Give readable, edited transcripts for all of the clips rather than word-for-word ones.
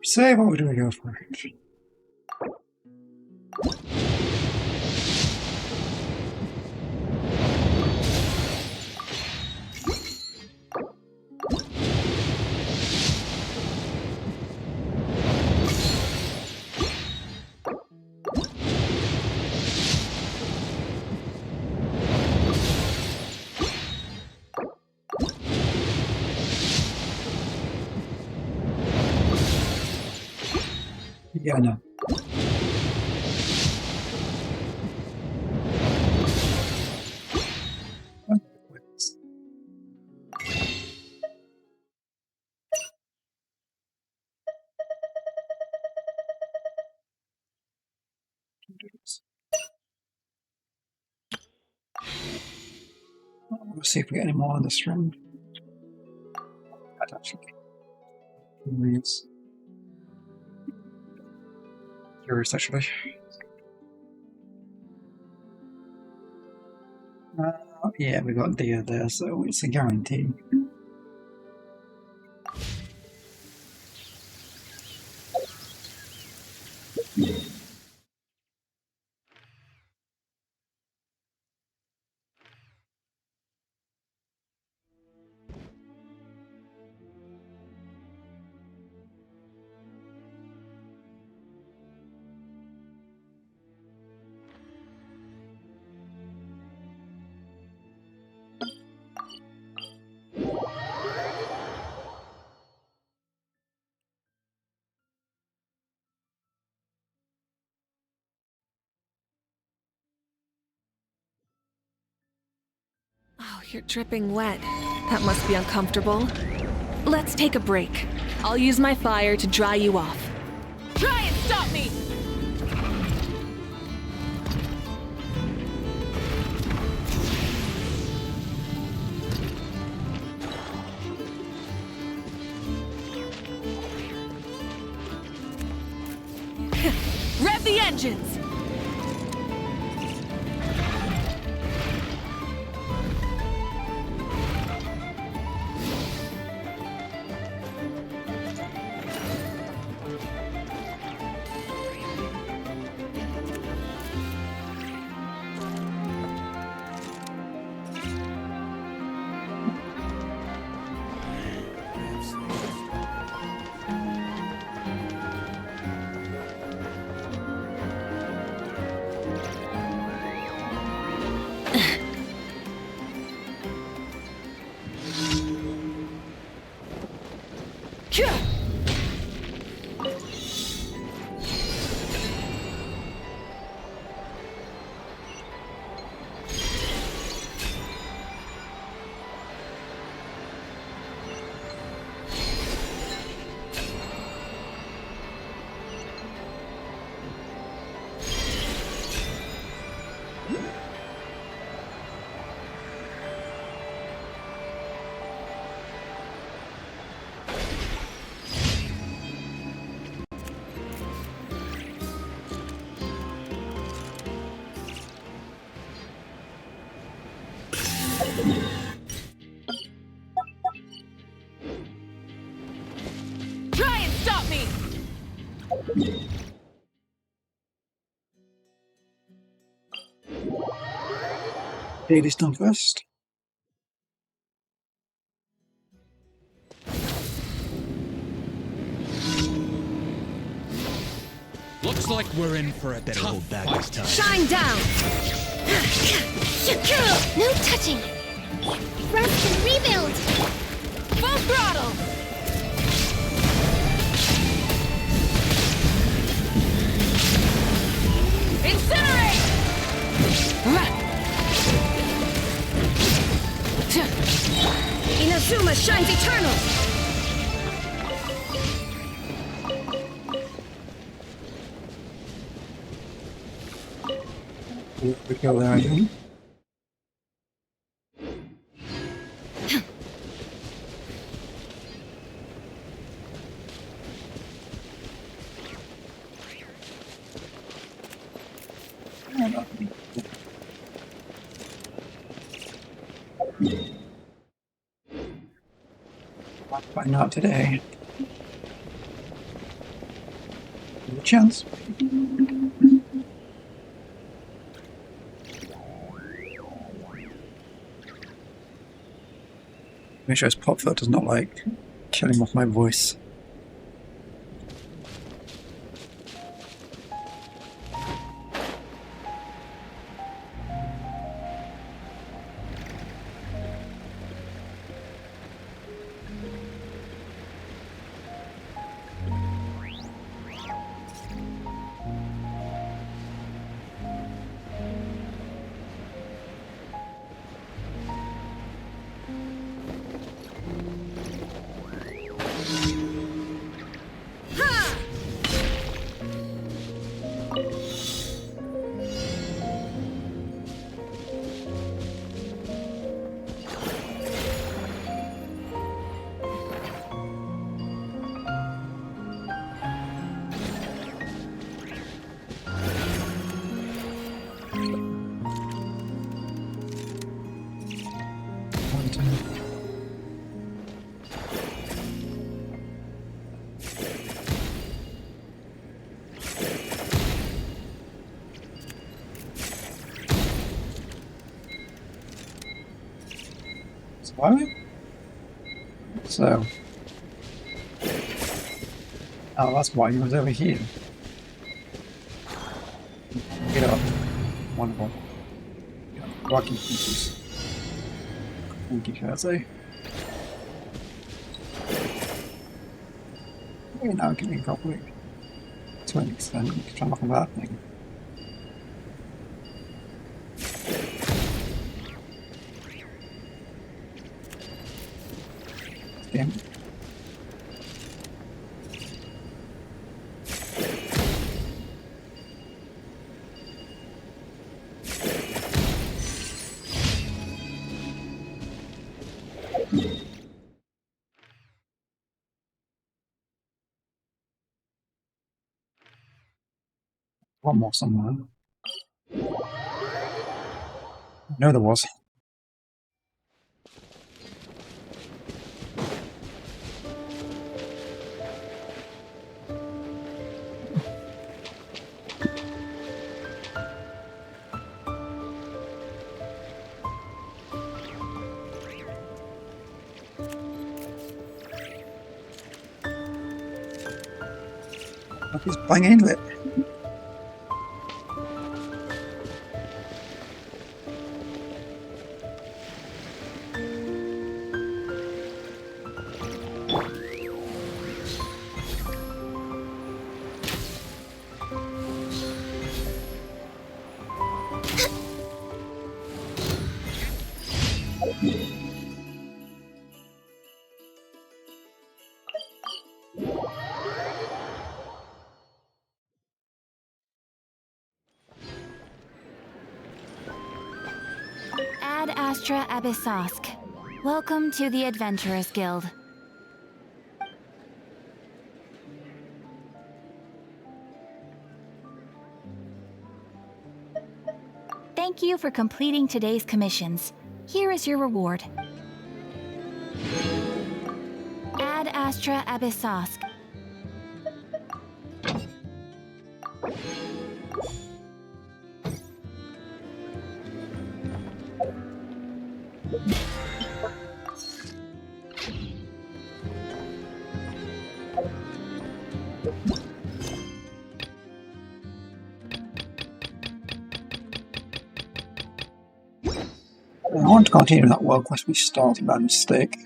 Save, or do we go for it? Yeah, no. We'll see if we get any more on this round. I'd actually curious. Curious, actually. Yeah, we got deer there, so it's a guarantee. Oh, you're dripping wet. That must be uncomfortable. Let's take a break. I'll use my fire to dry you off. Try and stop me! Rev the engines! Try and stop me! Daily's done first. Looks like we're in for a Better tough hold back fight. this time. Shine down! No touching! Rest and rebuild! Full throttle! Incinerate! Inazuma shines eternal! We go there, I think. Why not today? a chance. Make sure his pop filter's not like killing off my voice. Surviving? So. Oh, that's why he was over here. Get up. Wonderful. Rocky pieces. Thank you, Shazzy. You're now giving properly. To an extent, you can try nothing bad thing. Game. One more somewhere. I know there was. Look, he's banging into it. Ad Astra Abyssosk. Welcome to the Adventurers Guild. Thank you for completing today's commissions. Here is your reward. Ad Astra Abyssosk. I want to continue that world quest we started by mistake.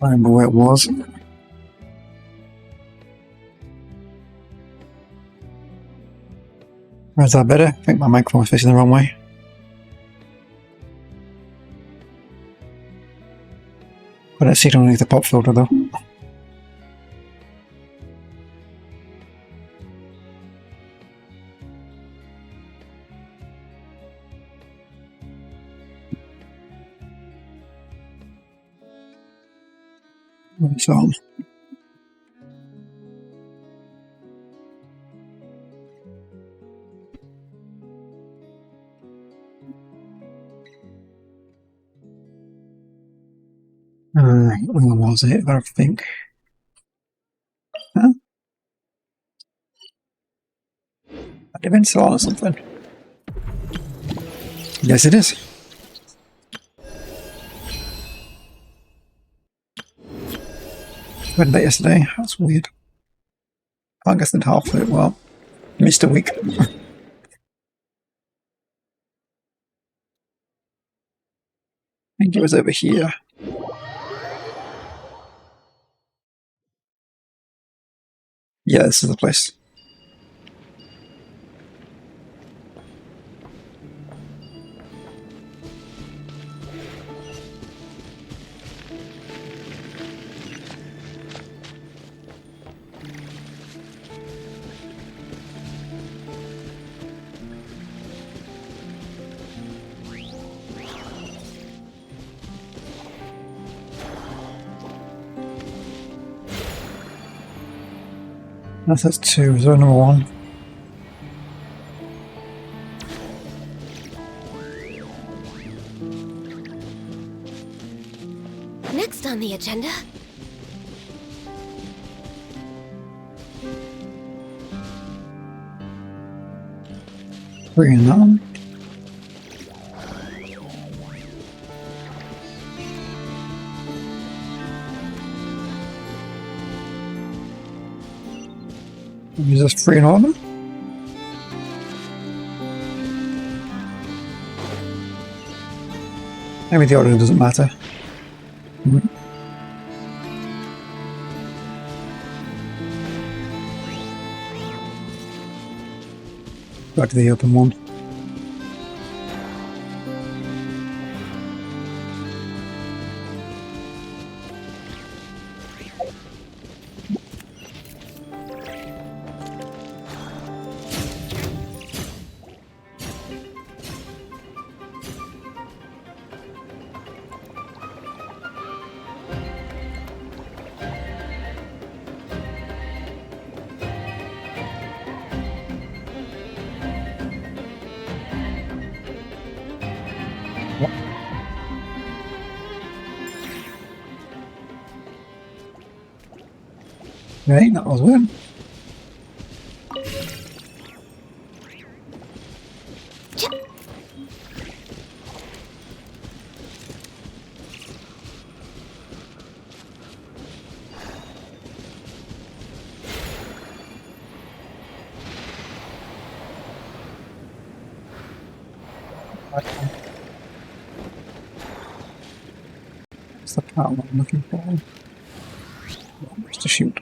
I remember where it was. Is that better? I think my microphone was facing the wrong way. Couldn't see it underneath the pop filter though. So, Where was it? I think. Huh? I'd have been saw or something. Yes, it is. Went there yesterday. That's weird. I guess that half of it. Well, missed a week. I think it was over here. Yeah, this is the place. That's two. Is there another one? Next on the agenda. Bringing that one. Is this free in order? Maybe the order doesn't matter. Go to the open one. Okay, that was weird. That's the part I'm looking for. Where's to shoot?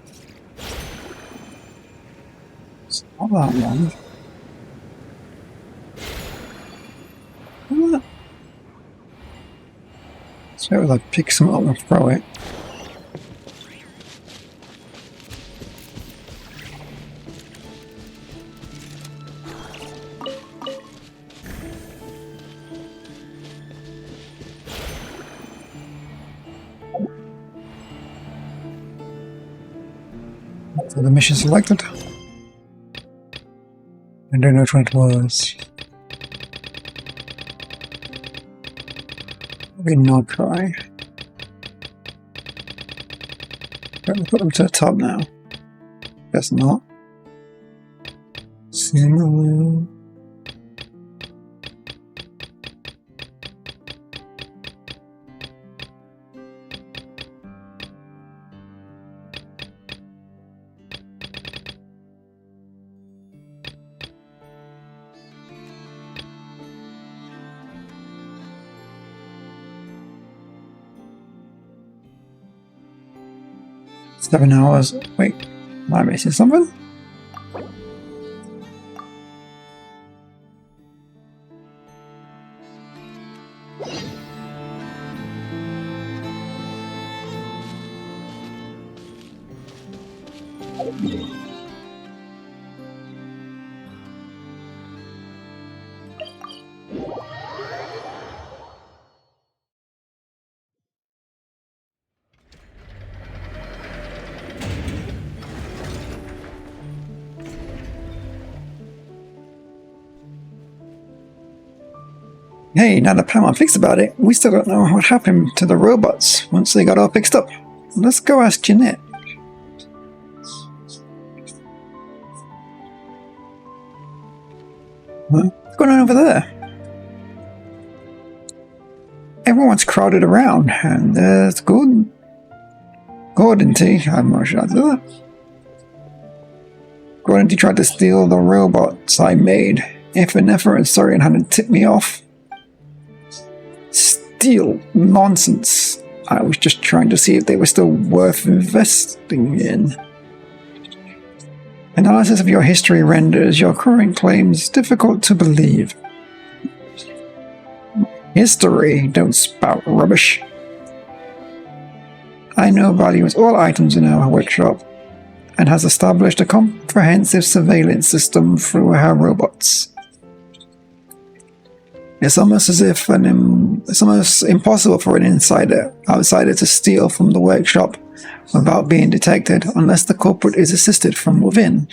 It's not that one. What? So I pick some up and throw it. So the mission selected. I don't know which one it was. Maybe Nod-Krai. Don't we put them to the top now? Guess not. Similar. Seven hours. Wait, am I missing something? Hey, now that Paimon thinks about it, we still don't know what happened to the robots once they got all fixed up. Let's go ask Jeanette. What's going on over there? Everyone's crowded around, and there's Gordon T. I'm not sure that. Gordon T tried to steal the robots I made. If an effort and Sorian hadn't tipped me off. Steal? Nonsense. I was just trying to see if they were still worth investing in. Analysis of your history renders your current claims difficult to believe. History? Don't spout rubbish. I know values all items in our workshop and has established a comprehensive surveillance system through her robots. It's almost as if it's almost impossible for an outsider to steal from the workshop without being detected unless the culprit is assisted from within.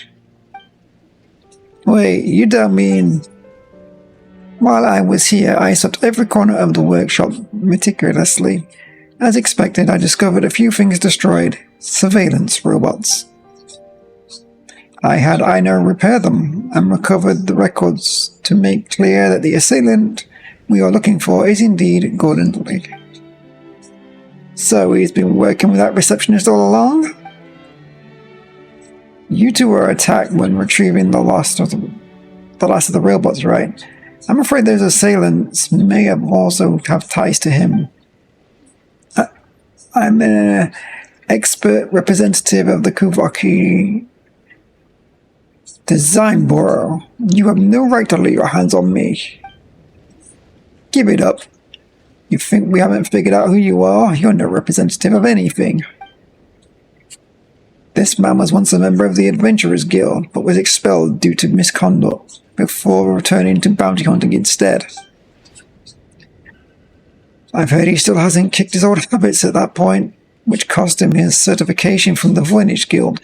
Wait, you don't mean... While I was here, I swept every corner of the workshop meticulously. As expected, I discovered a few things destroyed. Surveillance robots. I had Ina repair them and recovered the records to make clear that the assailant we are looking for is indeed Gordon Lee. So he's been working with that receptionist all along? You two were attacked when retrieving the last of the robots, right? I'm afraid those assailants may have also have ties to him. I'm an expert representative of the Kuvaki Design Bureau. You have no right to lay your hands on me. Give it up. You think we haven't figured out who you are? You're no representative of anything. This man was once a member of the Adventurers Guild, but was expelled due to misconduct before returning to bounty hunting instead. I've heard he still hasn't kicked his old habits at that point, which cost him his certification from the Voynich Guild.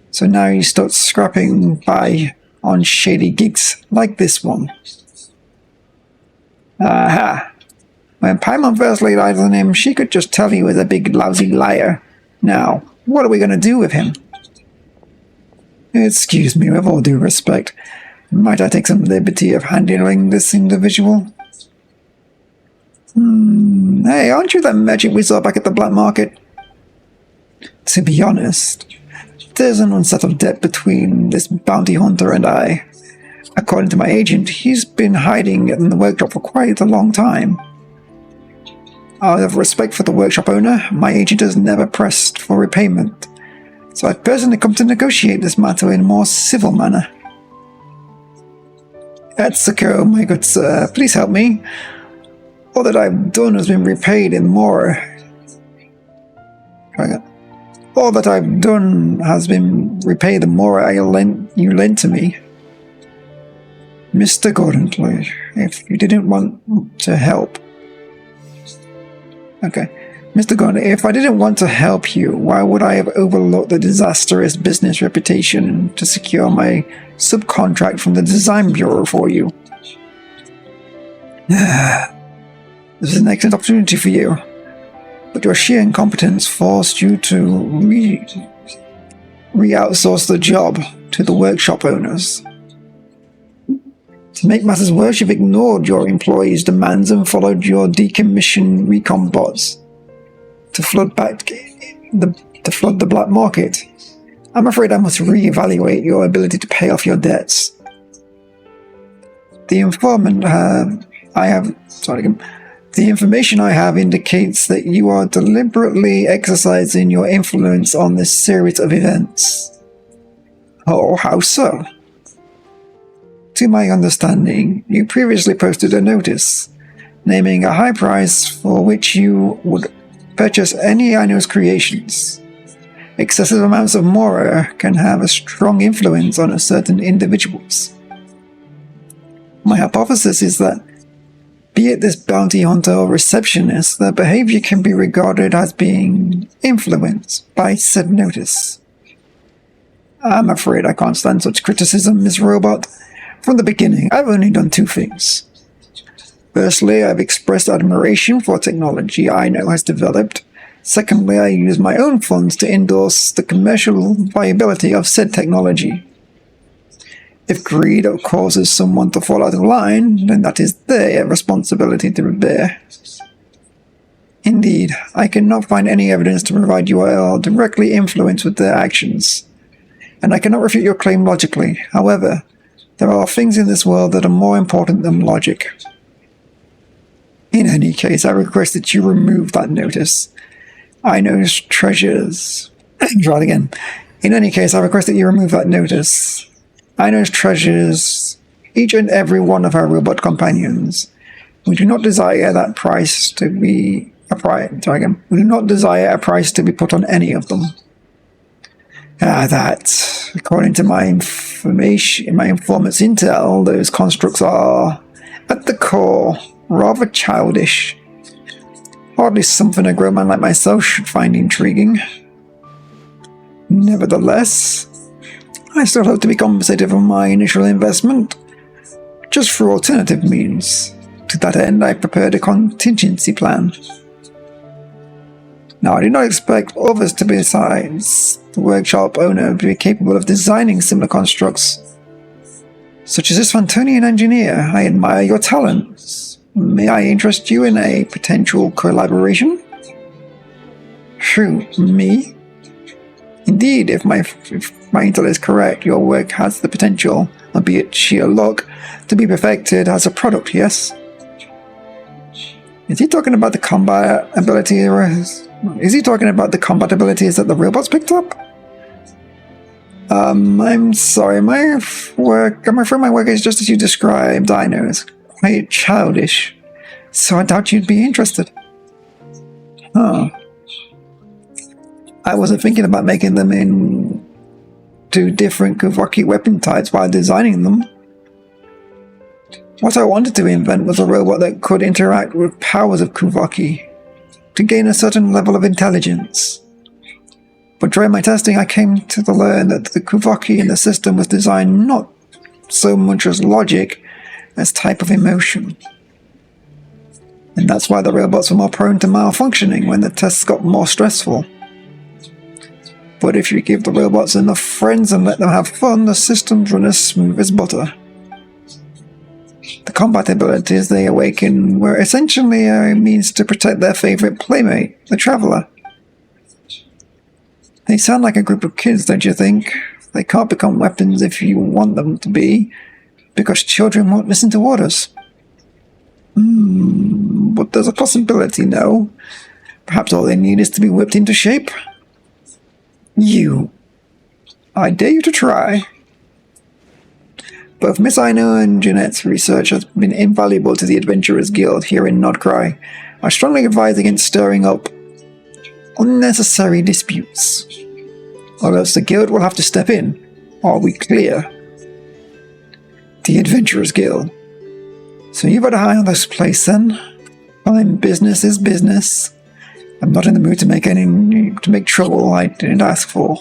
So now he starts scrapping by on shady gigs like this one. Aha! When Paimon first laid eyes on him, she could just tell he was a big lousy liar. Now, what are we going to do with him? Excuse me, with all due respect. Might I take some liberty of handling this individual? Hey, aren't you that merchant we saw back at the black market? To be honest, there's an unsettled debt between this bounty hunter and I. According to my agent, he's been hiding in the workshop for quite a long time. Out of respect for the workshop owner, my agent has never pressed for repayment, so I've personally come to negotiate this matter in a more civil manner. Etsuko, my good sir, please help me. All that I've done has been repaid in more. All that I've done has been repaid the more you lent to me. Mr. Gordon, if you didn't want to help... Okay. Mr. Gordon, if I didn't want to help you, why would I have overlooked the disastrous business reputation to secure my subcontract from the Design Bureau for you? This is an excellent opportunity for you, but your sheer incompetence forced you to re-outsource the job to the workshop owners. To make matters worse, you've ignored your employees' demands and followed your decommissioned recon bots to flood the black market. I'm afraid I must re-evaluate your ability to pay off your debts. The information I have indicates that you are deliberately exercising your influence on this series of events. Oh, how so? To my understanding, you previously posted a notice naming a high price for which you would purchase any Aino's creations. Excessive amounts of Mora can have a strong influence on certain individuals. My hypothesis is that, be it this bounty hunter or receptionist, their behavior can be regarded as being influenced by said notice. I'm afraid I can't stand such criticism, Miss Robot. From the beginning, I've only done two things. Firstly, I've expressed admiration for technology I know has developed. Secondly, I use my own funds to endorse the commercial viability of said technology. If greed causes someone to fall out of line, then that is their responsibility to bear. Indeed, I cannot find any evidence to provide you are directly influenced with their actions, and I cannot refute your claim logically. However, there are things in this world that are more important than logic. In any case, I request that you remove that notice. I knows treasures. Try it again. In any case, I request that you remove that notice. I knows treasures each and every one of our robot companions. We do not desire that price to be We do not desire a price to be put on any of them. That, according to my informant's intel, those constructs are, at the core, rather childish. Hardly something a grown man like myself should find intriguing. Nevertheless, I still hope to be compensated for my initial investment, just through alternative means. To that end, I prepared a contingency plan. Now, I do not expect others to be, besides the workshop owner, to be capable of designing similar constructs. Such as this Fantonian engineer, I admire your talents. May I interest you in a potential collaboration? Who, me? Indeed, if my intel is correct, your work has the potential, albeit sheer luck, to be perfected as a product, yes? Is he talking about the combat ability, or is he talking about the combat abilities that the robots picked up? I'm sorry, I'm afraid my work is just as you described. I know it's quite childish, so I doubt you'd be interested. Huh. I wasn't thinking about making them into different Kuvaki weapon types while designing them. What I wanted to invent was a robot that could interact with powers of Kuvaki to gain a certain level of intelligence. But during my testing, I came to learn that the Kuvaki in the system was designed not so much as logic as type of emotion. And that's why the robots were more prone to malfunctioning when the tests got more stressful. But if you give the robots enough friends and let them have fun, the systems run as smooth as butter. The combat abilities they awaken were essentially a means to protect their favorite playmate, the Traveler. They sound like a group of kids, don't you think? They can't become weapons if you want them to be, because children won't listen to orders. But there's a possibility, no? Perhaps all they need is to be whipped into shape? I dare you to try. Both Miss Aino and Jeanette's research has been invaluable to the Adventurers Guild here in Nod-Krai. I strongly advise against stirring up unnecessary disputes, or else the Guild will have to step in. Are we clear? The Adventurers Guild. So you've had a eye on this place then? Fine, business is business. I'm not in the mood to make trouble I didn't ask for.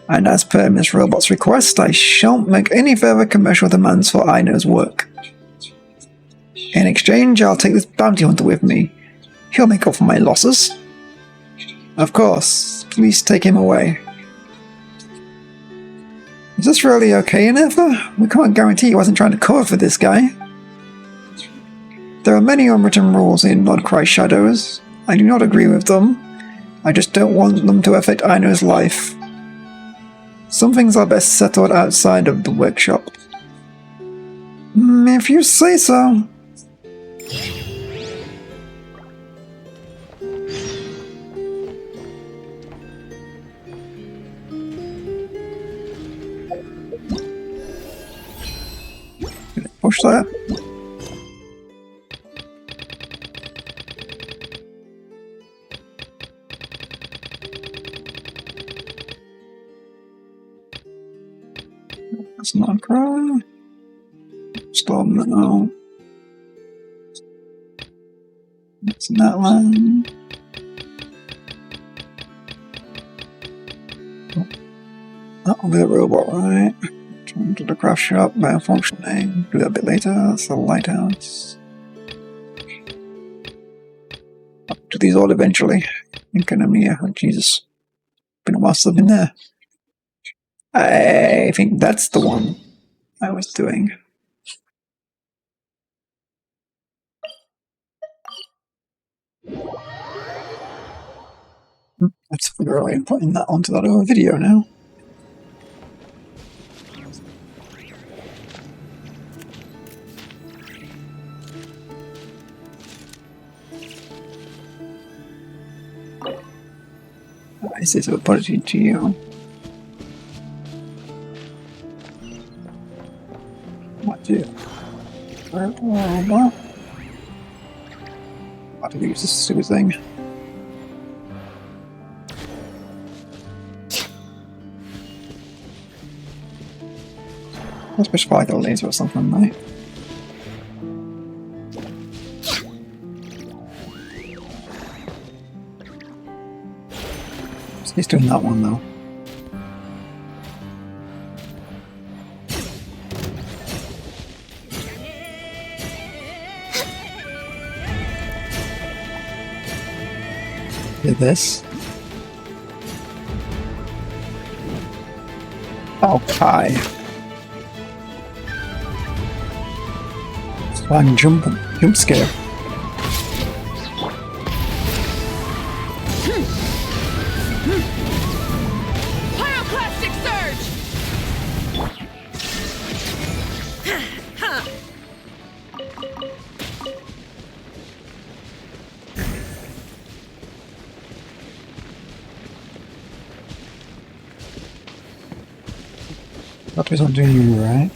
And as per Miss Robot's request, I shan't make any further commercial demands for Aino's work. In exchange, I'll take this bounty hunter with me. He'll make up for my losses. Of course, please take him away. Is this really okay, Inefa? We can't guarantee he wasn't trying to cover for this guy. There are many unwritten rules in Nod-Krai Shadows. I do not agree with them. I just don't want them to affect Aino's life. Some things are best settled outside of the workshop. If you say so. Push that. That's not cry. Stop now. That's that one. That'll be a robot, right? to the craft shop, malfunctioning. Do that a bit later. That's the lighthouse. Up to these all eventually. Economia. Oh, Jesus. Been a while since I've been there. I think that's the one I was doing. Let's figure out a way of putting that onto that other video now. I see, so put it into you. What do? What? How to use this stupid thing? Let's push like a laser or something, right? He's doing that one though. Did this. Oh, Kai. Flying jump scare. Pyroclastic surge! That was not doing you right.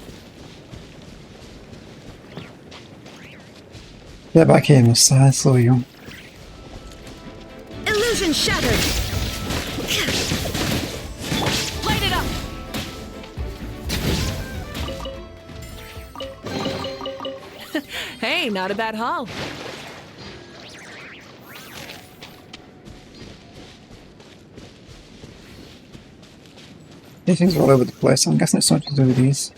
Get back here, mister. I saw you. Illusion shattered! Light it up! Hey, not a bad haul. These things are all over the place. I'm guessing it's something to do with these.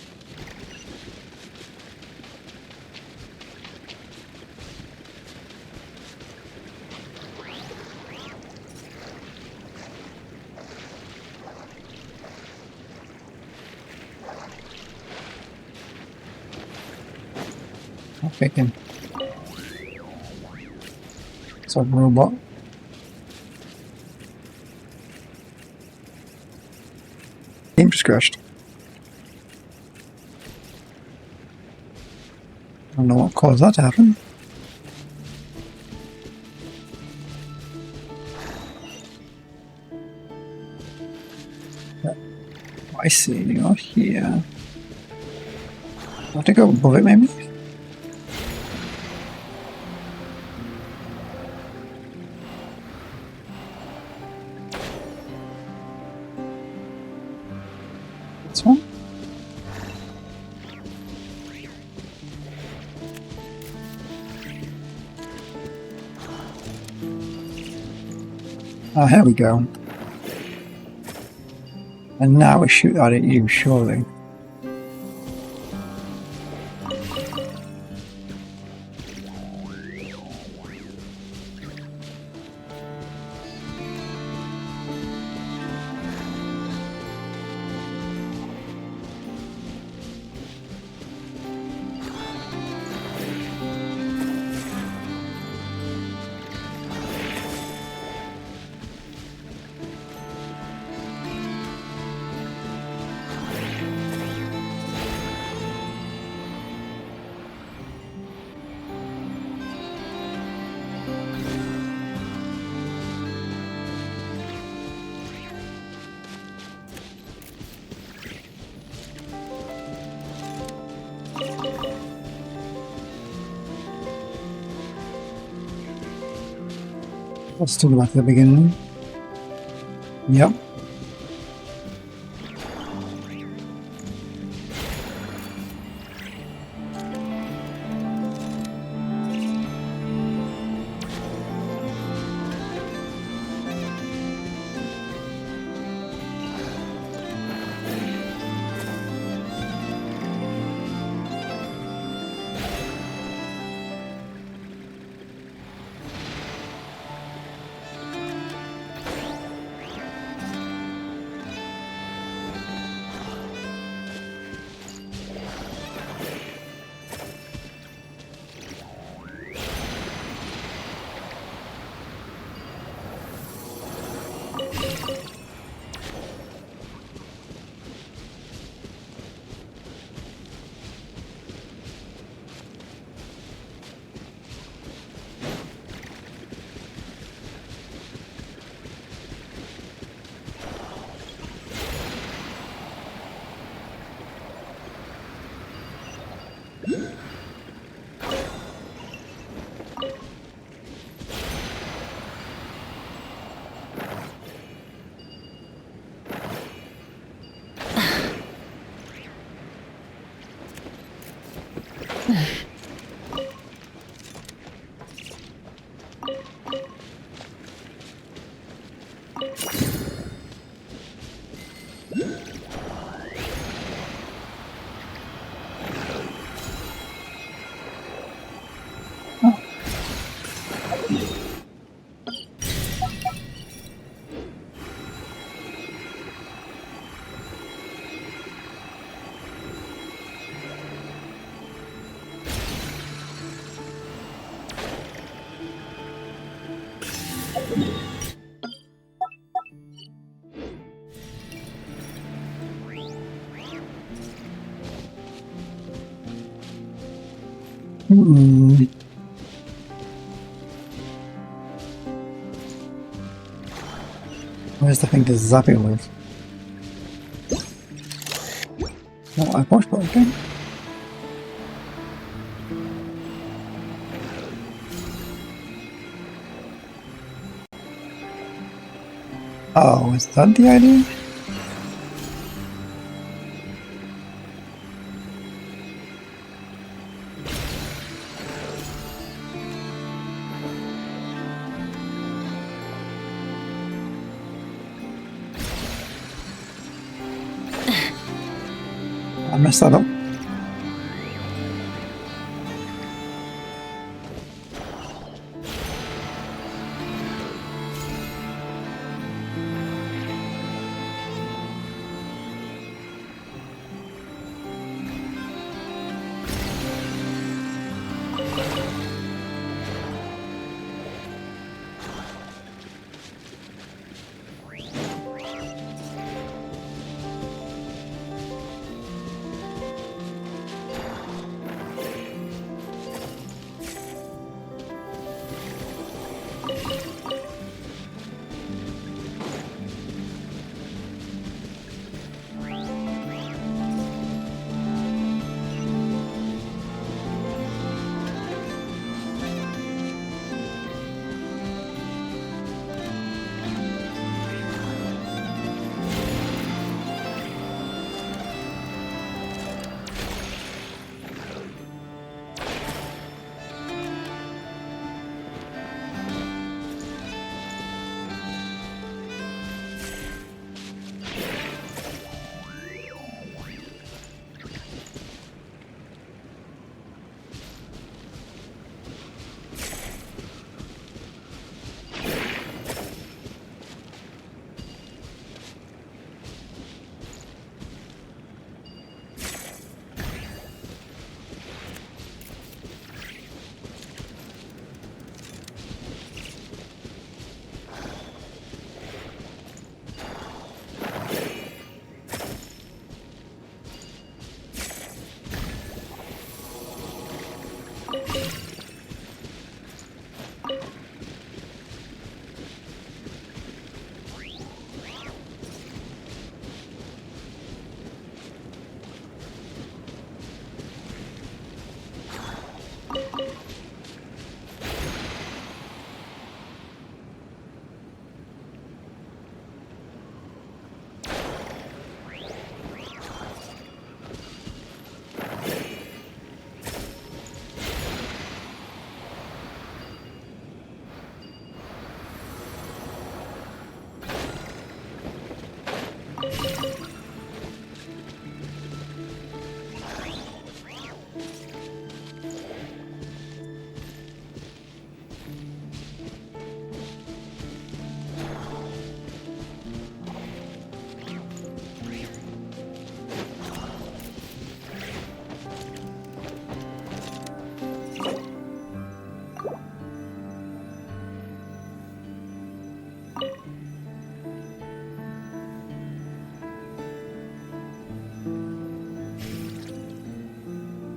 I'm thinking. It's a robot. Game just crashed. I don't know what caused that to happen. I see, you're here. I have to go above it, maybe? This one? Oh, here we go. And now we shoot that at you, surely. Let's talk about the beginning. Yep. Hmm. Where's the thing to zap it with? Oh, I pushed it again. Oh, is that the idea? I messed that up.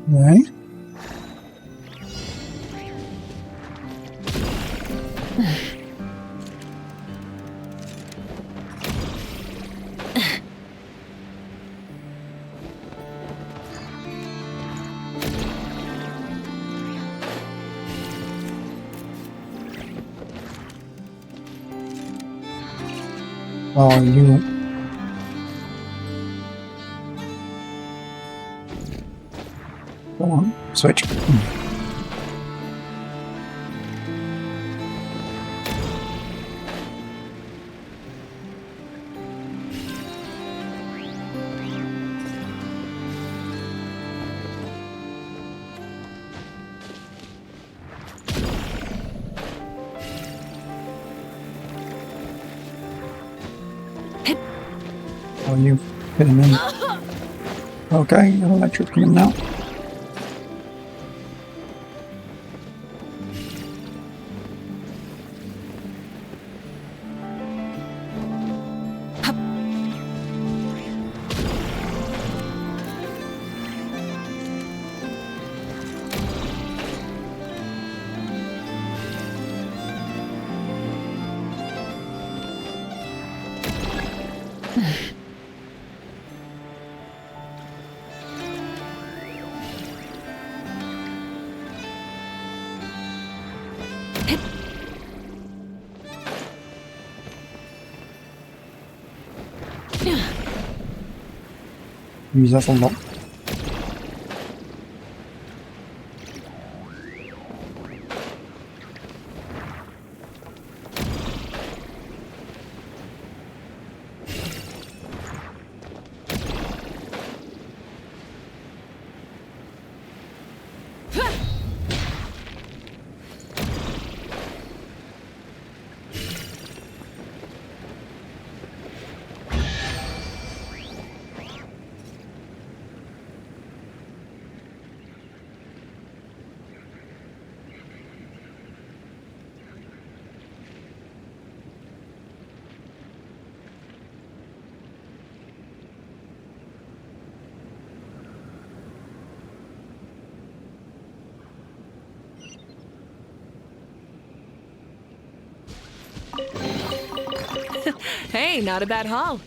Right? Oh, you. Go on, switch. Oh, you hit him in. Okay, electric coming now. Mise ascendant. Hey, not a bad haul.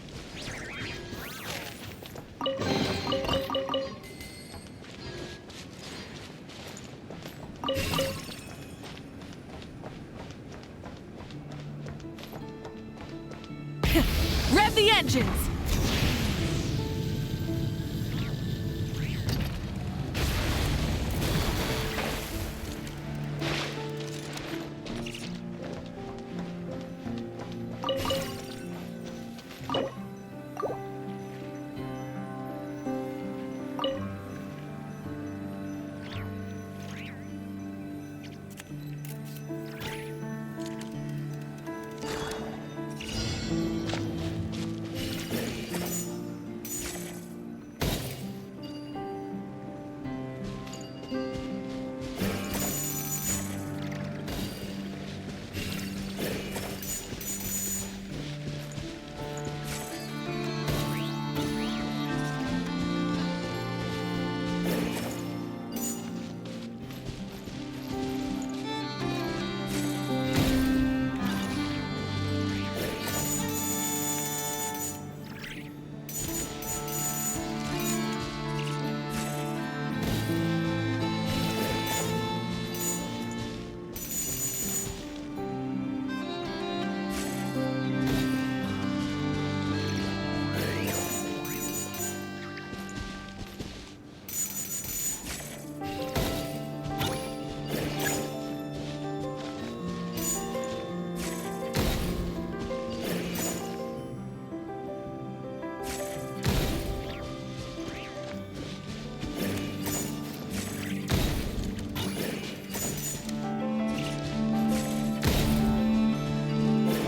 Rev the engines!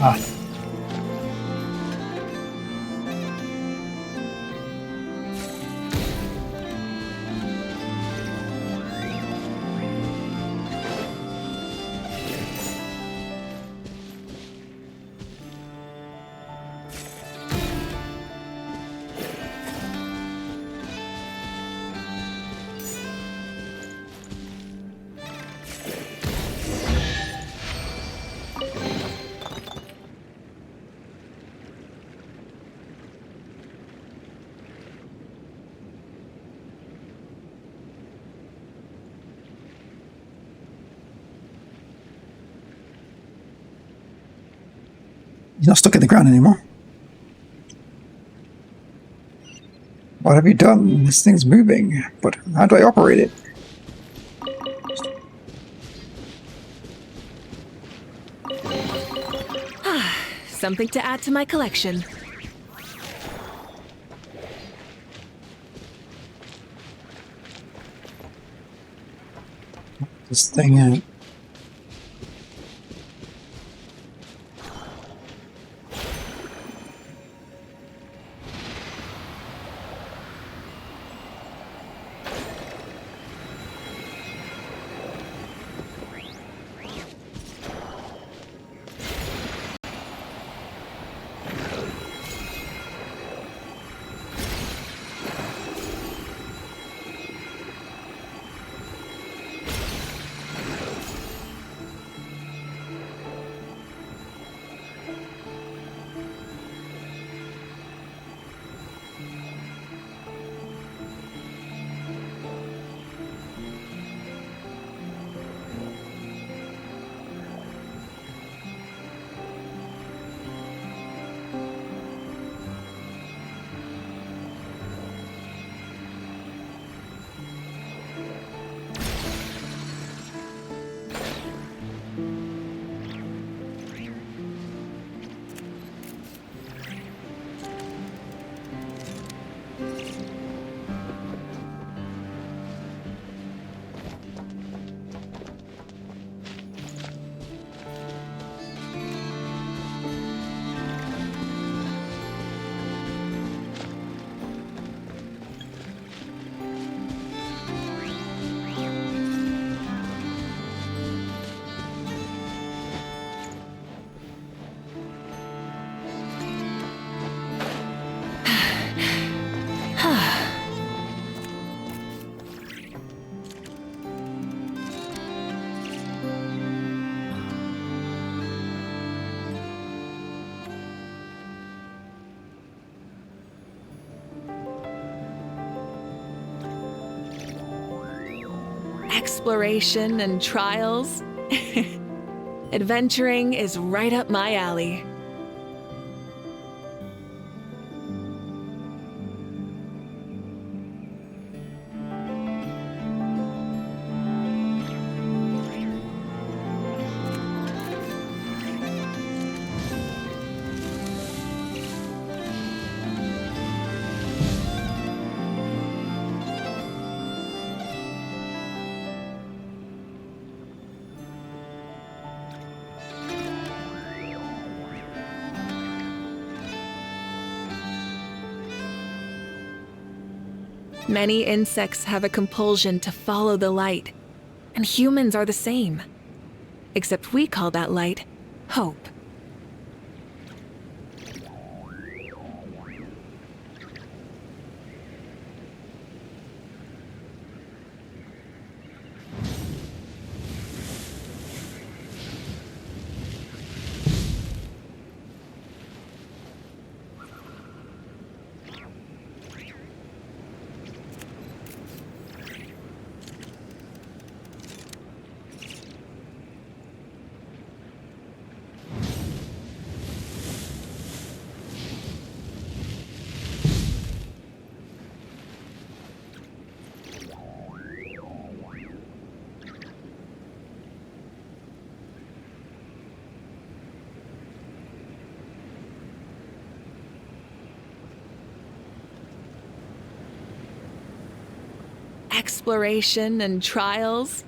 Ah. He's not stuck in the ground anymore. What have you done? This thing's moving, but how do I operate it? Something to add to my collection. This thing. Exploration and trials? Adventuring is right up my alley. Many insects have a compulsion to follow the light, and humans are the same. Except we call that light hope. Exploration and trials?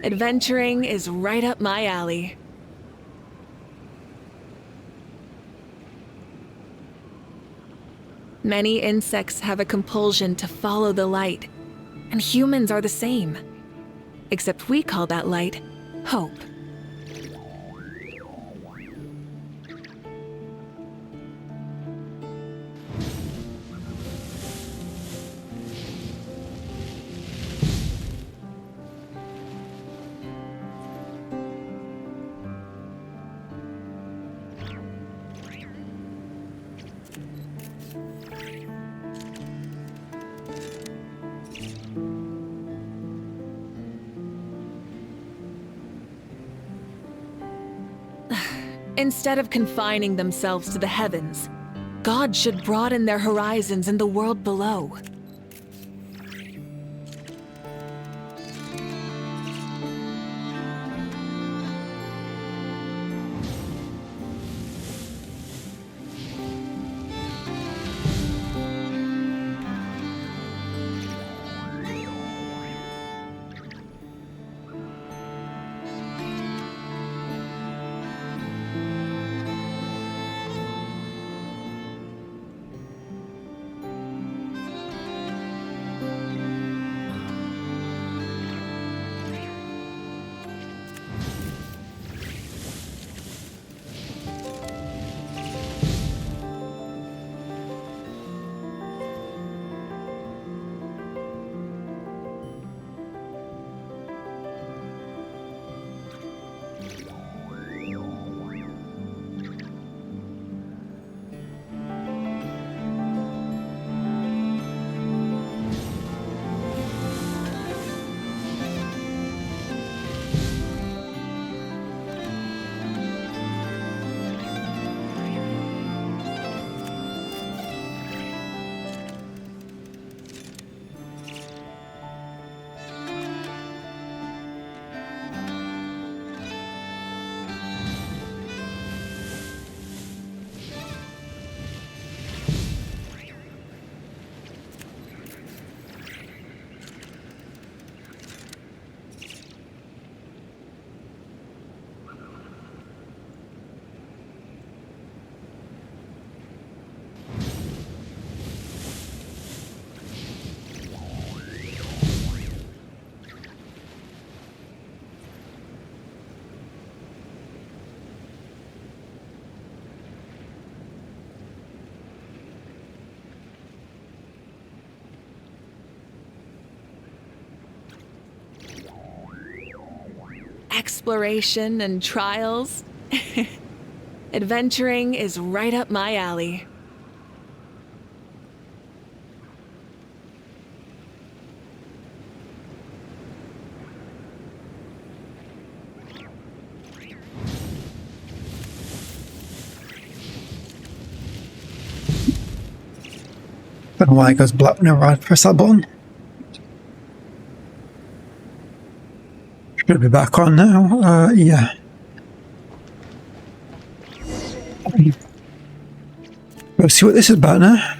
Adventuring is right up my alley. Many insects have a compulsion to follow the light, and humans are the same. Except we call that light hope. Instead of confining themselves to the heavens, God should broaden their horizons in the world below. Exploration and trials? Adventuring is right up my alley. Don't know why it goes black whenever I press that button. Should be back on now. Yeah. Let's see what this is about now.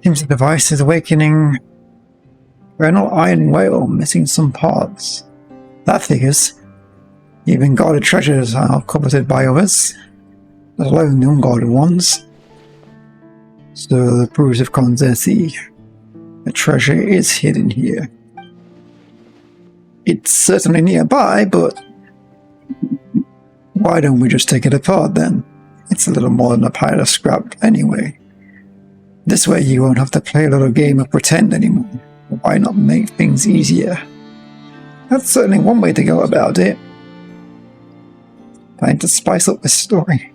Seems the device is awakening. Renal iron whale missing some parts. That figures. Even guarded treasures are coveted by others, let alone the unguarded ones. So the proofs of Konzeti. The treasure is hidden here. It's certainly nearby, but why don't we just take it apart then? It's a little more than a pile of scrap anyway. This way you won't have to play a little game of pretend anymore. Why not make things easier? That's certainly one way to go about it. Trying to spice up this story.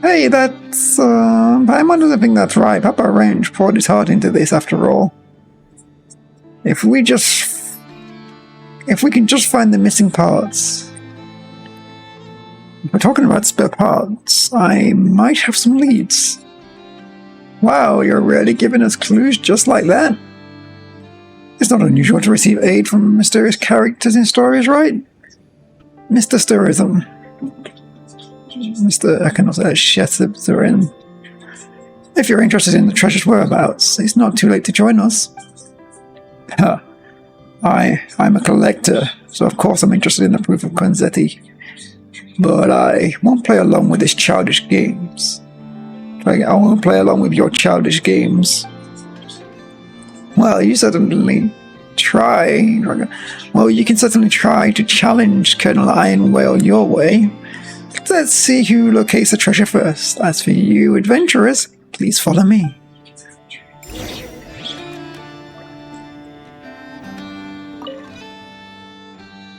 Hey, that's, I'm under think that's right. Papa Range poured his heart into this after all. If we can just find the missing parts. If we're talking about spare parts, I might have some leads. Wow, you're really giving us clues just like that? It's not unusual to receive aid from mysterious characters in stories, right? Mr. Storism. Mr. Shethibzarin. If you're interested in the treasure's whereabouts, it's not too late to join us. I'm a collector, so of course I'm interested in the proof of Konzeti. But I won't play along with these childish games. I won't play along with your childish games. Well, you certainly try. Well, you can certainly try to challenge Colonel Iron Whale your way. Let's see who locates the treasure first. As for you adventurers, please follow me.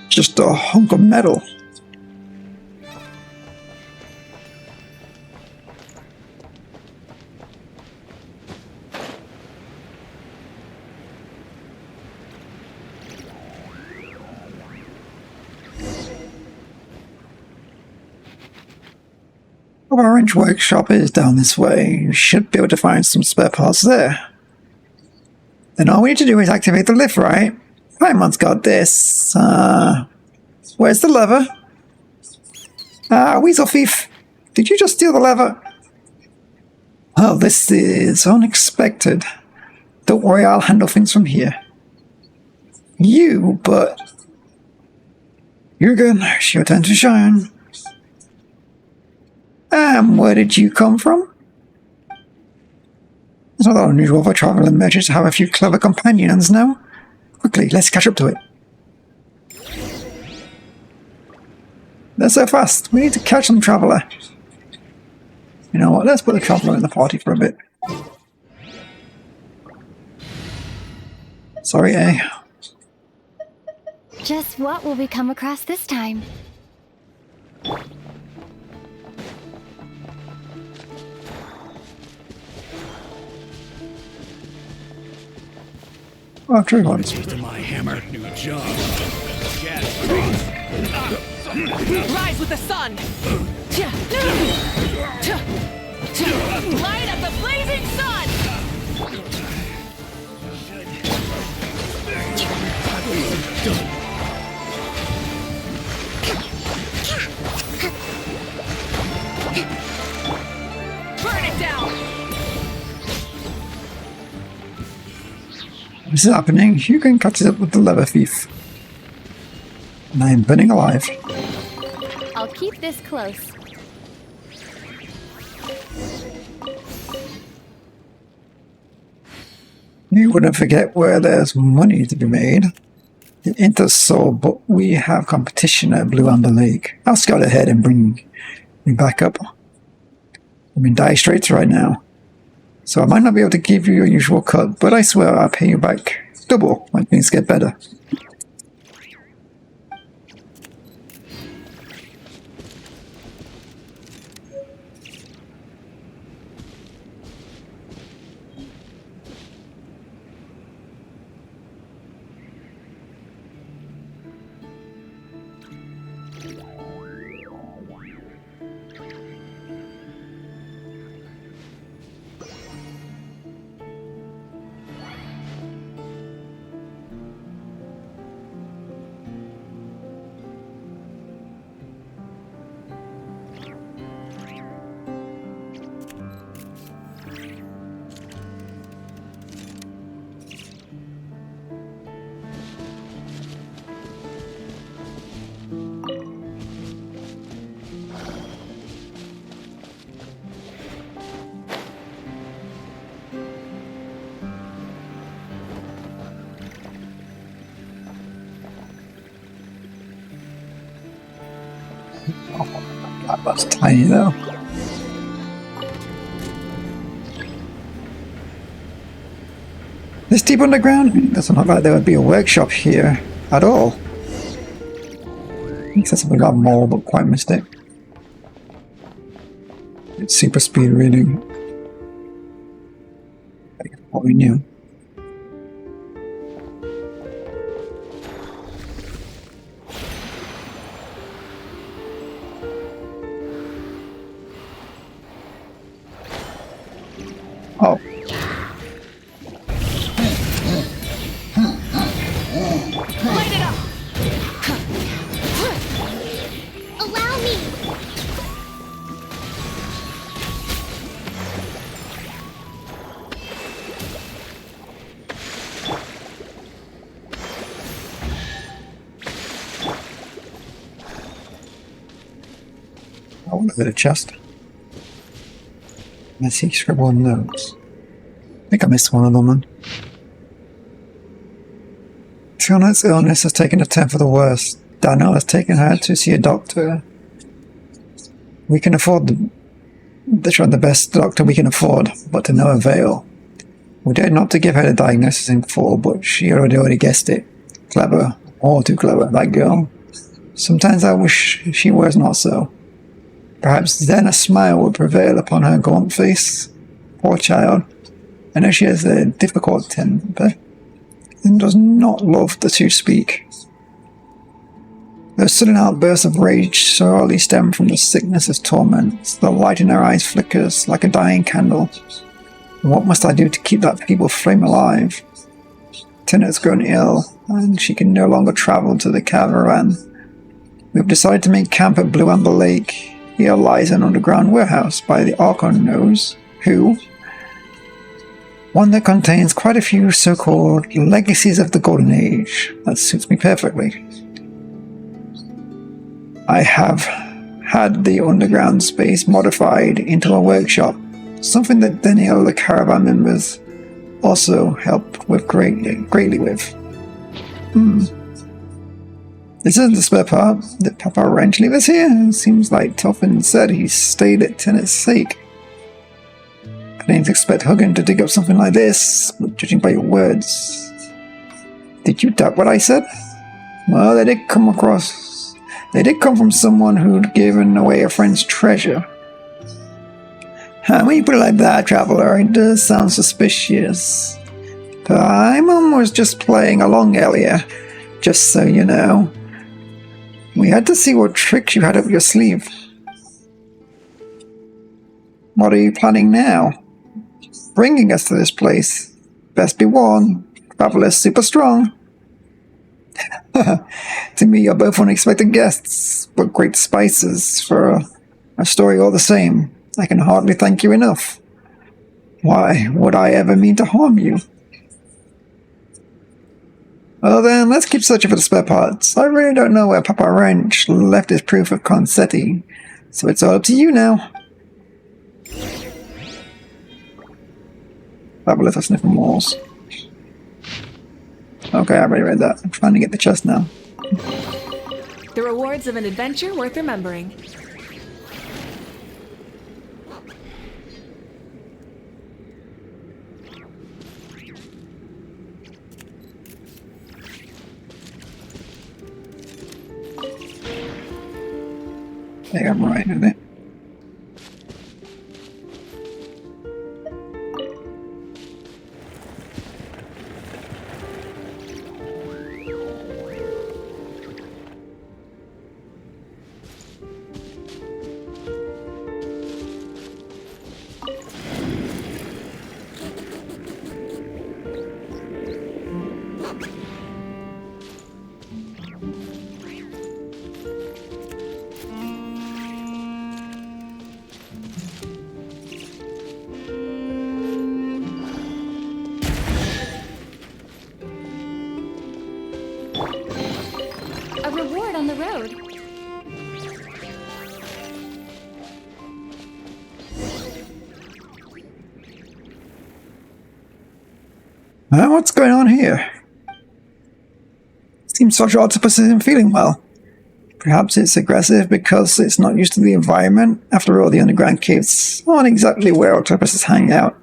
Just a hunk of metal. Our orange workshop is down this way. You should be able to find some spare parts there. Then all we need to do is activate the lift, right? Paimon's got this. Where's the lever? Weasel Thief. Did you just steal the lever? Oh, this is unexpected. Don't worry, I'll handle things from here. But... You're good. It's your turn to shine. Where did you come from? It's not that unusual for traveler merchants to have a few clever companions now. Quickly, let's catch up to it. They're so fast. We need to catch them, traveler. You know what? Let's put the traveler in the party for a bit. Sorry, eh? Just what will we come across this time? Oh, true one. To my hammer. New job. Rise with the sun! Light up the blazing sun! Burn it down! This is happening. You can catch it up with the leather thief. And I am burning alive. I'll keep this close. You wouldn't forget where there's money to be made. The Inter's so, but we have competition at Blue Amber Lake. I'll scout ahead and bring me back up. I'm in dire straits right now. So I might not be able to give you your usual cut, but I swear I'll pay you back double when things get better. Oh, that's tiny though. This deep underground? It doesn't look like there would be a workshop here at all. Accessible got more, but quite missed it. It's super speed reading. What we knew. Oh. Light it up! Allow me! I want a bit of chest. Messy scribbled notes. I think I missed one of them then. Fiona's illness has taken a turn for the worse. Daniel has taken her to see a doctor. We can afford the best doctor we can afford, but to no avail. We dared not to give her the diagnosis in full, but she had already guessed it. Clever. All too clever, that girl. Sometimes I wish she was not so. Perhaps then a smile would prevail upon her gaunt face. Poor child. I know she has a difficult temper and does not love to speak. Those sudden outbursts of rage surely stem from the sickness of torment. The light in her eyes flickers like a dying candle. What must I do to keep that feeble flame alive? Tina has grown ill, and she can no longer travel to the caravan. We've decided to make camp at Blue Amber Lake. Here lies an underground warehouse by the Archon knows who. One that contains quite a few so-called legacies of the Golden Age. That suits me perfectly. I have had the underground space modified into a workshop, something that Daniel, the caravan members, also helped with greatly with. This isn't the spare part. Did Papa Wrench leave us here? It seems like Toffin said he stayed at Tenet's sake. I didn't expect Huggen to dig up something like this, but judging by your words. Did you doubt what I said? Well, they did come from someone who'd given away a friend's treasure. When you put it like that, traveler, it does sound suspicious. Paimon was just playing along earlier, just so you know. We had to see what tricks you had up your sleeve. What are you planning now? Bringing us to this place. Best be warned, traveler's super strong. To me, you're both unexpected guests, but great spices for a story all the same. I can hardly thank you enough. Why would I ever mean to harm you? Well then, let's keep searching for the spare parts. I really don't know where Papa Wrench left his proof of Concetti, so it's all up to you now. Fabulous for sniffing walls. Okay, I already read that. I'm trying to get the chest now. The rewards of an adventure worth remembering. I think I'm right, isn't it? A reward on the road. What's going on here? Seems such Octopus isn't feeling well. Perhaps it's aggressive because it's not used to the environment. After all, the underground caves aren't exactly where octopuses hang out.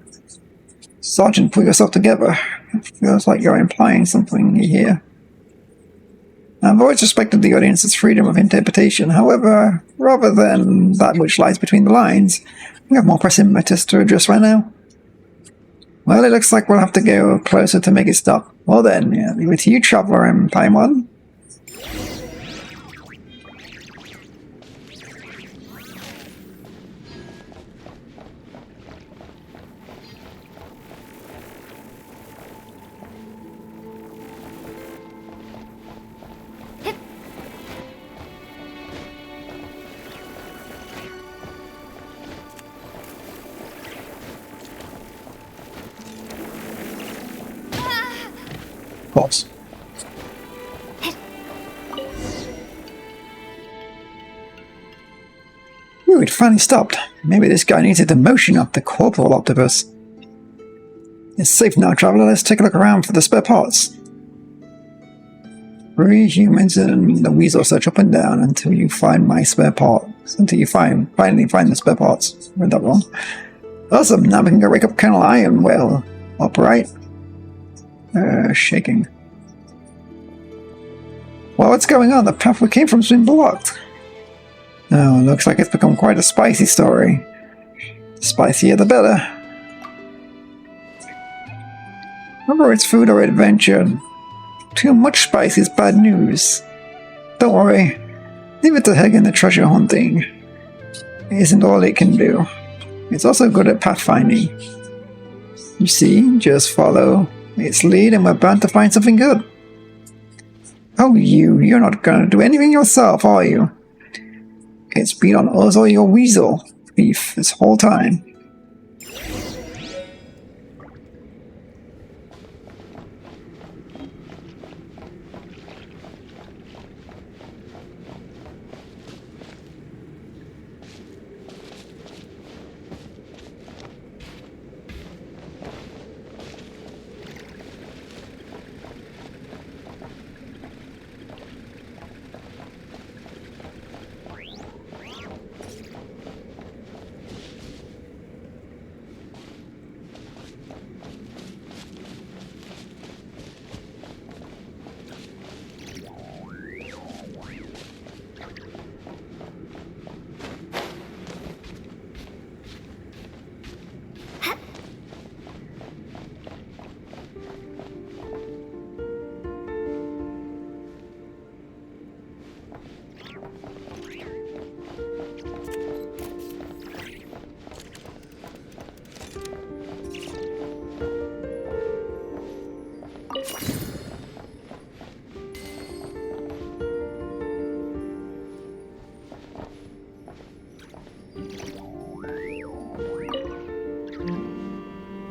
Sergeant, pull yourself together. It feels like you're implying something here. I've always respected the audience's freedom of interpretation. However, rather than that which lies between the lines, we have more pressing matters to address right now. Well, it looks like we'll have to go closer to make it stop. Well then, leave it to you, Traveler and Paimon. Pause. Ooh, it finally stopped. Maybe this guy needed the motion of the corporal octopus. It's safe now, Traveler. Let's take a look around for the spare parts. 3 humans and the weasel search up and down until you find my spare parts. Until you finally find the spare parts. Read that wrong. Awesome, now we can go wake up Colonel Ironwell. Upright. Shaking. Well, what's going on? The path we came from's been blocked. Oh, looks like it's become quite a spicy story. The spicier the better. Whether it's food or adventure, too much spice is bad news. Don't worry, leave it to Hagen the treasure hunting. It isn't all it can do. It's also good at pathfinding. You see, just follow its lead and we're bound to find something good. Oh, you're not gonna do anything yourself, are you? It's been on us or your weasel thief this whole time.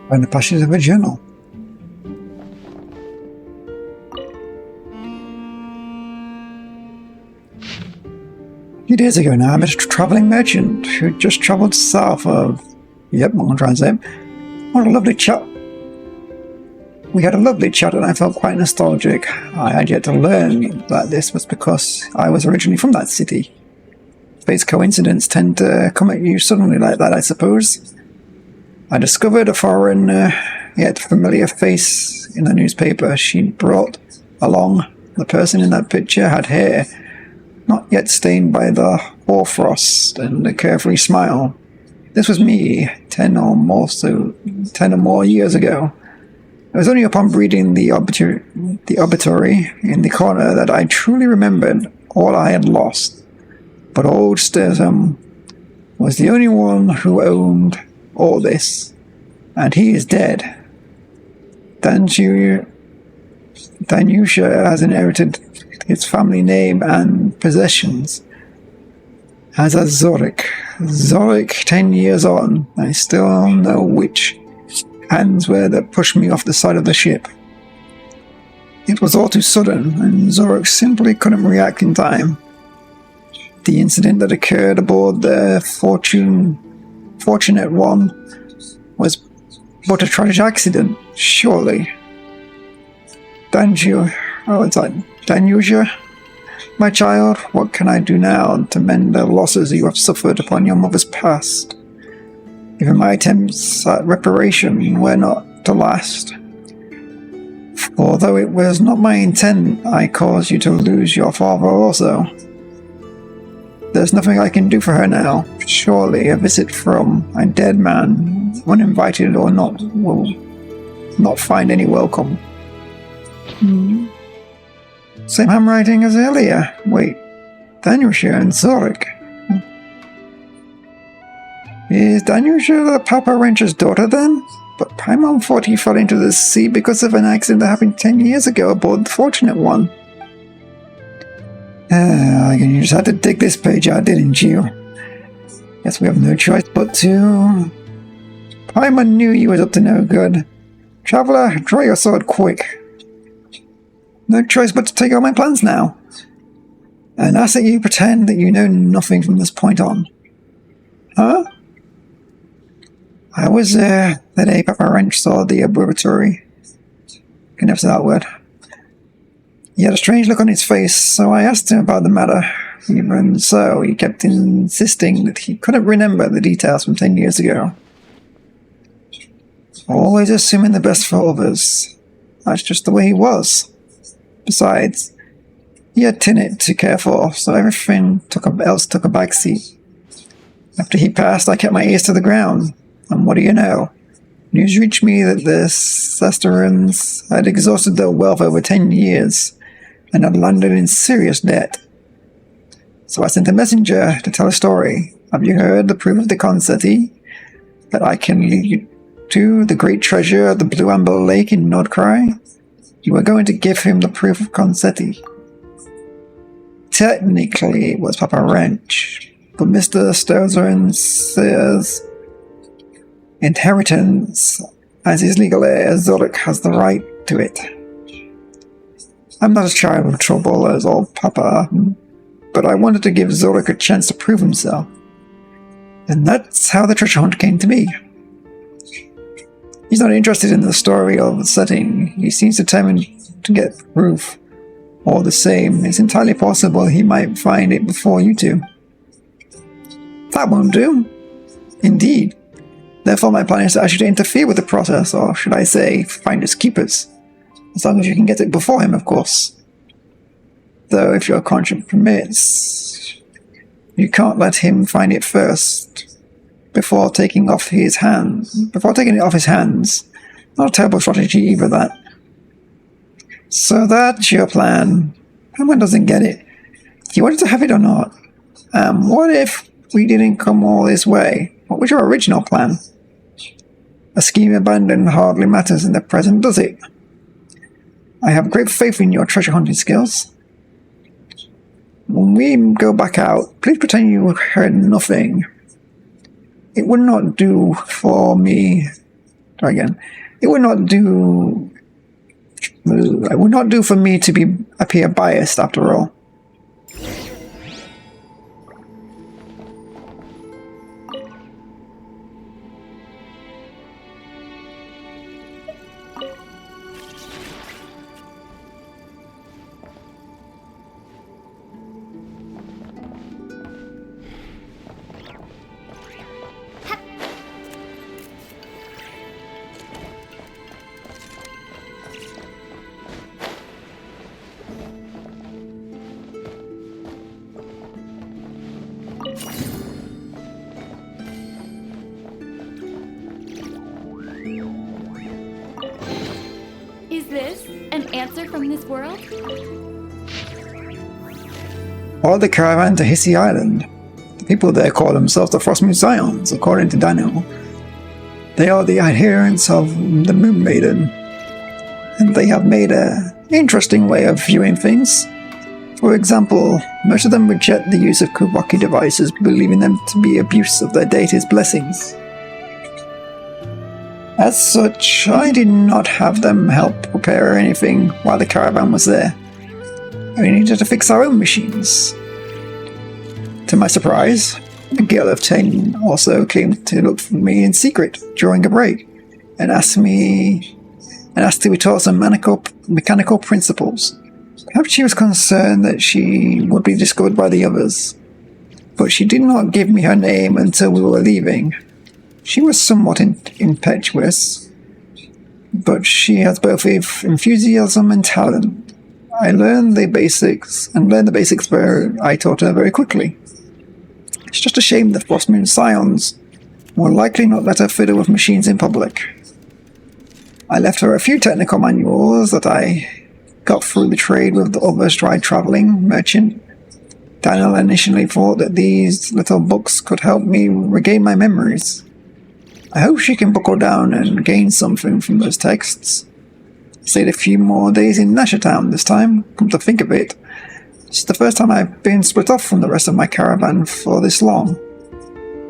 Find the passages of a journal. A few days ago now, I met a travelling merchant who just travelled south of... Yep, I'm going to translate. What a lovely chat. We had a lovely chat and I felt quite nostalgic. I had yet to learn that this was because I was originally from that city. Fate's coincidence tend to come at you suddenly like that, I suppose. I discovered a foreign, yet familiar face in the newspaper. She'd brought along. The person in that picture had hair, not yet stained by the hoarfrost, and a carefree smile. This was me, 10 or more years ago. It was only upon reading the obituary in the corner that I truly remembered all I had lost. But old Sturm was the only one who owned all this, and he is dead. Danusha has inherited his family name and possessions, as has Zorik. Zorik, 10 years on, I still know which hands were that pushed me off the side of the ship. It was all too sudden, and Zorik simply couldn't react in time. The incident that occurred aboard the Fortunate One was but a tragic accident, surely. Danusha My child, what can I do now to mend the losses you have suffered upon your mother's past? Even my attempts at reparation were not to last. Although it was not my intent, I caused you to lose your father also. There's nothing I can do for her now. Surely a visit from a dead man, uninvited or not, will not find any welcome. Same handwriting as earlier. Wait, Danyusha and Zorik. Is Danyusha the Papa Rancher's daughter then? But Paimon thought he fell into the sea because of an accident that happened 10 years ago aboard the Fortunate One. You just had to dig this page out, didn't you? Guess we have no choice but to... Paimon knew you was up to no good. Traveler, draw your sword quick. No choice but to take out my plans now. And ask that you pretend that you know nothing from this point on. Huh? I was there the day Papa Wrench saw the laboratory. Can never say that word. He had a strange look on his face, so I asked him about the matter. Even so, he kept insisting that he couldn't remember the details from 10 years ago. Always assuming the best for others. That's just the way he was. Besides, he had Tinnet to care for, so everything else took a backseat. After he passed, I kept my ears to the ground. And what do you know? News reached me that the Sesterans had exhausted their wealth over 10 years and had landed in serious debt. So I sent a messenger to tell a story. Have you heard the proof of the Concetti? That I can lead you to the great treasure of the Blue Amber Lake in Nod-Krai? You were going to give him the proof of Concetti. Technically, it was Papa Wrench, but Mr. Sterzer's inheritance, as his legal heir, Zolik has the right to it. I'm not a child of trouble as old Papa, but I wanted to give Zolik a chance to prove himself. And that's how the treasure hunt came to me. He's not interested in the story or the setting. He seems determined to get proof. All the same, it's entirely possible he might find it before you two. That won't do. Indeed. Therefore, my plan is to ask you to interfere with the process, or should I say, finders keepers. As long as you can get it before him, of course. Though, if your conscience permits, you can't let him find it first, before taking it off his hands. Not a terrible strategy either, that. So that's your plan. Someone doesn't get it. You wanted to have it or not? What if we didn't come all this way? What was your original plan? A scheme abandoned hardly matters in the present, does it? I have great faith in your treasure hunting skills. When we go back out, please pretend you heard nothing. It would not do for me... Try again. It would not do for me to appear biased, after all. Is this an answer from this world? Or the caravan to Hissy Island. The people there call themselves the Frostmoon Scions, according to Daniel. They are the adherents of the Moon Maiden, and they have made an interesting way of viewing things. For example, most of them reject the use of Kubaki devices, believing them to be abuse of their deity's blessings. As such, I did not have them help prepare anything while the caravan was there. We needed to fix our own machines. To my surprise, a girl of 10 also came to look for me in secret during a break and asked to be taught some mechanical principles. Perhaps she was concerned that she would be discovered by the others, but she did not give me her name until we were leaving. She was somewhat impetuous, but she has both enthusiasm and talent. I learned the basics where I taught her very quickly. It's just a shame the Frostmoon Scions will likely not let her fiddle with machines in public. I left her a few technical manuals that I got through the trade with the other traveling merchant. Daniel initially thought that these little books could help me regain my memories. I hope she can buckle down and gain something from those texts. I stayed a few more days in Nashatown this time, come to think of it. It's the first time I've been split off from the rest of my caravan for this long.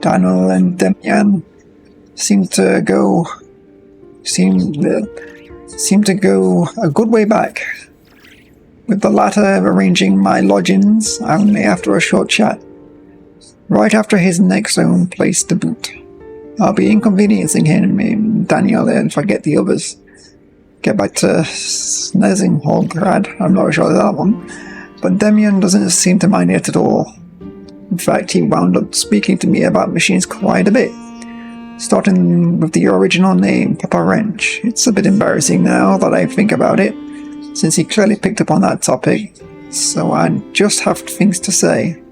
Daniel and Demian seem to go a good way back, with the latter arranging my lodgings only after a short chat, right after his next own place to boot. I'll be inconveniencing him and Daniel if I get the others. Get back to Nod-Krai, I'm not sure of that one, but Demian doesn't seem to mind it at all. In fact, he wound up speaking to me about machines quite a bit, starting with the original name, Papa Wrench. It's a bit embarrassing now that I think about it, since he clearly picked up on that topic, so I just have things to say.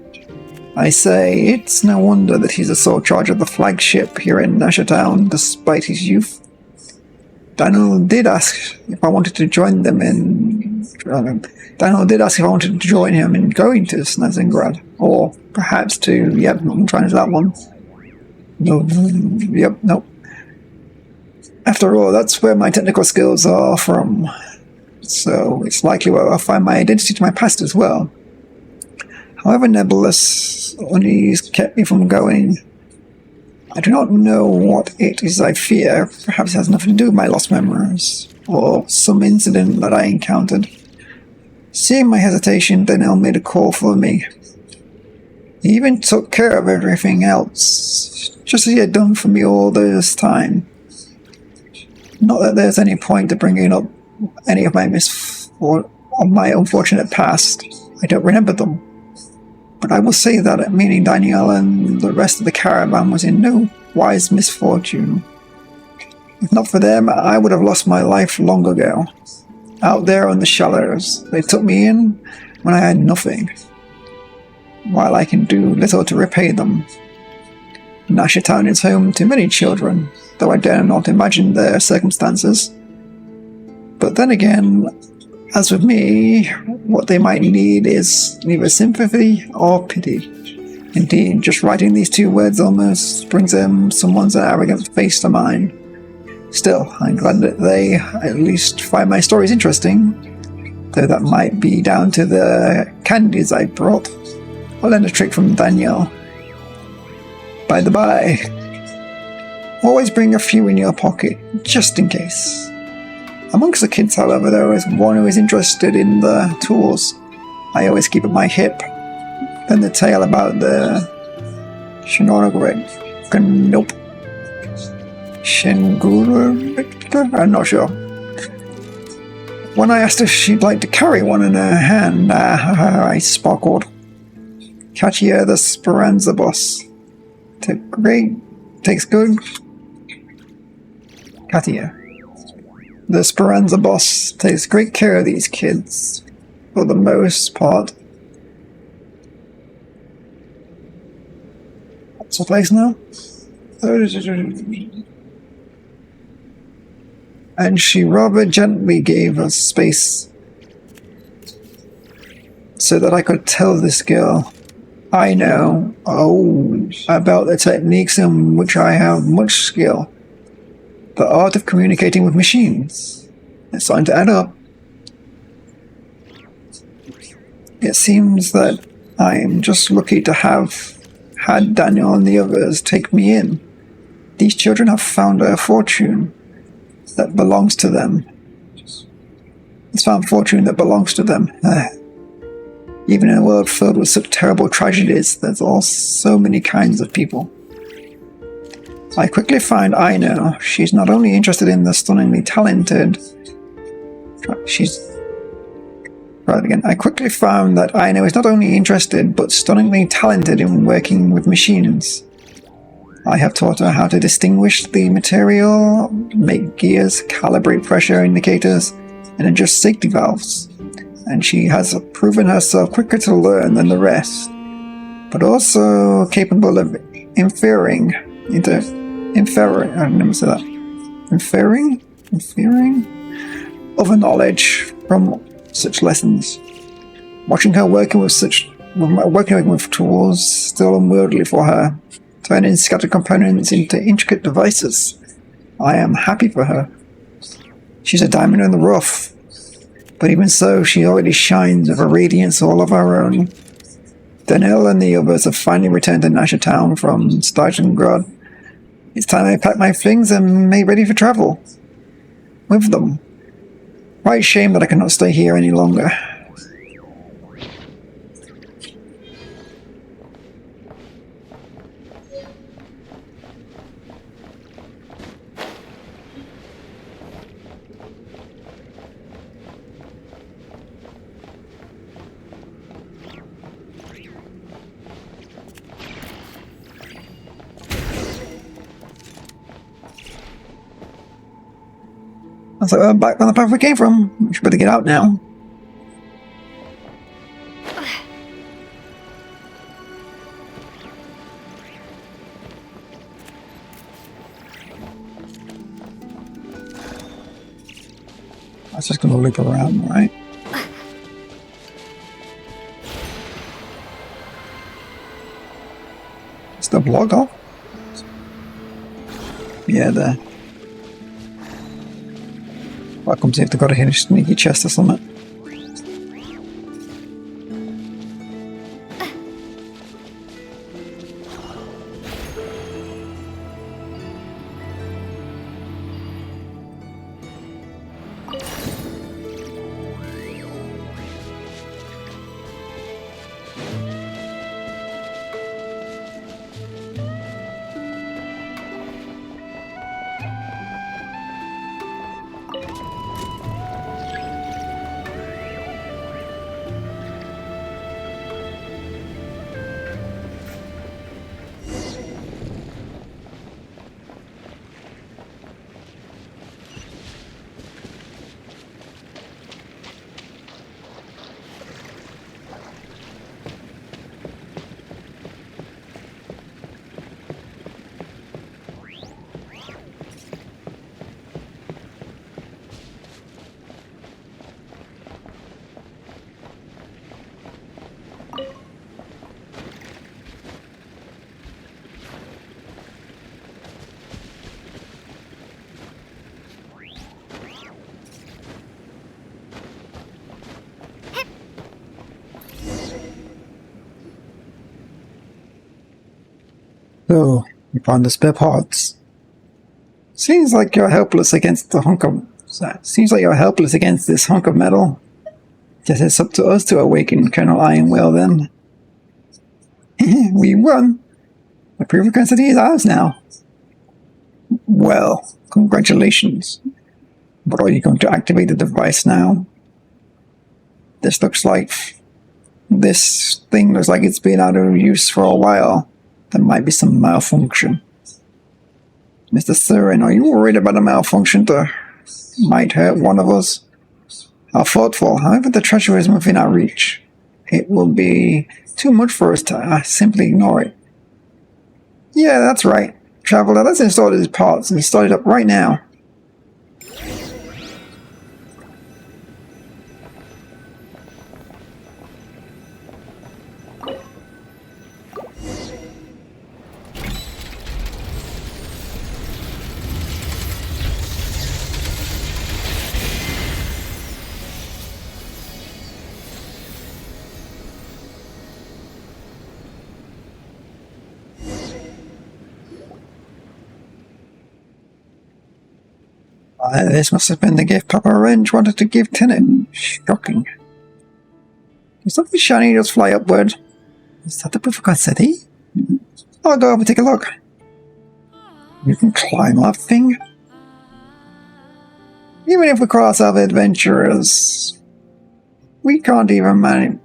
I say, it's no wonder that he's a sole charge of the flagship here in Nashatown, despite his youth. Daniel did ask if I wanted to join him in going to Snazingrad, or perhaps to, I'm trying to that one. Nope. After all, that's where my technical skills are from, so it's likely where I'll find my identity to my past as well. However nebulous unease kept me from going. I do not know what it is I fear. Perhaps it has nothing to do with my lost memories, or some incident that I encountered. Seeing my hesitation, Daniel made a call for me. He even took care of everything else, just as he had done for me all this time. Not that there's any point to bringing up any of my my unfortunate past. I don't remember them. But I will say that meeting Daniel and the rest of the caravan was in no wise misfortune. If not for them, I would have lost my life long ago. Out there on the shallows, they took me in when I had nothing, while I can do little to repay them. Nashatown is home to many children, though I dare not imagine their circumstances. But then again, as with me, what they might need is neither sympathy or pity. Indeed, just writing these two words almost brings someone's arrogant face to mind. Still, I'm glad that they at least find my stories interesting, though that might be down to the candies I brought. I'll learn a trick from Danielle. By the by, always bring a few in your pocket, just in case. Amongst the kids, however, there is one who is interested in the tools I always keep at my hip. Then the tale about the Nope. Shinguru? I'm not sure. When I asked if she'd like to carry one in her hand, I sparkled. Katia the Speranza boss. Takes good. Katia. The Speranza boss takes great care of these kids, for the most part. What's the place now? And she rather gently gave us space so that I could tell this girl I know about the techniques in which I have much skill. The art of communicating with machines. It's starting to add up. It seems that I am just lucky to have had Daniel and the others take me in. These children have found a fortune that belongs to them. It's found fortune that belongs to them. Even in a world filled with such terrible tragedies, there's so many kinds of people. I quickly find Aino. She's not only interested in the stunningly talented, she's Right again. I quickly found that Aino is not only interested, but stunningly talented in working with machines. I have taught her how to distinguish the material, make gears, calibrate pressure indicators, and adjust safety valves. And she has proven herself quicker to learn than the rest, but also capable of inferring, I never said that. Inferring other knowledge from such lessons. Watching her working with tools still unwieldy for her, turning scattered components into intricate devices. I am happy for her. She's a diamond in the rough, but even so, she already shines with a radiance all of her own. Danil and the others have finally returned to Nasha Town from Stalingrad. It's time I pack my things and made ready for travel. With them. Quite a shame that I cannot stay here any longer. Looks like we're back on the path we came from. We should better get out now. That's just gonna loop around, right? It's the blog off? Yeah, there. Welcome to if they've got a hidden sneaky chest or something. So, you found the spare parts. Seems like you're helpless against this hunk of metal. Guess it's up to us to awaken Colonel Ironwell then. We won. The proof of custody is ours now. Well, congratulations. But are you going to activate the device now? This thing looks like it's been out of use for a while. There might be some malfunction. Mr. Thurin, are you worried about a malfunction that might hurt one of us? How thoughtful. However, the treasure is within our reach. It will be too much for us to simply ignore it. Yeah, that's right. Traveler, let's install these parts and start it up right now. This must have been the gift Papa Orange wanted to give Tenet. Shocking. Did something shiny just fly upward? Is that the proof of custody? I'll go over and take a look. You can climb that thing? Even if we call ourselves adventurers, we can't even manage...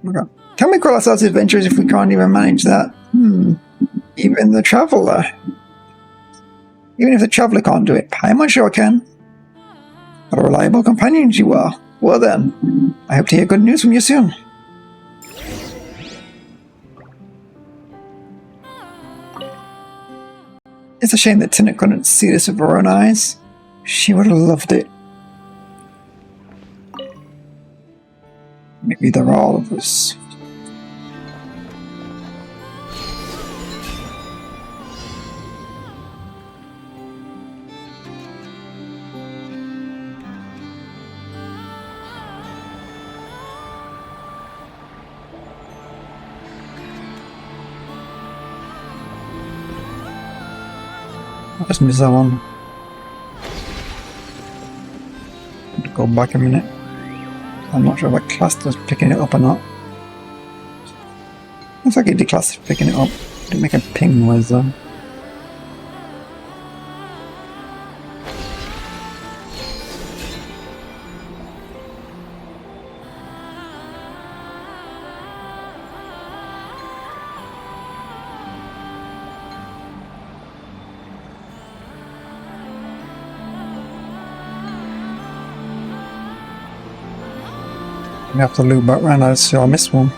Can we call ourselves adventurers if we can't even manage that? Even the traveler. Even if the traveler can't do it, Paimon sure can. What a reliable companion you are. Well then, I hope to hear good news from you soon. It's a shame that Tina couldn't see this with her own eyes. She would have loved it. Maybe they're all of us. I just missed that one. Go back a minute. I'm not sure if I classed as picking it up or not. Looks like it declassed picking it up. Didn't make a ping noise though. I have to loop back around, so I missed one.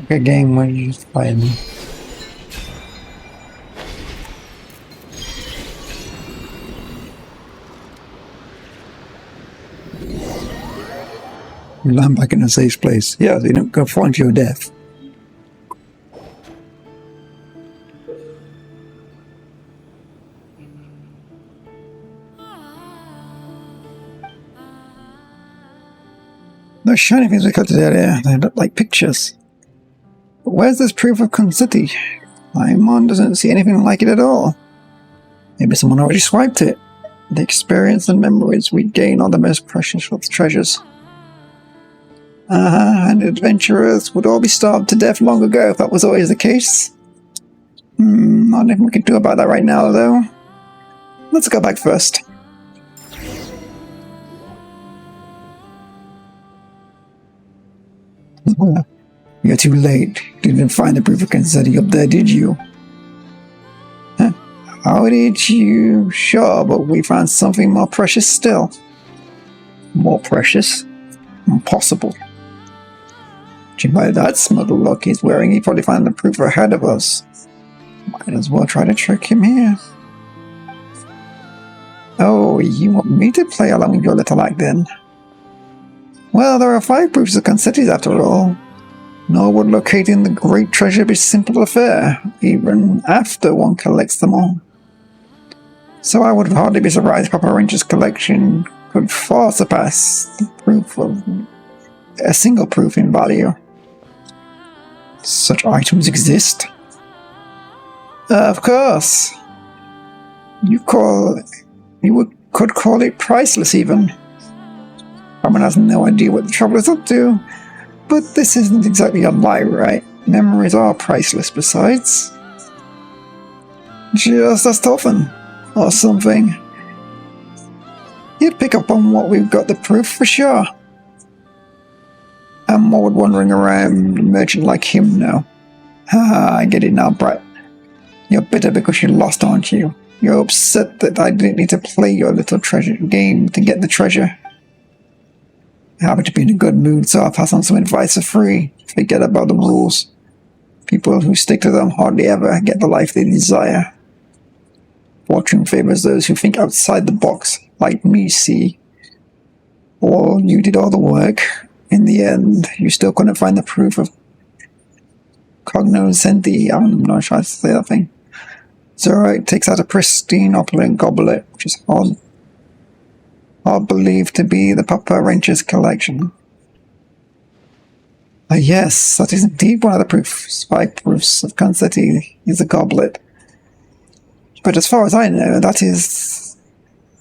Okay, game, what are you just playing? You land back in a safe place. Yeah, so you don't go fall into your death. Those shiny things we collected earlier, they look like pictures. But where's this proof of Concity? Paimon doesn't see anything like it at all. Maybe someone already swiped it. The experience and memories we gain are the most precious of treasures. And adventurers would all be starved to death long ago if that was always the case. Nothing we can do about that right now, though. Let's go back first. You're too late. Didn't find the proof of Concity up there, did you? Huh? How did you? Sure, but we found something more precious still. More precious? Impossible. Judging by that smuggle look he's wearing, he probably found the proof ahead of us. Might as well try to trick him here. Oh, you want me to play along with your little act then? Well, there are 5 proofs of Concity after all. Nor would locating the great treasure be a simple affair, even after one collects them all. So I would hardly be surprised if Papa Ranger's collection could far surpass the proof of a single proof in value. Such items exist? Of course. You could call it priceless even. Someone has no idea what the traveler's up to. But this isn't exactly a lie, right? Memories are priceless besides. just as often, or something. You'd pick up on what we've got the proof for sure. I'm more wandering around a merchant like him now. Haha, I get it now, Brett. You're bitter because you lost, aren't you? You're upset that I didn't need to play your little treasure game to get the treasure. I happen to be in a good mood, so I'll pass on some advice for free. Forget about the rules. People who stick to them hardly ever get the life they desire. Fortune favors those who think outside the box, like me, see. Well, you did all the work. In the end, you still couldn't find the proof of cognoscenti. I'm not sure how to say that thing. Zorite takes out a pristine opulent goblet, which is all believed to be the Papa Wrench's collection. Yes, that is indeed one of the proofs of Concetti is a goblet. But as far as I know, that is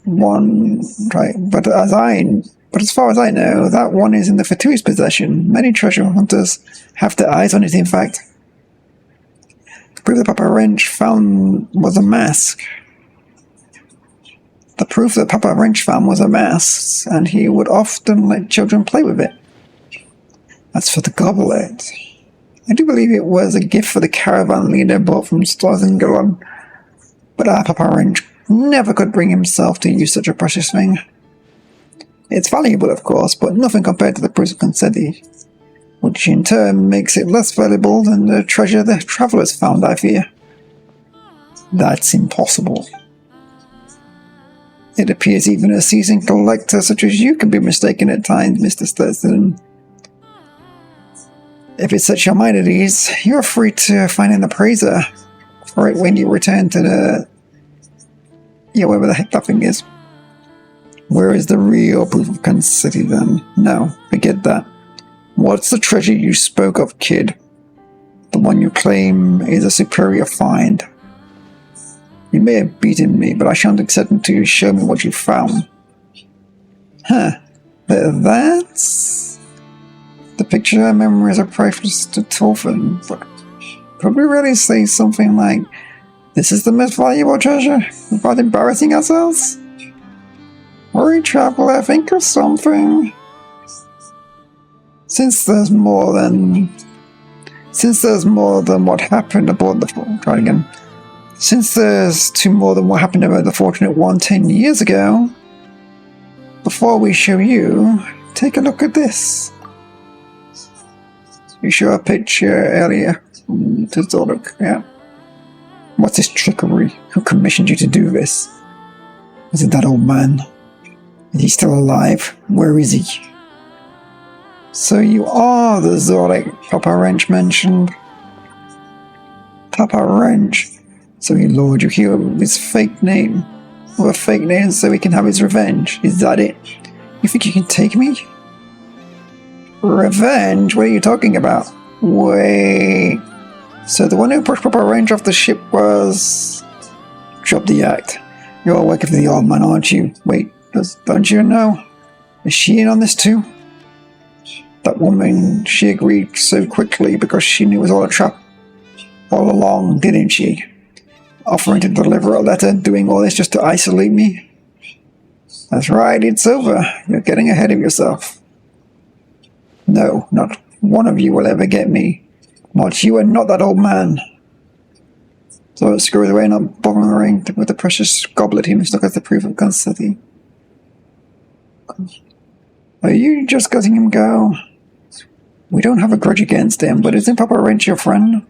one, right, but as far as I know, that one is in the Fatui's possession. Many treasure hunters have their eyes on it, in fact. The proof that Papa Wrench found was a mask. The proof that Papa Wrench found was a mask, and he would often let children play with it. As for the goblet, I do believe it was a gift for the caravan leader bought from Stazingaron, but our Papa Wrench never could bring himself to use such a precious thing. It's valuable, of course, but nothing compared to the proof of Concetti, which in turn makes it less valuable than the treasure the travellers found, I fear. That's impossible. It appears even a seasoned collector such as you can be mistaken at times, Mr. Sturgeon. If it sets your mind at ease, you're free to find an appraiser for it when you return to the... wherever the heck that thing is. Where is the real proof of Concetti then? No, forget that. What's the treasure you spoke of, kid? The one you claim is a superior find. You may have beaten me, but I shan't accept until you show me what you found. Huh. That's... The picture memories are priceless to Torfin, but probably really say something like, this is the most valuable treasure, without embarrassing ourselves? Worry traveler, think of something. Since there's more than what happened aboard the... Try again. Since there's more than what happened about the Fortunate One 10 years ago, before we show you, take a look at this. You show a picture earlier to Zolok, yeah. What's this trickery? Who commissioned you to do this? Was it that old man? Is he still alive? Where is he? So you are the Zolok Papa Wrench mentioned. Papa Wrench. So he lured you here with his fake name. With a fake name so he can have his revenge. Is that it? You think you can take me? Revenge? What are you talking about? Wait. So the one who pushed Papa Wrench off the ship was... Drop the act. You're working for the old man, aren't you? Wait, don't you know? Is she in on this too? That woman, she agreed so quickly because she knew it was all a trap all along, didn't she? Offering to deliver a letter, doing all this just to isolate me? That's right, it's over. You're getting ahead of yourself. No, not one of you will ever get me. Not you and not that old man. So it screws away, not bothering with the precious goblet he mistook as the proof of Concetti. Are you just letting him go? We don't have a grudge against him, but isn't Papa Wrench your friend?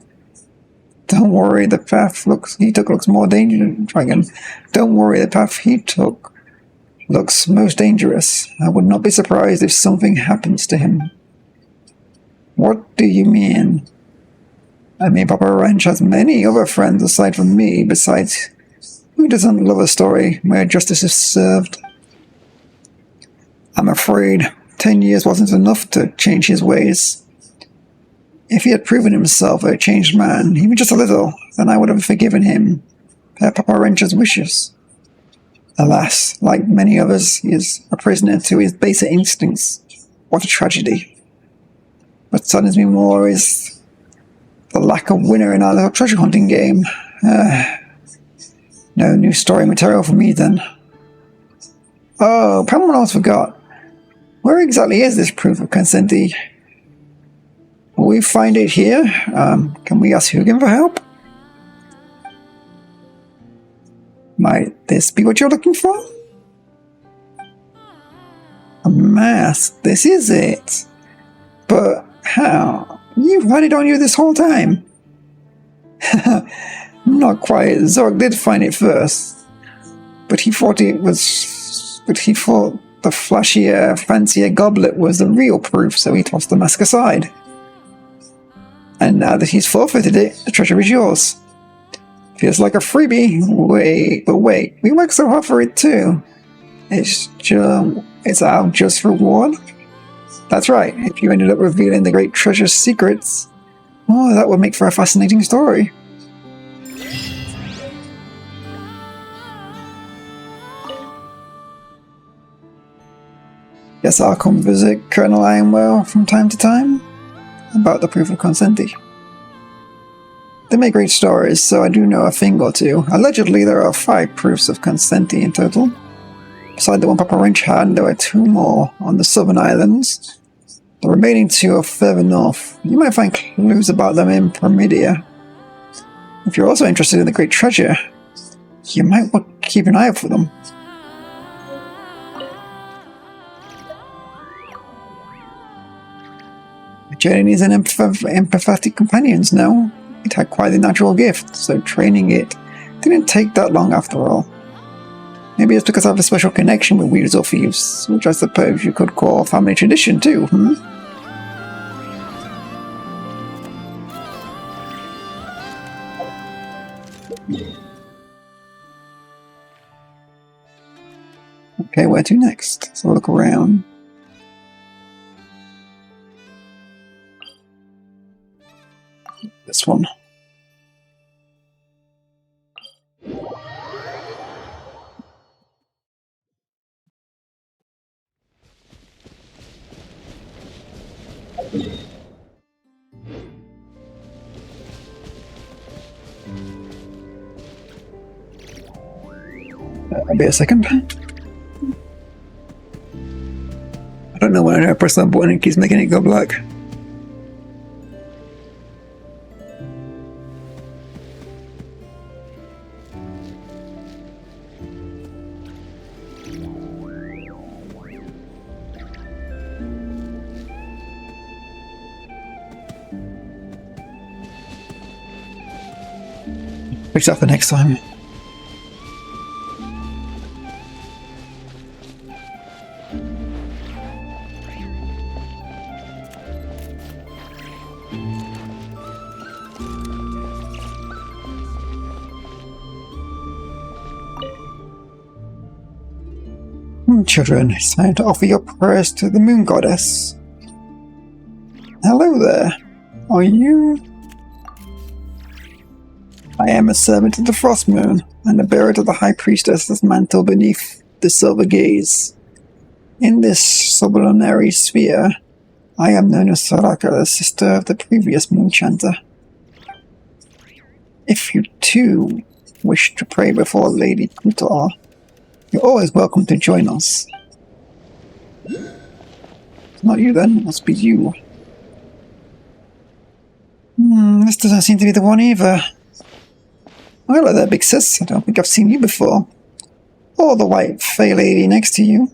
Don't worry, the path he took looks more dangerous. Try again. Don't worry, the path he took looks most dangerous. I would not be surprised if something happens to him. What do you mean? I mean, Papa Wrench has many other friends aside from me. Besides, who doesn't love a story where justice is served? I'm afraid 10 years wasn't enough to change his ways. If he had proven himself a changed man, even just a little, then I would have forgiven him, per Papa Wrench's wishes. Alas, like many others, he is a prisoner to his baser instincts. What a tragedy. What saddens me more is the lack of winner in our little treasure hunting game. No new story material for me then. Oh, Paimon almost forgot. Where exactly is this proof of consenti? Will we find it here? Can we ask Hugin for help? Might this be what you're looking for? A mask. This is it. But how? You've had it on you this whole time. Not quite. Zork did find it first. But he thought the flashier, fancier goblet was the real proof, so he tossed the mask aside. And now that he's forfeited it, the treasure is yours. Feels like a freebie. Wait, we worked so hard for it too. It's our just reward? That's right, if you ended up revealing the great treasure's secrets, oh, that would make for a fascinating story. Guess I'll come visit Colonel Ironwell from time to time about the proof of consenti. They make great stories, so I do know a thing or two. Allegedly, there are 5 proofs of consenti in total. Beside the one Papa Wrench had, there were 2 more on the southern islands. The remaining 2 are further north. You might find clues about them in Promedia. If you're also interested in the great treasure, you might want to keep an eye out for them. Journey needs an empathetic companions, no? It had quite a natural gift, so training it didn't take that long after all. Maybe it's because I have a special connection with weirdos or thieves, which I suppose you could call family tradition too, Okay, where to next? Let's have a look around. This one. I'll be a second. I don't know when I press that button it keeps making it go black. Fix that for next time. Children, it's time to offer your prayers to the moon goddess. Hello there. Are you? I am a servant of the Frost Moon, and a bearer to the High Priestess's mantle beneath the Silver Gaze. In this sublunary sphere, I am known as Soraka, the sister of the previous Moon Chanter. If you too wish to pray before Lady Kutar, you're always welcome to join us. It's not you then, it must be you. This doesn't seem to be the one either. Oh, hello there, big sis. I don't think I've seen you before. Or the white fey lady next to you.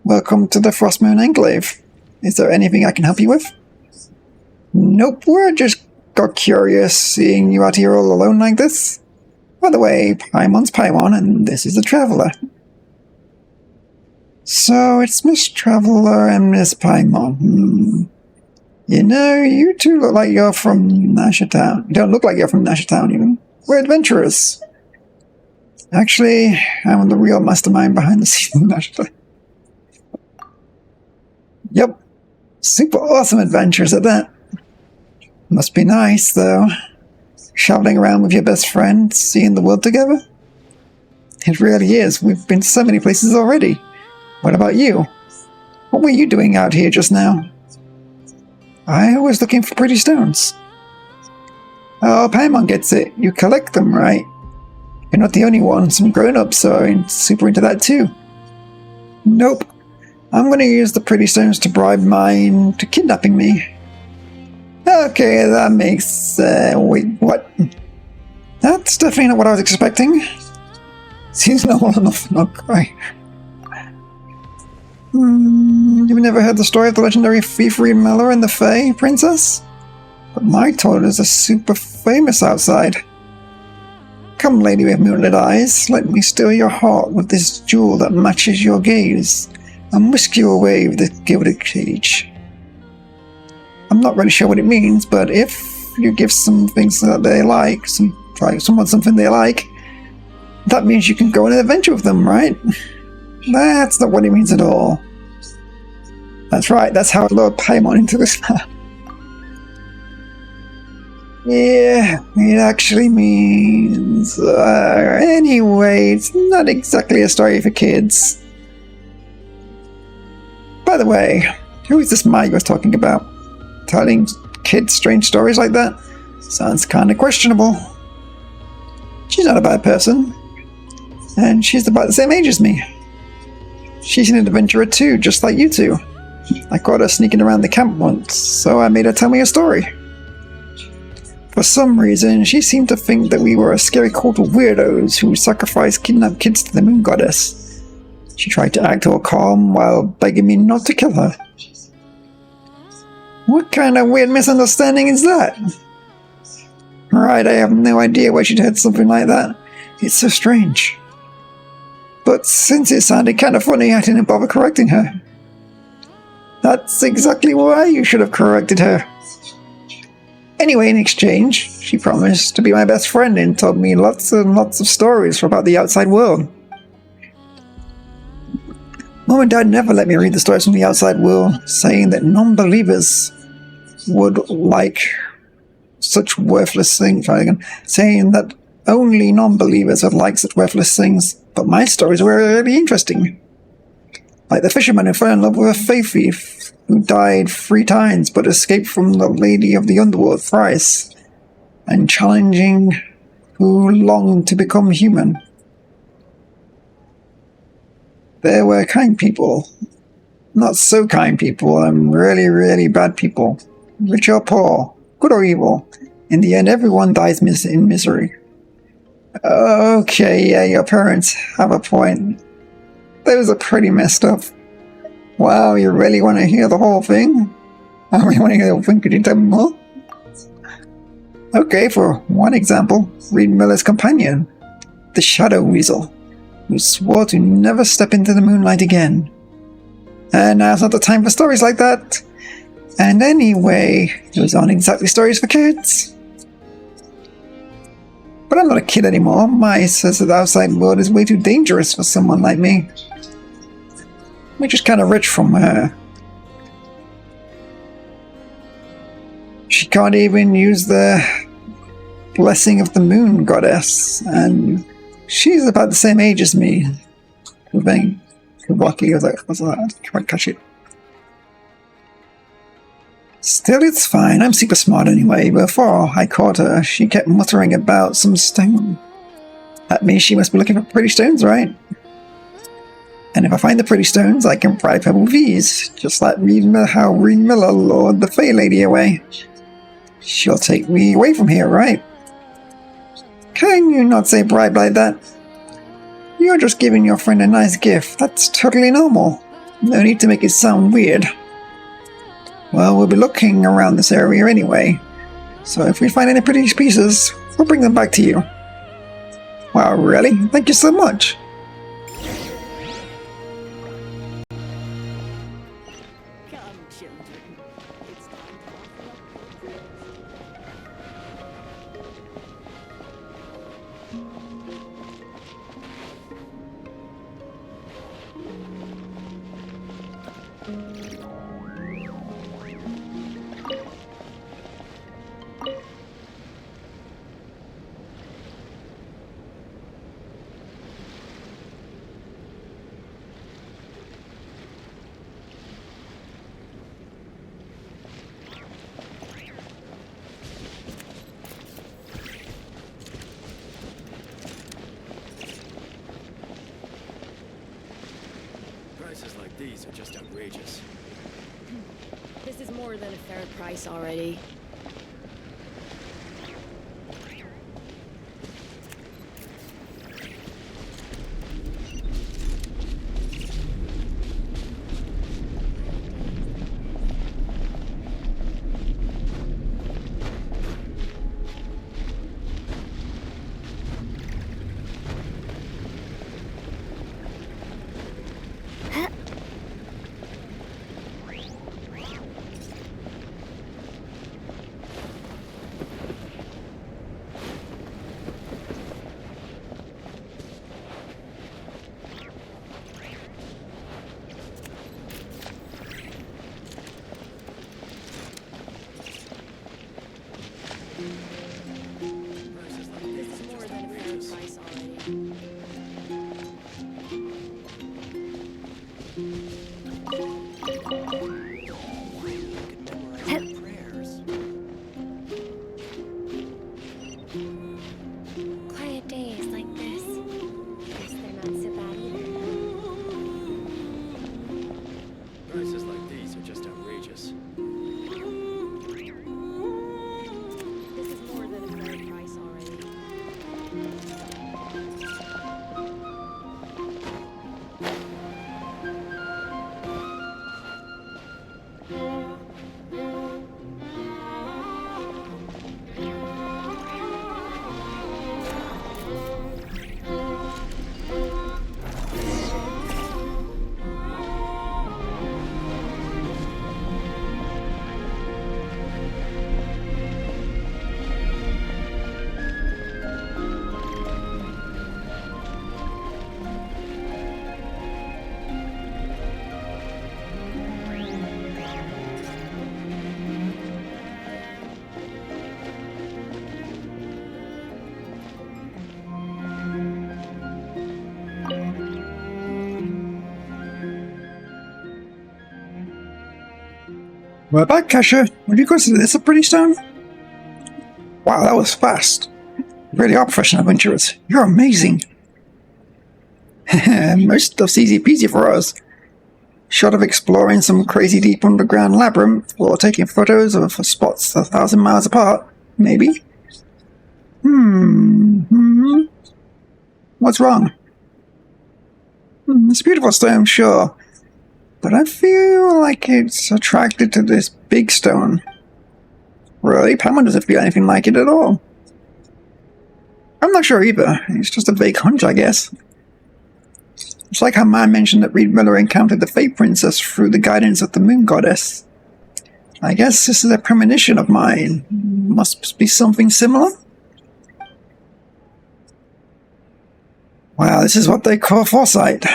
Welcome to the Frostmoon Enclave. Is there anything I can help you with? Nope, we're just got curious seeing you out here all alone like this. By the way, Paimon's Paimon, and this is the Traveller. So it's Miss Traveller and Miss Paimon. You know, you two look like you're from Nashatown. You don't look like you're from Nashatown, even. We're adventurers. Actually, I'm the real mastermind behind the scenes of Nashatown. Yep. Super awesome adventures at that. Must be nice, though. Traveling around with your best friend, seeing the world together. It really is. We've been to so many places already. What about you? What were you doing out here just now? I was looking for pretty stones. Oh, Paimon gets it. You collect them, right? You're not the only one. Some grown-ups are super into that too. Nope. I'm gonna use the pretty stones to bribe mine to kidnapping me. Okay, that makes... wait, what? That's definitely not what I was expecting. Seems normal enough for Nod-Krai. You've never heard the story of the legendary thief Miller and the Fae Princess? But my toilets are super famous outside. Come, lady with moonlit eyes, let me steal your heart with this jewel that matches your gaze, and whisk you away with the gilded cage. I'm not really sure what it means, but if you give some things that they like, someone something they like, that means you can go on an adventure with them, right? That's not what it means at all. That's right, that's how I lured Paimon into this map. Yeah, it actually means... anyway, it's not exactly a story for kids. By the way, who is this Mai you was talking about? Telling kids strange stories like that? Sounds kinda questionable. She's not a bad person. And she's about the same age as me. She's an adventurer too, just like you two. I caught her sneaking around the camp once, so I made her tell me a story. For some reason, she seemed to think that we were a scary cult of weirdos who sacrificed kidnapped kids to the moon goddess. She tried to act all calm while begging me not to kill her. What kind of weird misunderstanding is that? Right, I have no idea why she'd heard something like that. It's so strange. But since it sounded kind of funny, I didn't bother correcting her. That's exactly why you should have corrected her. Anyway, in exchange, she promised to be my best friend and told me lots and lots of stories about the outside world. Mom and Dad never let me read the stories from the outside world, saying that non-believers would like such worthless things. Saying that only non-believers would like such worthless things, but my stories were really interesting. Like the fisherman who fell in love with a fae thief who died 3 times but escaped from the lady of the underworld thrice, and challenging who longed to become human. There were kind people, not so kind people, and really, really bad people. Rich or poor, good or evil. In the end, everyone dies in misery. Okay, yeah, your parents have a point. Those are pretty messed up. Wow, you really want to hear the whole thing? I really want to hear the whole thing. Could you tell me more? Okay, for one example, read Miller's companion, the Shadow Weasel, who swore to never step into the moonlight again. And now's not the time for stories like that. And anyway, those aren't exactly stories for kids. But I'm not a kid anymore. Mai says that the outside world is way too dangerous for someone like me. Which is kind of rich from her. She can't even use the blessing of the moon goddess, and she's about the same age as me. Lucky, I was like, what's that? I can't catch it. Still, it's fine. I'm super smart anyway. Before I caught her, she kept muttering about some stone. That means she must be looking for pretty stones, right? And if I find the pretty stones, I can bribe her with these, just like how Reed Miller lured the Fae Lady away. She'll take me away from here, right? Can you not say bribe like that? You're just giving your friend a nice gift. That's totally normal. No need to make it sound weird. Well, we'll be looking around this area anyway, so if we find any pretty pieces, we'll bring them back to you. Wow, really? Thank you so much. Prices like these are just outrageous. This is more than a fair price already. Prices like these This is are more just than a fair outrageous. price already. You could memorize your prayers. Quiet days like this. Guess they're not so bad either. Prices like these are just outrageous. This is more than a fair price already. We're back, Kesha. Would you consider this a pretty stone? Wow, that was fast. You really are professional adventurers. You're amazing. Most stuff's easy peasy for us. Short of exploring some crazy deep underground labyrinth or taking photos of spots 1,000 miles apart, maybe? What's wrong? It's a beautiful stone, sure. But I feel like it's attracted to this big stone. Really? Pamela doesn't feel anything like it at all. I'm not sure either. It's just a vague hunch, I guess. It's like how man mentioned that Reed Miller encountered the Fate Princess through the guidance of the Moon Goddess. I guess this is a premonition of mine. Must be something similar? Wow, this is what they call foresight.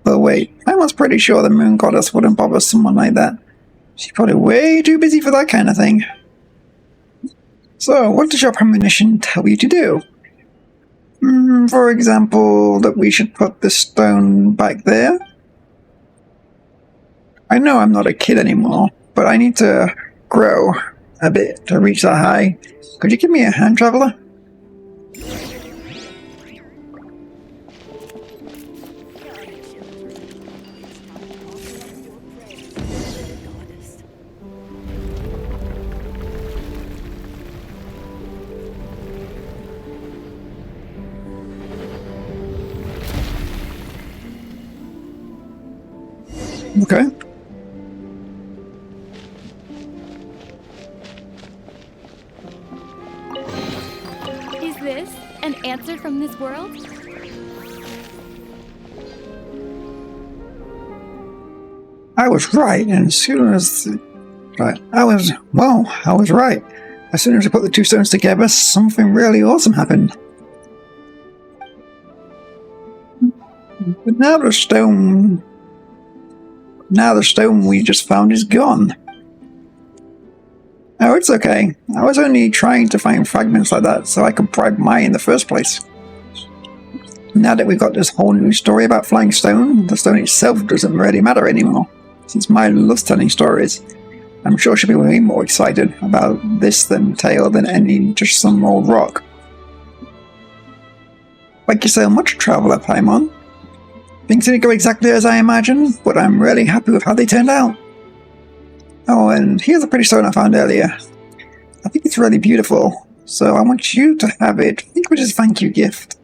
But wait, I was pretty sure the Moon Goddess wouldn't bother someone like that. She's probably way too busy for that kind of thing. So, what does your premonition tell you to do? For example, that we should put this stone back there? I know I'm not a kid anymore, but I need to grow a bit to reach that high. Could you give me a hand, traveler? Okay. Is this an answer from this world? I was right, and as soon as... I was right. As soon as I put the two stones together, something really awesome happened. But now the stone we just found is gone. Oh, it's okay. I was only trying to find fragments like that so I could bribe Mai in the first place. Now that we've got this whole new story about Flying Stone, the stone itself doesn't really matter anymore. Since Mai loves telling stories, I'm sure she'll be way more excited about this tale than just some old rock. Thank you so much, Traveler Paimon. Things didn't go exactly as I imagined, but I'm really happy with how they turned out. Oh, and here's a pretty stone I found earlier. I think it's really beautiful, so I want you to have it. I think it was just a thank you gift.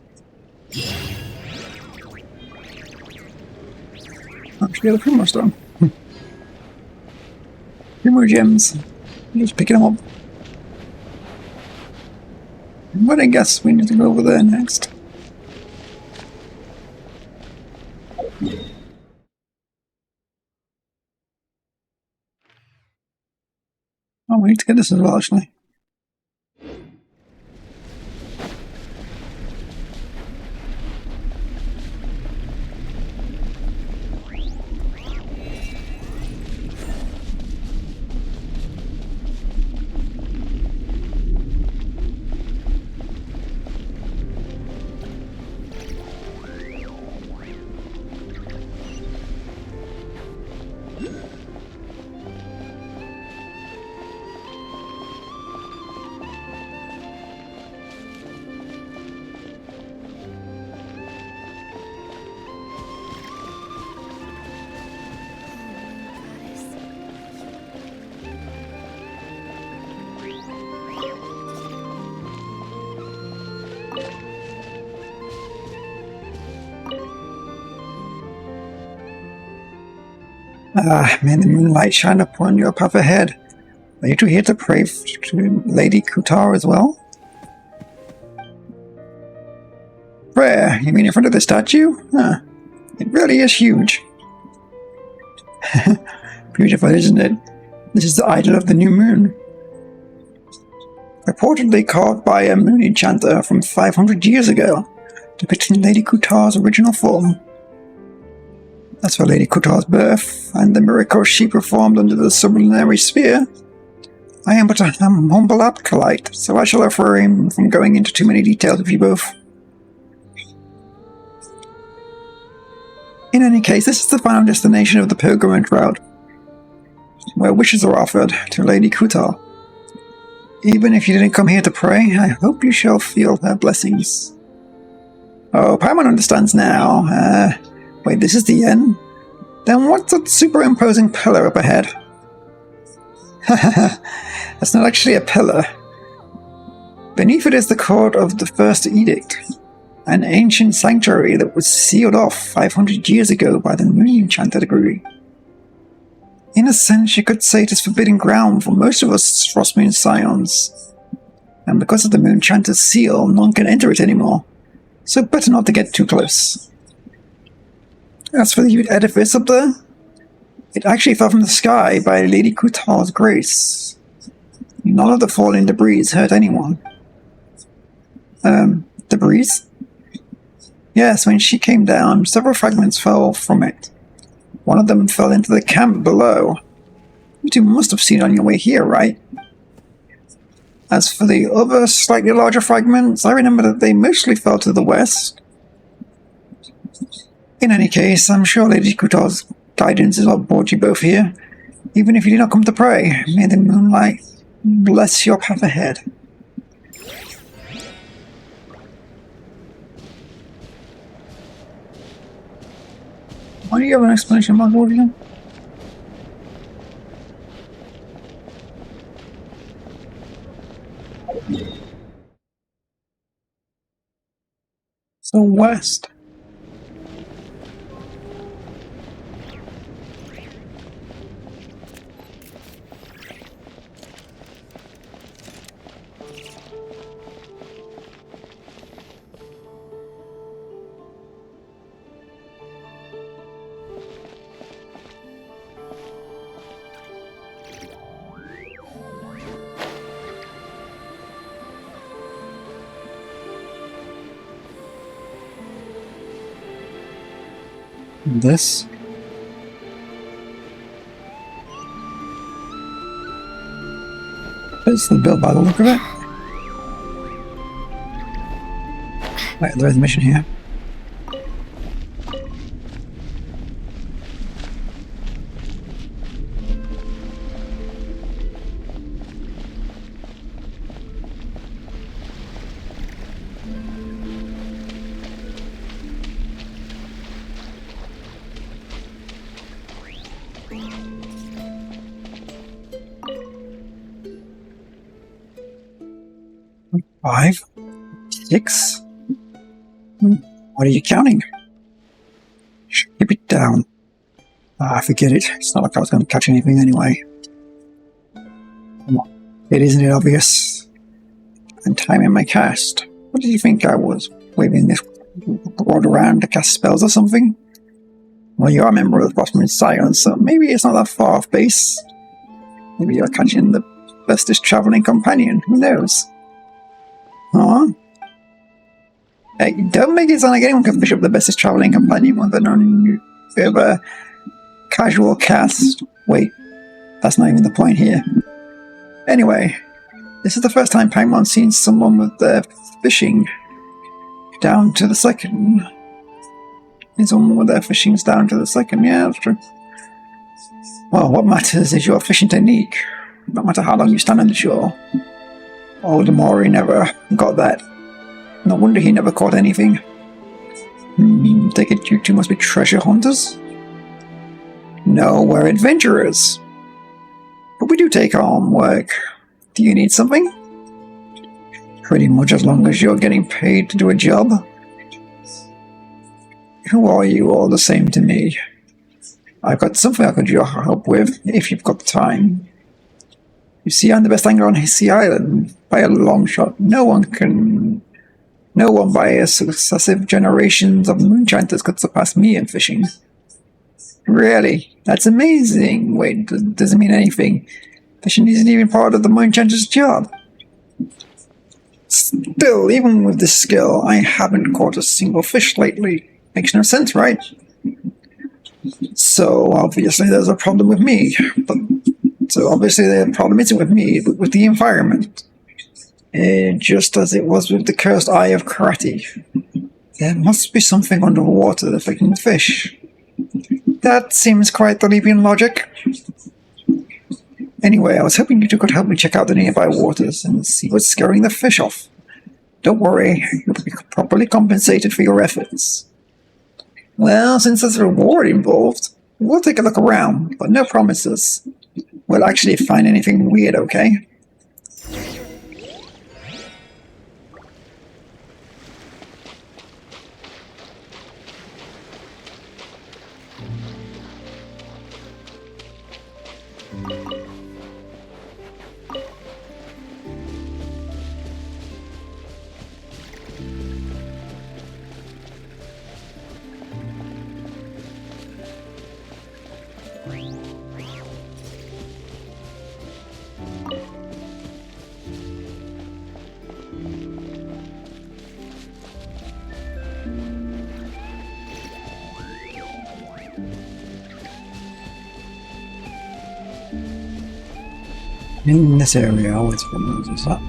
Actually, a few more stone. Few more gems. Just picking them up. But I guess we need to go over there next. Oh, we need to get this as well, actually. Ah, may the moonlight shine upon your path ahead. Are you two here to pray to Lady Kutar as well? Prayer? You mean in front of the statue? Huh. It really is huge. Beautiful, isn't it? This is the idol of the new moon. Reportedly carved by a moon enchanter from 500 years ago, depicting Lady Kutar's original form. As for Lady Kutar's birth, and the miracles she performed under the sublunary sphere, I am but a humble acolyte, so I shall refrain from going into too many details with you both. In any case, this is the final destination of the pilgrimage route, where wishes are offered to Lady Kutar. Even if you didn't come here to pray, I hope you shall feel her blessings. Oh, Paimon understands now. Wait, this is the end? Then what's that superimposing pillar up ahead? That's not actually a pillar. Beneath it is the court of the First Edict, an ancient sanctuary that was sealed off 500 years ago by the Moon Enchanter degree. In a sense, you could say it is forbidden ground for most of us Frostmoon Scions. And because of the Moon Enchanter's seal, none can enter it anymore. So better not to get too close. As for the huge edifice up there, it actually fell from the sky by Lady Kutar's grace. None of the falling debris hurt anyone. Debris? Yes, when she came down, several fragments fell from it. One of them fell into the camp below. You two must have seen it on your way here, right? As for the other slightly larger fragments, I remember that they mostly fell to the west. In any case, I'm sure Lady Kutar's guidance is what brought you both here. Even if you did not come to pray, may the moonlight bless your path ahead. Why do you have an exclamation mark over here? So west. This? It's the bill by the look of it. Wait, there is a mission here. Five, six. What are you counting? Keep it down. Ah, forget it. It's not like I was going to catch anything anyway. Come on. Isn't it obvious? And timing my cast. What did you think I was? Waving this rod around to cast spells or something? Well, you're a member of the Bosman Science, so maybe it's not that far off base. Maybe you're catching the bestest traveling companion. Who knows? Huh? Hey, don't make it sound like anyone can fish up the bestest traveling companion with an over casual cast. Wait, that's not even the point here. Anyway, this is the first time Paimon's seen someone with their fishing down to the second. Someone with their fishing's down to the second, yeah, that's true. Well, what matters is your fishing technique, no matter how long you stand on the shore. Old Mori never got that. No wonder he never caught anything. Take it you two must be treasure hunters? No, we're adventurers. But we do take on work. Do you need something? Pretty much as long as you're getting paid to do a job. Who are you all the same to me? I've got something I could help with, if you've got the time. You see, I'm the best angler on Hissy Island, by a long shot. No one by successive generations of moonchanters could surpass me in fishing. Really? That's amazing. Wait, doesn't mean anything. Fishing isn't even part of the moonchanter's job. Still, even with this skill, I haven't caught a single fish lately. Makes no sense, right? So, obviously there's a problem with me. So obviously the problem isn't with me, but with the environment. Just as it was with the cursed eye of karate. There must be something underwater affecting the fish. That seems quite the leap in logic. Anyway, I was hoping you two could help me check out the nearby waters and see what's scaring the fish off. Don't worry, you'll be properly compensated for your efforts. Well, since there's a reward involved, we'll take a look around, but no promises. We'll actually find anything weird, okay? In this area, I always remember this up.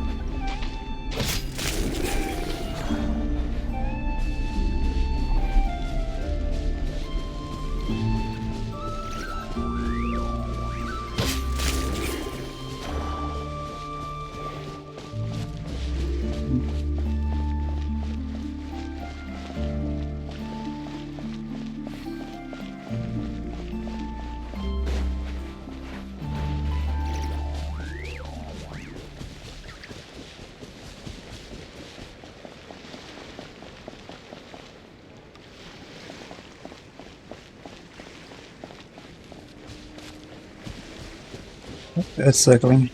It's circling.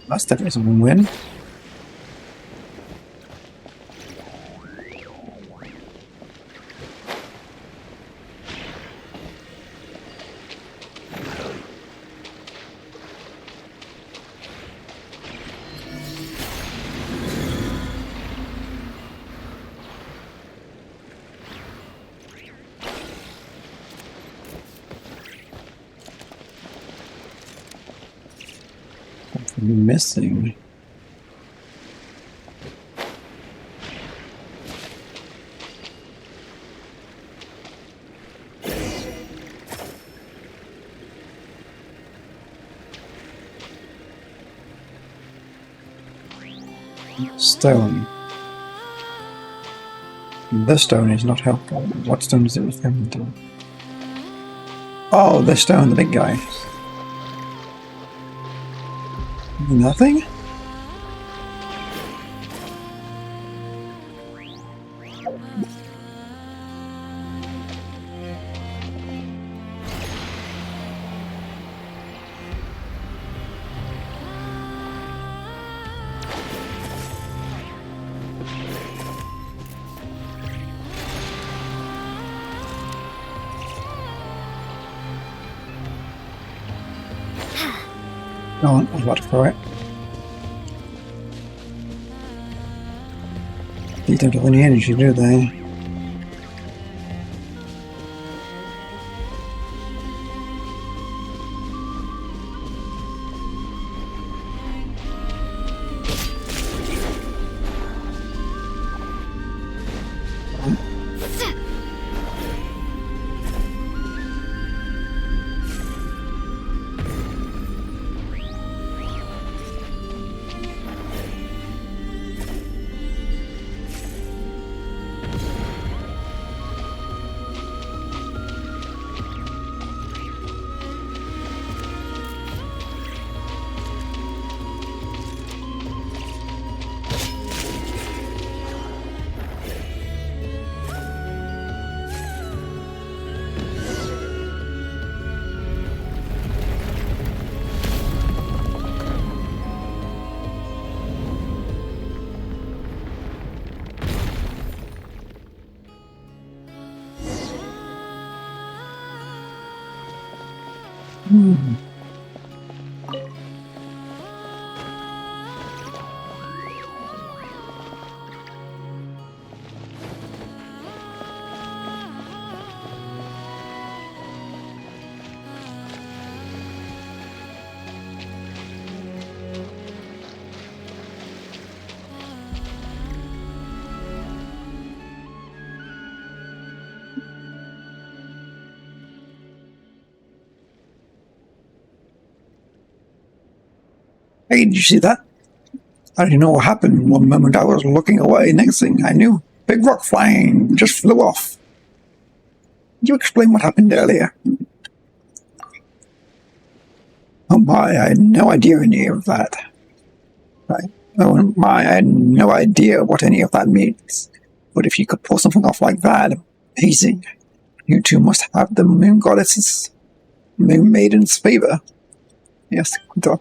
That's definitely some wind. Missing. Stone. The stone is not helpful. What stone is it referring to? Oh, the stone, the big guy. Nothing? No, I was about to throw it. These don't have any energy, do they? Hey, did you see that? I didn't know what happened. One moment I was looking away, next thing I knew, big rock flying just flew off. Could you explain what happened earlier? Oh my, I had no idea any of that. Right? Oh my, I had no idea what any of that means. But if you could pull something off like that, amazing. You two must have the moon goddess's, moon maiden's favor. Yes, duh.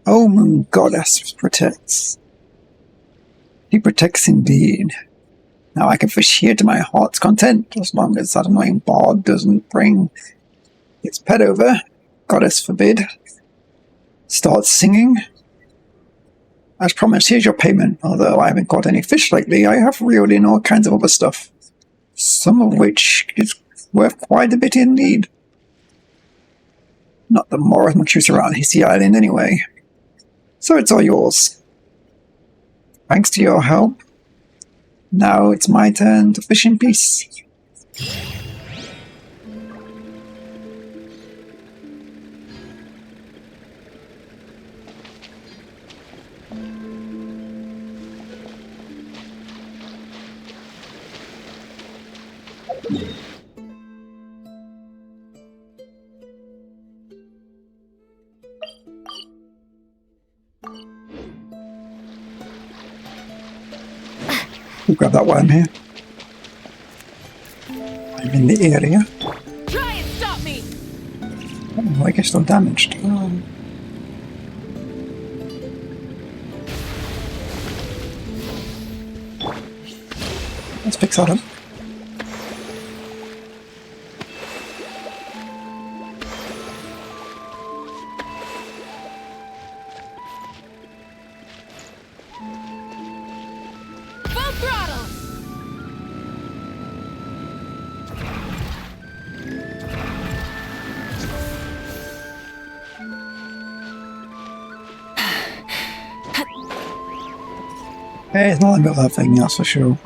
Oh, moon goddess protects. He protects indeed. Now I can fish here to my heart's content, as long as that annoying bard doesn't bring its pet over. Goddess forbid. Start singing. As promised, here's your payment. Although I haven't caught any fish lately, I have reeled in all kinds of other stuff. Some of which is worth quite a bit indeed. Not the more as much use around Hissy Island anyway. So it's all yours. Thanks to your help. Now it's my turn to fish in peace. We'll grab that worm here. I'm in the area. Try and stop me! Oh, I guess they're damaged. Oh. Let's fix that up. Full throttle! Hey, it's not about that thing, that's for sure.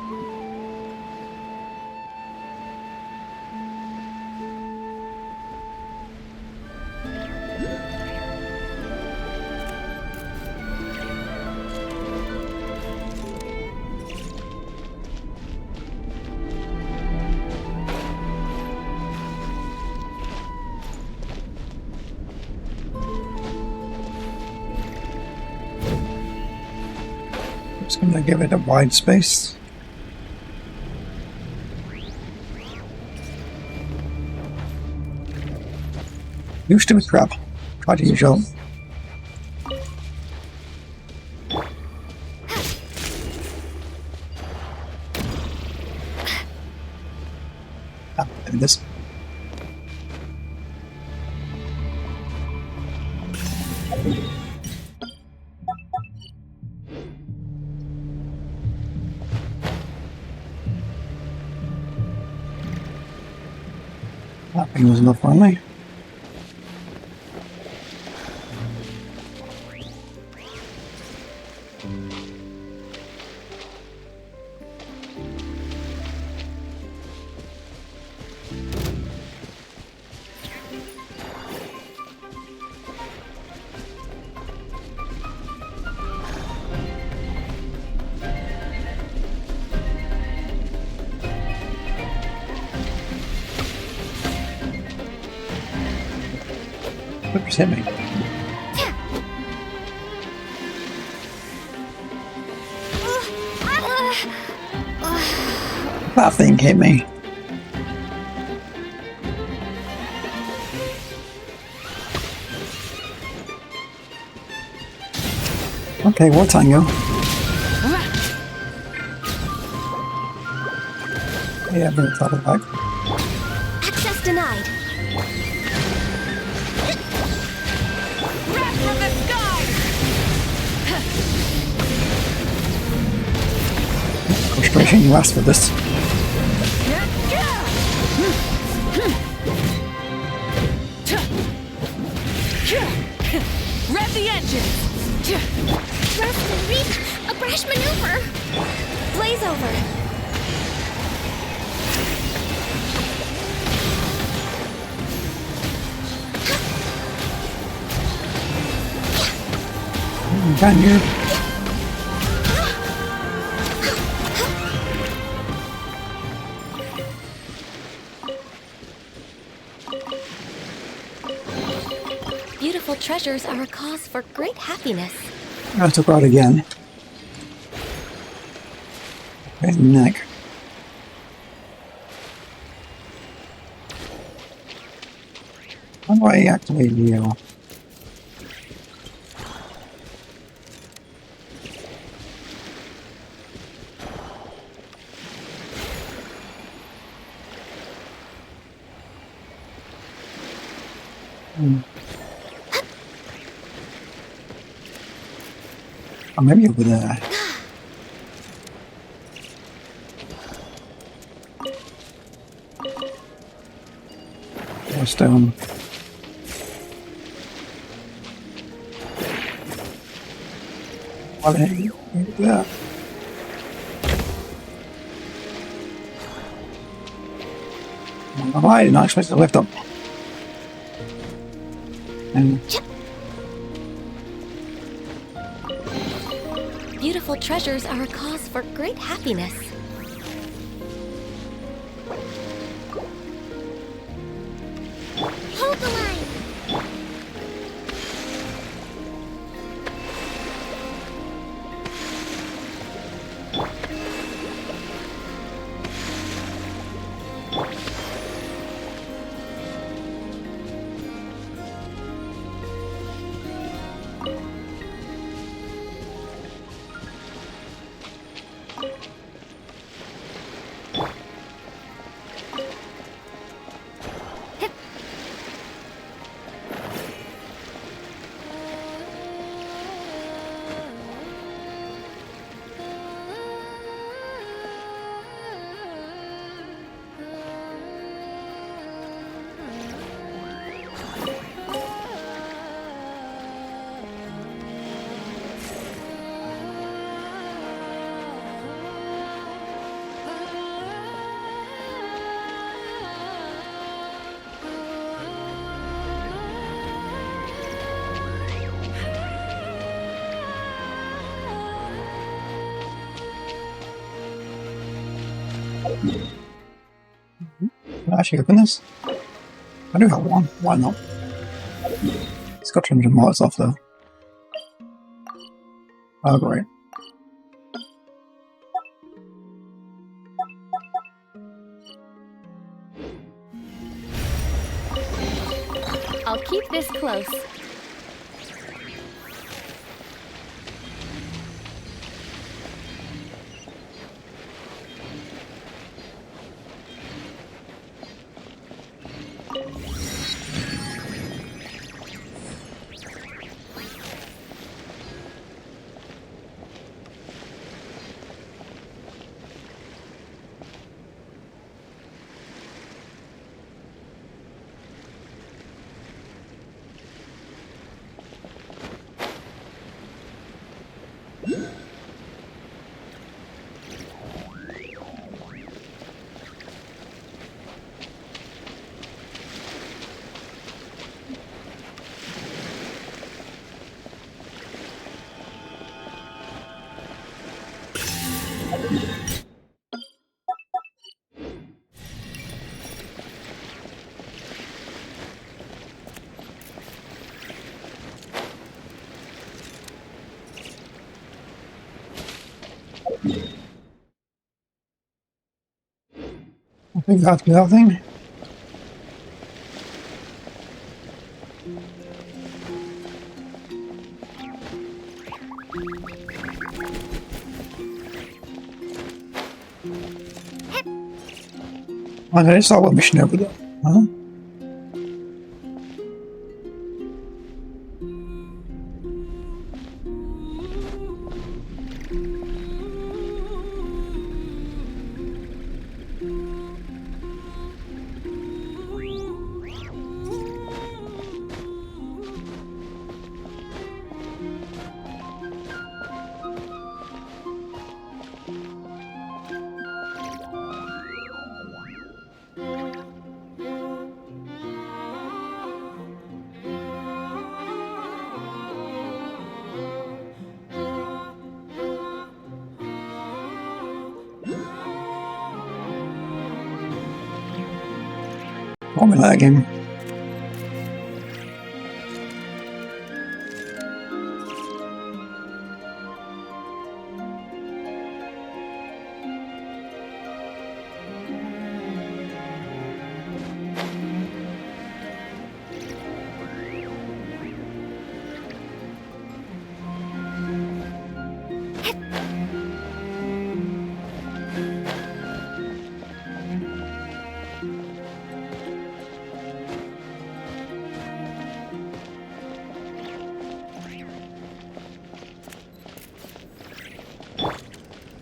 Just gonna give it a wide space. Used to be crap. Try to use your. This. That thing was enough for me. What just hit me? That thing hit me. Okay, what tango? Yeah, bring it back. Access denied. Wrath from the sky! Frustration, you asked for this. Rev the engine! Thrust and reap. A brash maneuver. Blaze over. Can you? Beautiful treasures are a cause for great happiness. I took her out again. Okay, neck. How do I activate you? Oh, maybe over there. Or stone. Well, hey, yeah. Alright, not supposed to lift up. And Beautiful treasures are a cause for great happiness. Hold the line! can I actually open this? I do have one. Why not? It's got 200 miles off though. Oh, great. I'll keep this close. I think that's nothing. Oh, there is our mission over there. Huh? Oh, we're lagging.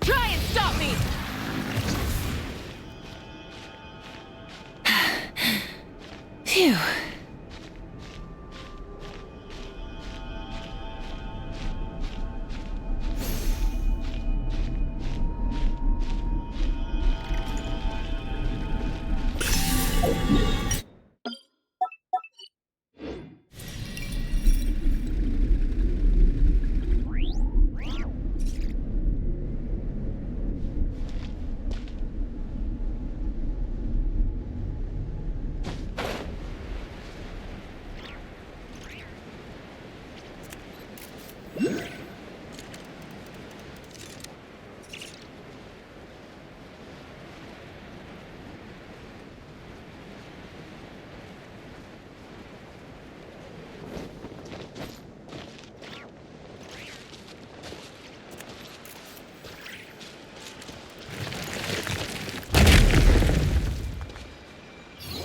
Try and stop me! Phew.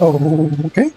Oh, okay.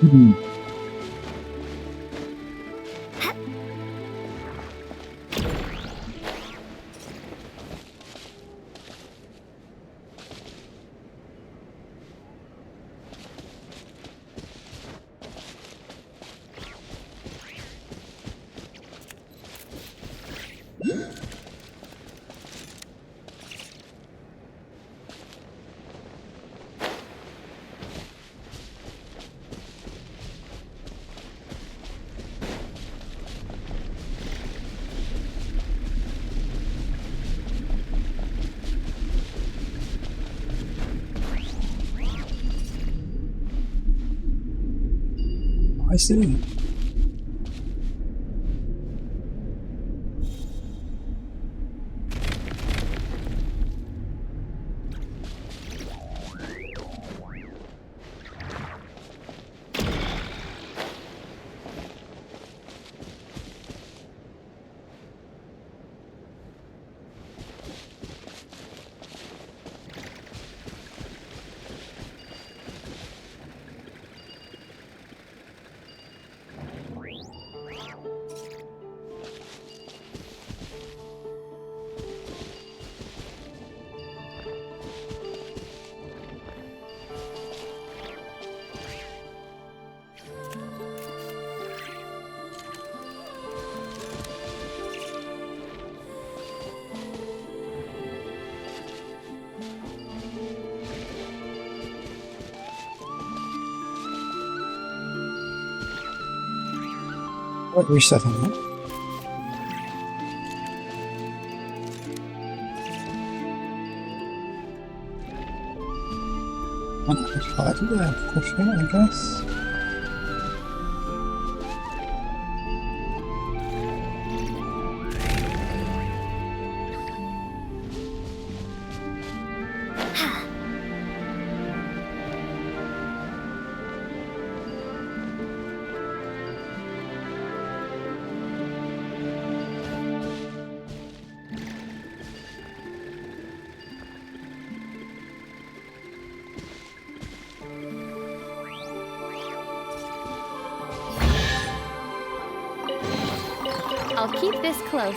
Hmm. I see. What resetting that? Hard there, pushing, I guess. I'll keep this close.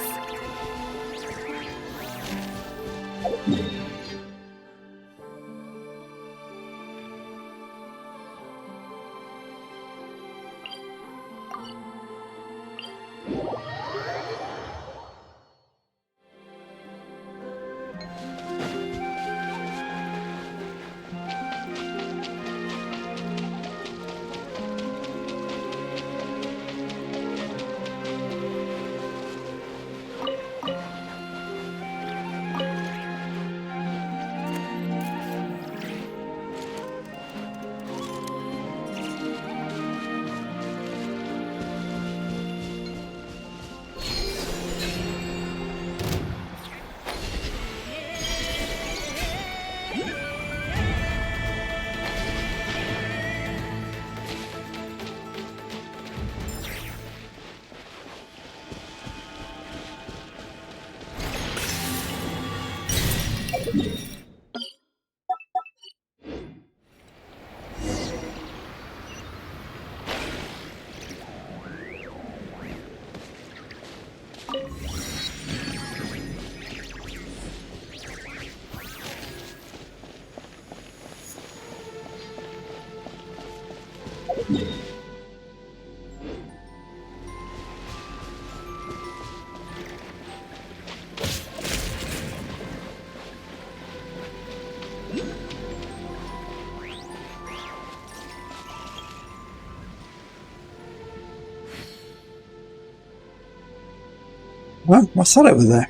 Well, what's that over there?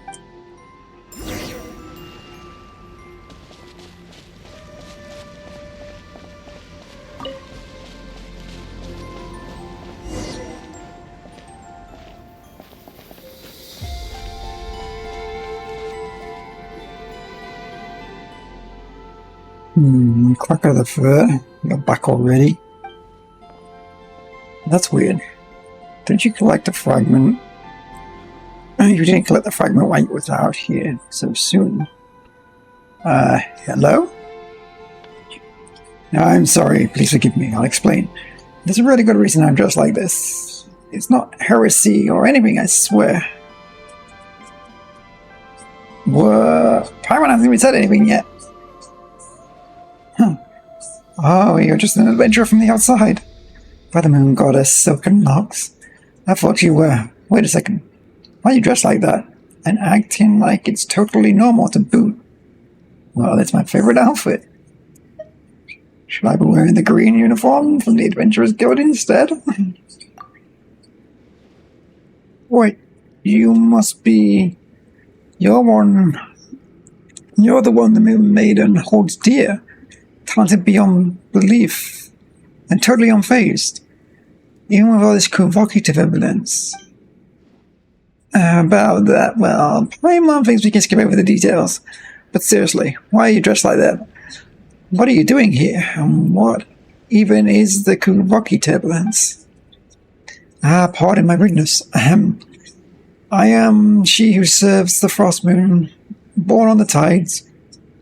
Crack of the fur. You're back already. That's weird. Didn't you collect a fragment? You didn't collect the fragment while you was out here so soon. Hello? No, I'm sorry. Please forgive me. I'll explain. There's a really good reason I'm dressed like this. It's not heresy or anything, I swear. What? Paimon hasn't even said anything yet. Huh. Oh, you're just an adventurer from the outside. By the moon goddess, Silken Locks. I thought you were. Wait a second. Why are you dressed like that? And acting like it's totally normal to boot. Well, that's my favorite outfit. Should I be wearing the green uniform from the Adventurers Guild instead? Wait, you must be... You're the one the Moon Maiden holds dear. Talented beyond belief. And totally unfazed. Even with all this provocative evidence. About that, well, Paimon thinks we can skip over the details. But seriously, why are you dressed like that? What are you doing here? And what even is the Kuroki turbulence? Pardon my rudeness. I am she who serves the Frost Moon, born on the tides,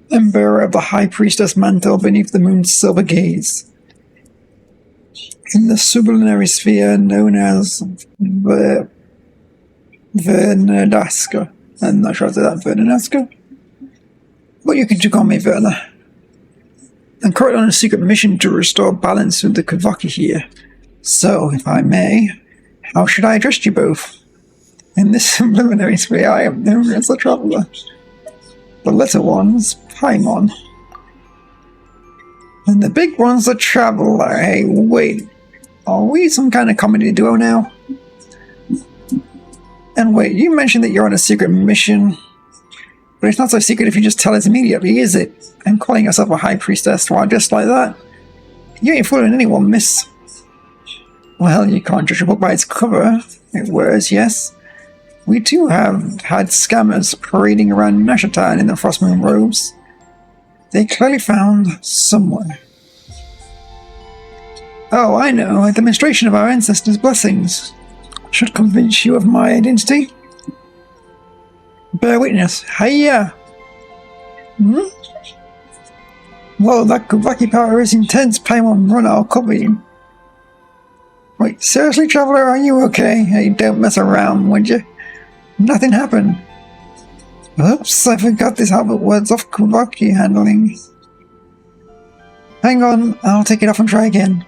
and bearer of the High Priestess mantle beneath the moon's silver gaze. In the sublunary sphere known as Vernadaska. I'm not sure if that's Vernadaska. But you can just call me Werner. I'm currently on a secret mission to restore balance with the Kavaki here. So, if I may, how should I address you both? In this sublunary sphere, I am known as the Traveller. The little ones, Paimon. And the big one's the Traveller. Hey, wait. Are we some kind of comedy duo now? And wait, you mentioned that you're on a secret mission. But it's not so secret if you just tell us immediately, is it? And calling yourself a high priestess while just like that? You ain't fooling anyone, miss. Well, you can't judge a book by its cover. It was, yes. We too have had scammers parading around Nashatan in the Frostmoon robes. They clearly found somewhere. Oh, I know, a demonstration of our ancestors' blessings. Should convince you of my identity. Bear witness. Hiya! Whoa, that Kavaki power is intense. Paimon, run, I'll cover you. Wait, seriously, Traveller, are you okay? Hey, don't mess around, would you? Nothing happened. Oops, I forgot this habit words off Kavaki handling. Hang on, I'll take it off and try again.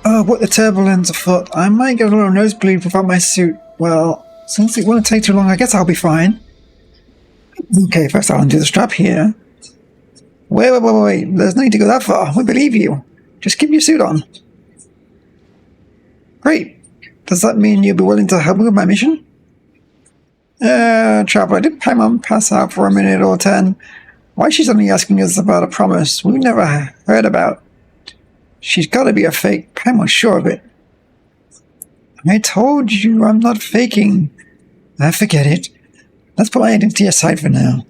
Oh, what the turbulence afoot. I might get a little nosebleed without my suit. Well, since it won't take too long, I guess I'll be fine. Okay, first I'll undo the strap here. Wait. There's no need to go that far. We believe you. Just keep your suit on. Great. Does that mean you'll be willing to help me with my mission? Traveller, did Paimon pass out for a minute or 10? Why is she suddenly asking us about a promise we never heard about? She's gotta be a fake. Paimon's sure of it. I told you I'm not faking. Forget it. Let's put my identity aside for now.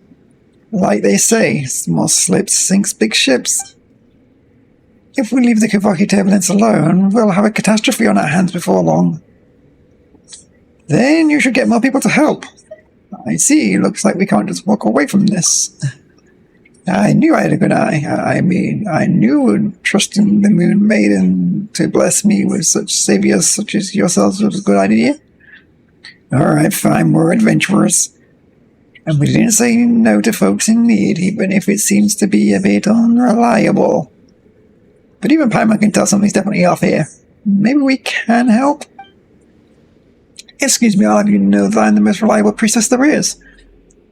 Like they say, small slips sinks big ships. If we leave the Kavaki turbulence alone, we'll have a catastrophe on our hands before long. Then you should get more people to help. I see, looks like we can't just walk away from this. I knew I had a good eye. I knew trusting the Moon Maiden to bless me with such saviors such as yourselves was a good idea. Alright, fine, we're adventurers. And we didn't say no to folks in need, even if it seems to be a bit unreliable. But even Paimon can tell something's definitely off here. Maybe we can help? Excuse me, I'll have you know that I'm the most reliable priestess there is.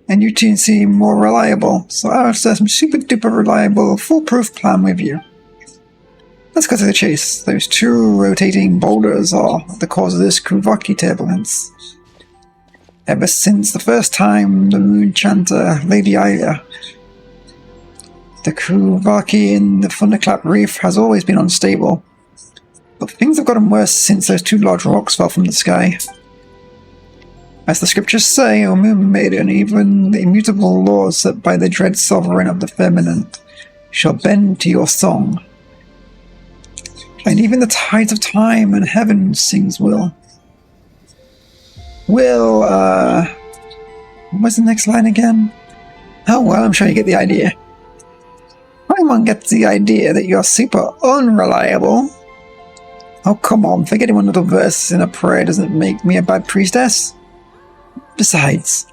And you two seem more reliable, so I'll share some super duper reliable, foolproof plan with you. Let's cut to the chase. Those two rotating boulders are the cause of this Kuvaki turbulence. Ever since the first time the moon chanter, Lady Aya, the Kuvaki in the Thunderclap Reef has always been unstable. But things have gotten worse since those two large rocks fell from the sky. As the scriptures say, O Moon Maiden, even the immutable laws set by the dread sovereign of the firmament shall bend to your song. And even the tides of time and heaven sings will. What's the next line again? Oh well, I'm sure you get the idea. Paimon gets the idea that you're super unreliable. Oh, come on, forgetting one little verse in a prayer doesn't make me a bad priestess. Besides,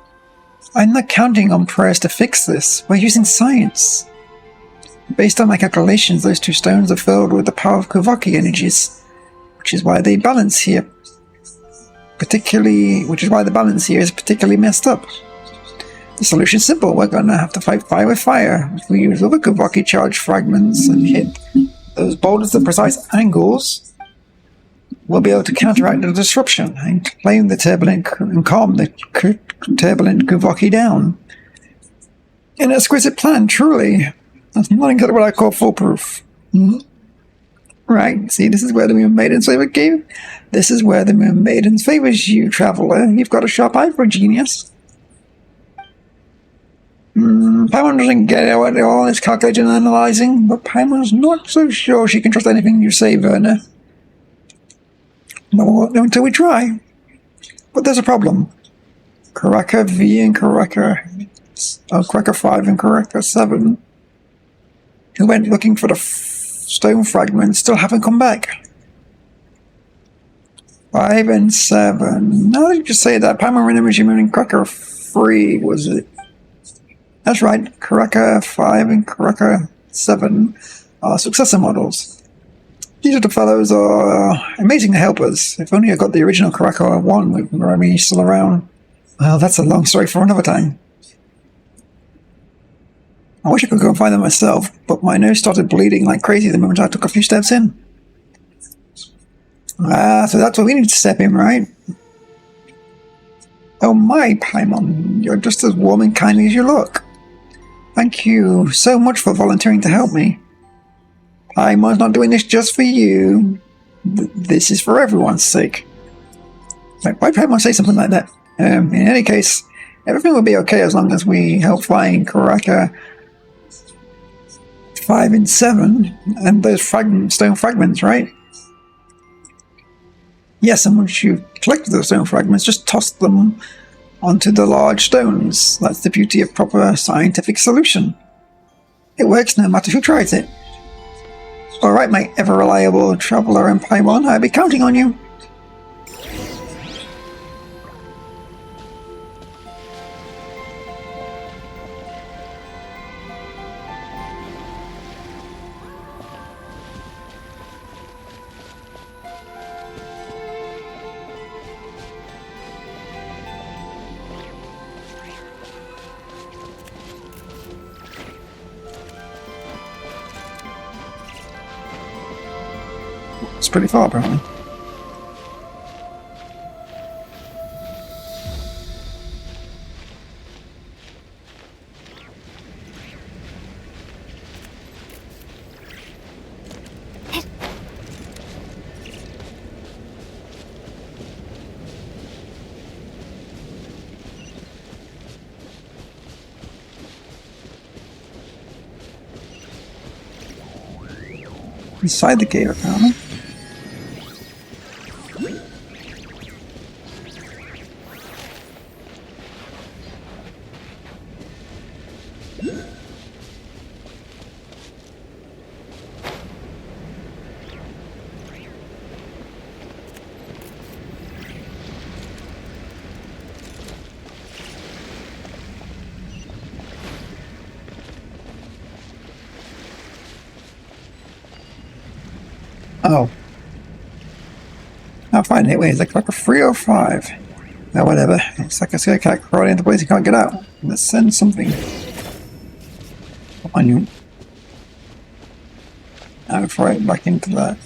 I'm not counting on prayers to fix this. We're using science. Based on my calculations, those two stones are filled with the power of Kuvaki energies, which is why they balance here. Which is why the balance here is particularly messed up. The solution's simple. We're gonna have to fight fire with fire. If we use other Kuvaki charge fragments and hit those boulders at precise angles, we'll be able to counteract the disruption and calm the turbulent Kuvaki down. An exquisite plan, truly. That's not exactly what I call foolproof. Right, see, this is where the Moon Maiden's favor came. This is where the Moon Maiden's favors you, traveler. You've got a sharp eye for a genius. Paimon doesn't get what all this calculating and analyzing, but Paimon's not so sure she can trust anything you say, Werner. No, we won't know until we try. But there's a problem. Karaka V and Karaka 5 and Karaka 7, who went looking for the stone fragments, still haven't come back. 5 and 7. Now that you just say that, Paimon remembers you meaning Karaka 3, was it? That's right, Karaka 5 and Karaka 7 are successor models. These little fellows are amazing to help us. If only I got the original Karaka 1 with Remy still around. Well, that's a long story for another time. I wish I could go and find them myself, but my nose started bleeding like crazy the moment I took a few steps in. So that's where we need to step in, right? Oh my, Paimon, you're just as warm and kindly as you look. Thank you so much for volunteering to help me. Paimon's not doing this just for you. This is for everyone's sake. Like, why'd Paimon say something like that? In any case, everything will be okay as long as we help find Karaka 5 and 7 and those stone fragments, right? Yes, and once you've collected those stone fragments, just toss them onto the large stones. That's the beauty of proper scientific solution. It works no matter who tries it. Alright, my ever-reliable traveler and Paimon, I'll be counting on you. It's pretty far, apparently. Inside the cave, apparently. Oh. I'll find it. Wait, is it like a 3 or 5? No, whatever. It's like a sky cat crawling into place you can't get out. Let's send something on you. Now right back into that.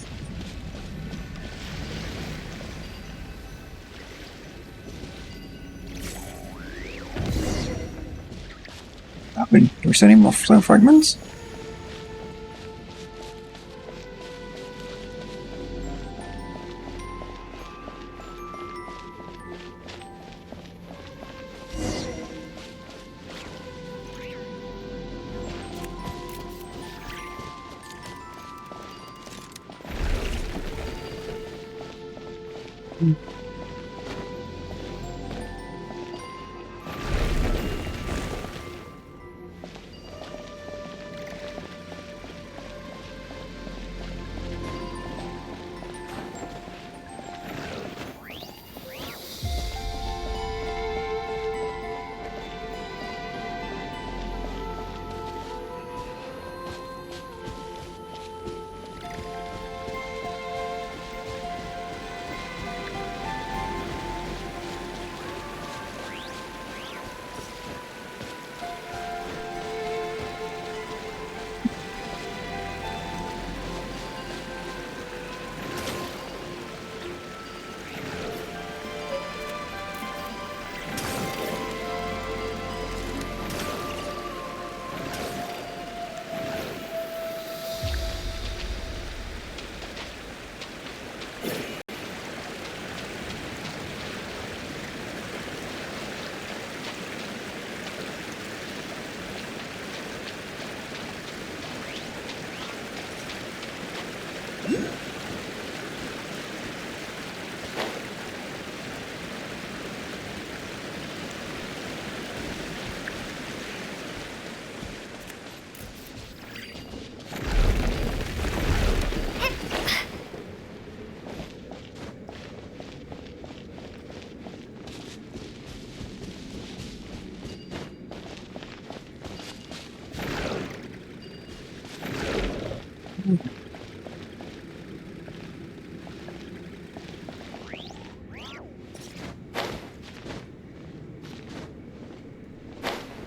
Do we send him off stone fragments?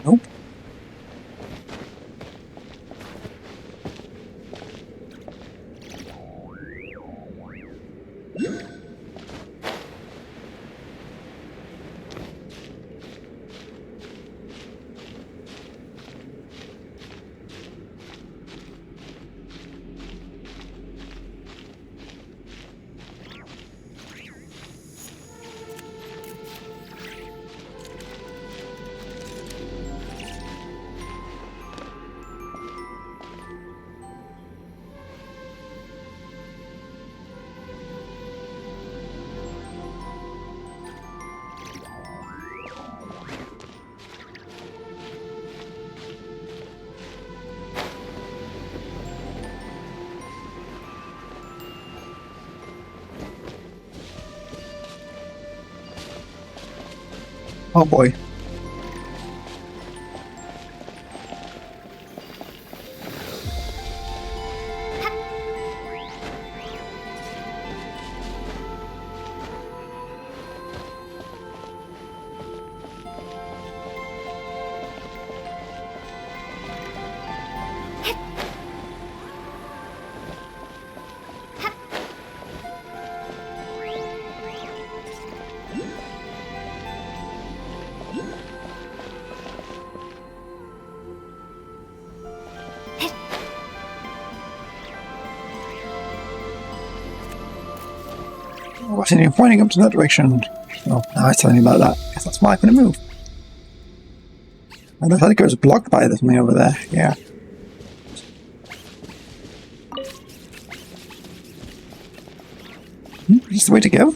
Nope. Oh boy. Wasn't even pointing up to that direction. Oh, now I tell you about that. Guess that's why I couldn't move. I think it was blocked by this thing over there. Yeah. Is this the way to go?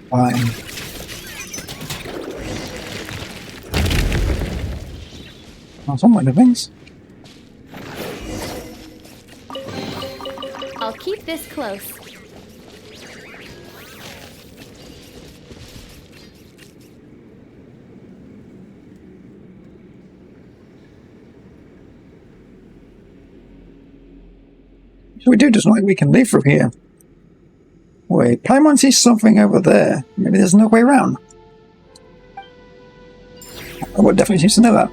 Fine. Oh, some of the things. I'll keep this close. So we do just like we can leave from here. Wait, Paimon sees something over there. Maybe there's no way around. Oh, it definitely seems to know that.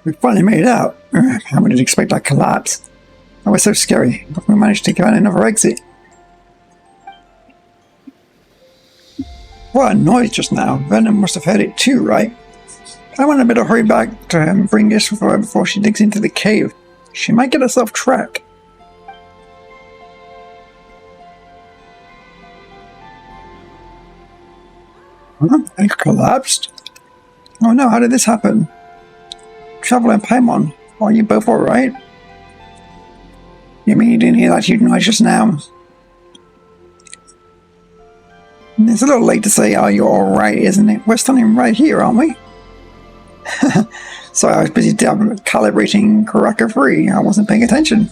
We finally made it out. How did you expect that collapse? That was so scary, but we managed to get another exit. What a noise just now. Venom must have heard it too, right? I want a bit of hurry back to bring this for her before she digs into the cave. She might get herself trapped. Huh? It collapsed? Oh no, how did this happen? Traveler and Paimon, are you both alright? You mean you didn't hear that huge noise just now? It's a little late to say, are you alright, isn't it? We're standing right here, aren't we? Sorry, I was busy calibrating Karaka 3. I wasn't paying attention.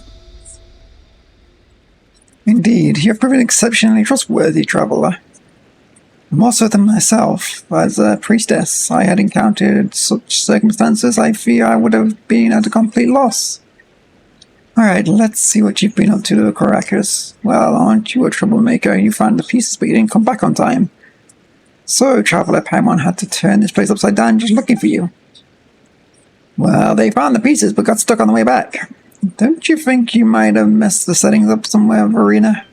Indeed, you've proven exceptionally trustworthy, traveler. More so than myself. As a priestess, I had encountered such circumstances I fear I would have been at a complete loss. Alright, let's see what you've been up to, the Karakas. Well, aren't you a troublemaker? You found the pieces but you didn't come back on time. So, Traveler Paimon had to turn this place upside down just looking for you. Well, they found the pieces but got stuck on the way back. Don't you think you might have messed the settings up somewhere, Verena?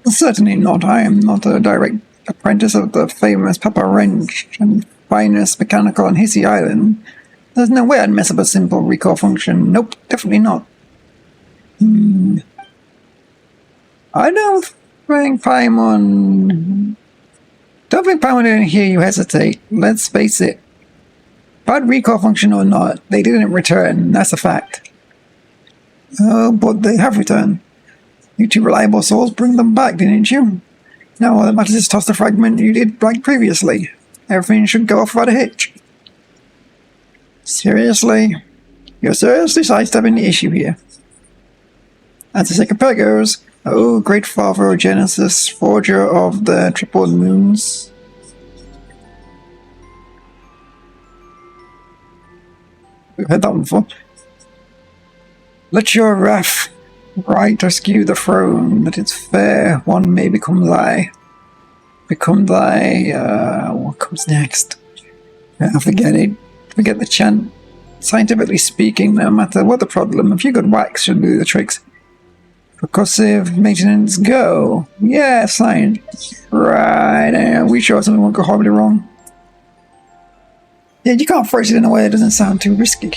Certainly not. I am not a direct apprentice of the famous Papa Wrench and finest mechanical on Hissy Island, there's no way I'd mess up a simple recall function. Nope, definitely not. I don't think Paimon didn't hear you hesitate. Let's face it. Bad recall function or not, they didn't return. That's a fact. Oh, but they have returned. You two reliable souls bring them back, didn't you? Now all that matters is toss the fragment you did like previously. Everything should go off without a hitch. Seriously? You're seriously sidestepping the issue here. As the second pair goes, oh, great father of Genesis, forger of the triple moons. We've heard that one before. Let your wrath right rescue the throne, that its fair one may become thy. Become thy, what comes next? Forget it. Forget the chant. Scientifically speaking, no matter what the problem, a few good whacks should do the tricks. Percussive maintenance, go. Yeah, science. Right, we sure something won't go horribly wrong. Yeah, you can't phrase it in a way that doesn't sound too risky.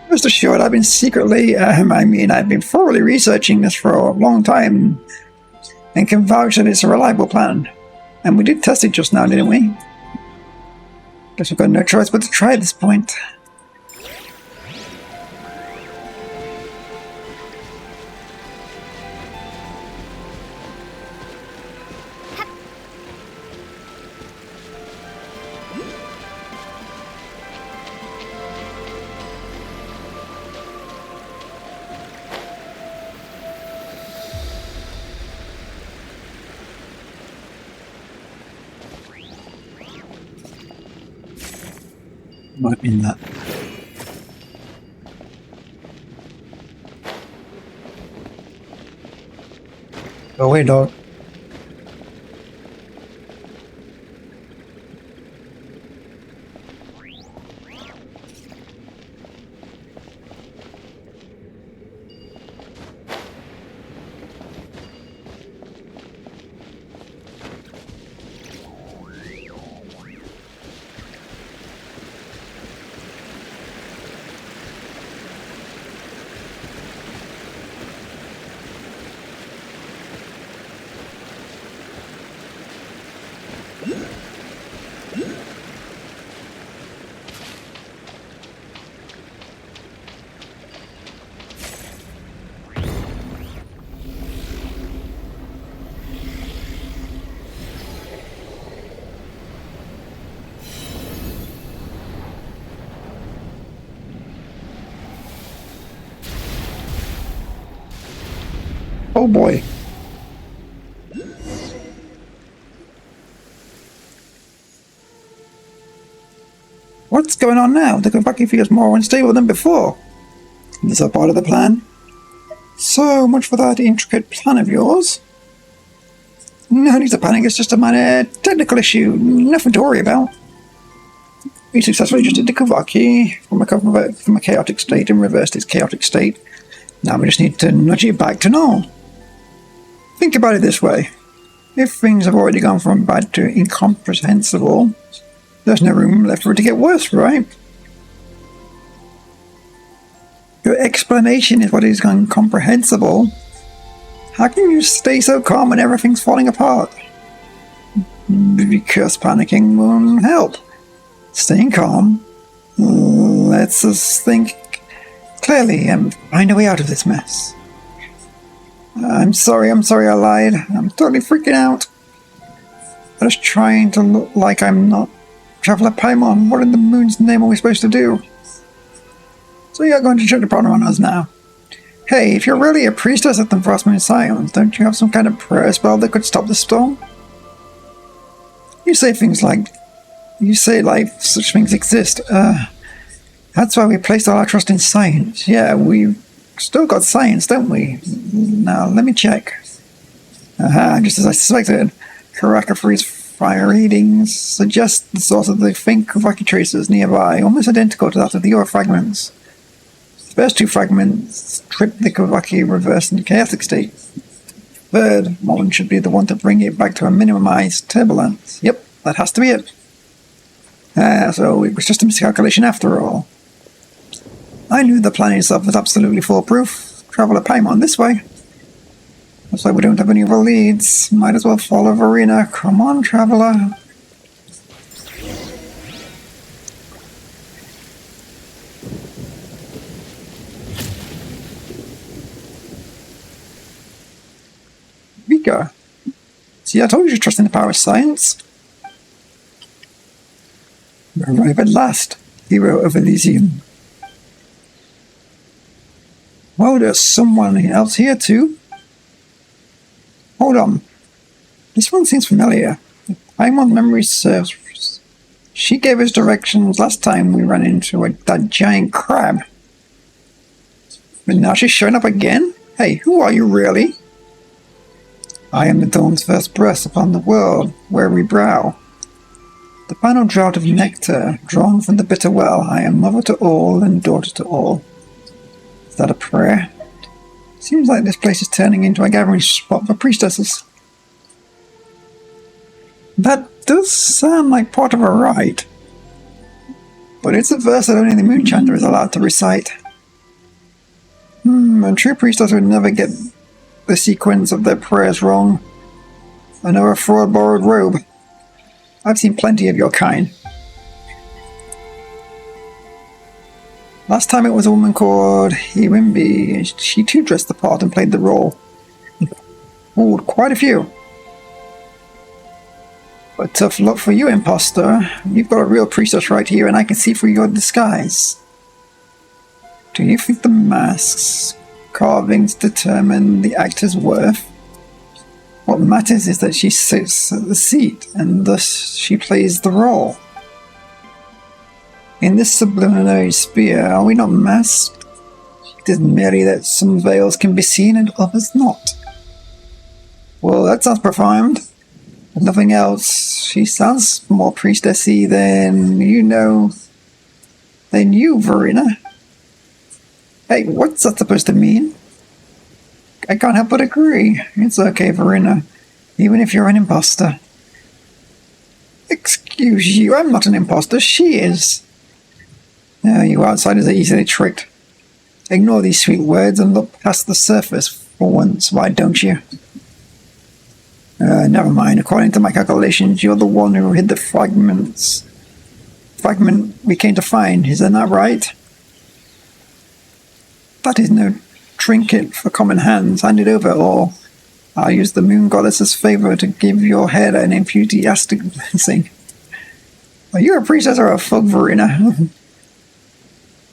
Rest assured, I've been I've been thoroughly researching this for a long time and can vouch that it's a reliable plan. And we did test it just now, didn't we? Guess we've got no choice but to try at this point. Might mean that. Go away, dog. Oh boy. What's going on now? The Kavaki feels more unstable than before. Is that part of the plan? So much for that intricate plan of yours. No need to panic, it's just a minor technical issue. Nothing to worry about. We successfully just did the Kavaki from a chaotic state and reversed its chaotic state. Now we just need to nudge it back to normal. Think about it this way. If things have already gone from bad to incomprehensible, there's no room left for it to get worse, right? Your explanation is what is incomprehensible. How can you stay so calm when everything's falling apart? Because panicking won't help. Staying calm lets us think clearly and find a way out of this mess. I'm sorry I lied. I'm totally freaking out. I'm just trying to look like I'm not Traveler Paimon. What in the moon's name are we supposed to do? So you're going to check the problem on us now. Hey, if you're really a priestess of the Frostmoon Scions, don't you have some kind of prayer spell that could stop the storm? You say like such things exist. That's why we placed all our trust in science. Yeah, we've still got science, don't we? Now, let me check. Aha, just as I suspected. Karakafri's fire readings suggest the source of the faint Kavaki traces nearby, almost identical to that of the ore fragments. The first two fragments trip the Kavaki reverse into chaotic state. Third, one should be the one to bring it back to a minimized turbulence. Yep, that has to be it. So it was just a miscalculation after all. I knew the plan itself was absolutely foolproof. Travel a Paimon this way. Looks like we don't have any other leads. Might as well follow Verena. Come on, traveler. Vika. See, I told you to trust in the power of science. We arrive at last, hero of Elysium. Well, there's someone else here too. Hold on. This one seems familiar. If Paimon's memory serves, she gave us directions last time we ran into that giant crab. But now she's showing up again? Hey, who are you really? I am the dawn's first breath upon the world, weary brow. The final draught of nectar, drawn from the bitter well. I am mother to all and daughter to all. Is that a prayer? Seems like this place is turning into a gathering spot for priestesses. That does sound like part of a rite. But it's a verse that only the Moonchanter is allowed to recite. A true priestess would never get the sequence of their prayers wrong. I know a fraud borrowed robe. I've seen plenty of your kind. Last time it was a woman called Hiwimbi. She too dressed the part and played the role. Fooled quite a few. But tough luck for you, imposter. You've got a real priestess right here and I can see through your disguise. Do you think the masks, carvings determine the actor's worth? What matters is that she sits at the seat and thus she plays the role. In this sublunary sphere, are we not masked? It is merely that some veils can be seen and others not. Well, that sounds profound. If nothing else, she sounds more priestessy than you, Verena. Hey, what's that supposed to mean? I can't help but agree. It's okay, Verena. Even if you're an imposter. Excuse you, I'm not an imposter, she is. You outsiders are easily tricked. Ignore these sweet words and look past the surface for once, why don't you? Never mind. According to my calculations, you're the one who hid the fragment we came to find. Isn't that right? That is no trinket for common hands. Hand it over, or I'll use the moon goddess's favor to give your head an enthusiastic blessing. Are you a priestess or a thug, Verena?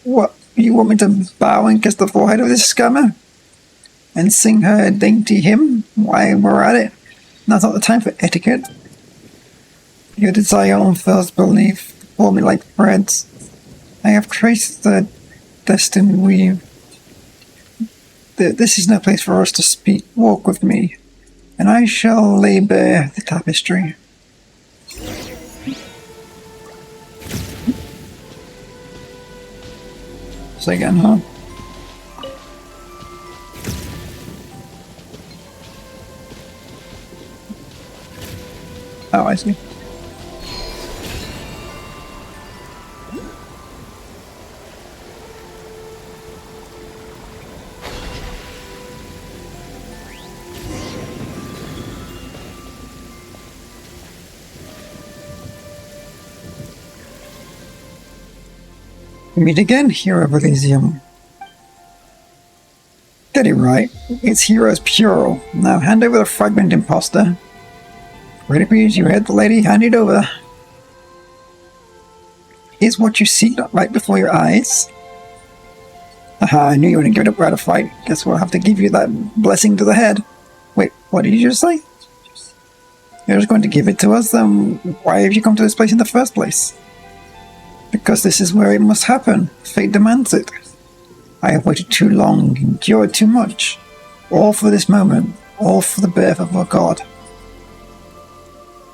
What, you want me to bow and kiss the forehead of this scammer? And sing her dainty hymn? Why, we're at it. Now's not the time for etiquette. Your desire unfurls belief before me like threads. I have traced the destined weave. This is no place for us to speak. Walk with me, and I shall lay bare the tapestry. Say again, huh? Oh, I see. We meet again, hero of Elysium. Get it right. It's hero's plural. Now hand over the fragment, imposter. Ready, please? You heard the lady. Hand it over. Is what you see right before your eyes? Aha, I knew you wouldn't give it up without a fight. Guess we'll have to give you that blessing to the head. Wait, what did you just say? You're just going to give it to us? Then why have you come to this place in the first place? Because this is where it must happen. Fate demands it. I have waited too long, endured too much. All for this moment. All for the birth of our God.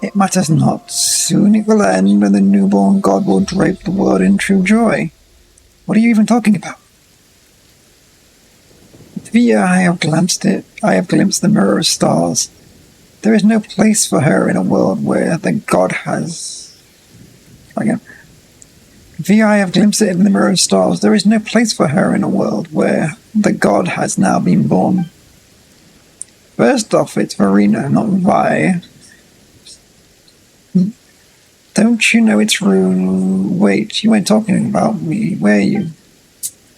It matters not. Soon it will end, and the newborn God will drape the world in true joy. What are you even talking about? Via, I have glimpsed it. I have glimpsed the mirror of stars. There is no place for her in a world where the god has... Again. Via, I have glimpsed it in the mirror of stars. There is no place for her in a world where the god has now been born. First off, it's Verena, not Vi. Don't you know it's rune? Wait, you weren't talking about me, were you?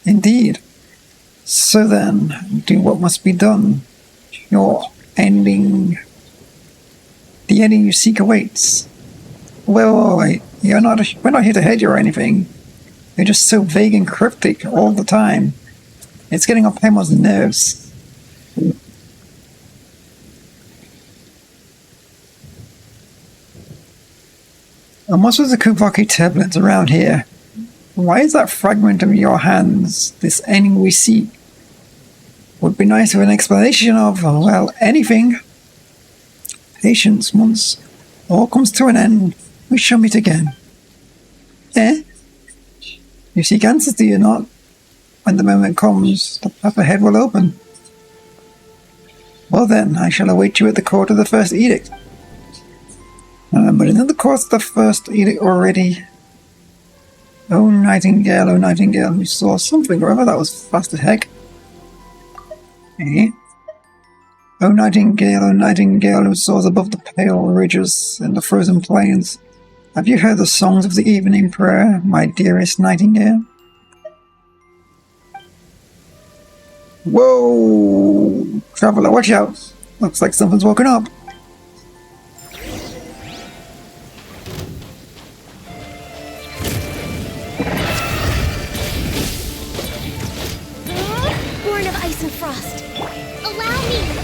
Indeed. So then, do what must be done. Your ending... The ending you seek awaits. Wait. We're not here to hurt you or anything. You're just so vague and cryptic all the time. It's getting on Paimon's nerves. And what's with the Kuvaki tablets around here? Why is that fragment of your hands this ending we seek? Would be nice with an explanation of, well, anything. Patience, once all comes to an end, we shall meet again. Eh? You seek answers, do you not? When the moment comes, the path ahead will open. Well then, I shall await you at the court of the first edict. But isn't the court of the first edict already? Oh Nightingale, you saw something or other that was fast as heck. Eh? Oh Nightingale, who soars above the pale ridges and the frozen plains. Have you heard the songs of the evening prayer, my dearest Nightingale? Whoa! Traveler, watch out! Looks like something's woken up. Born of ice and frost. Allow me!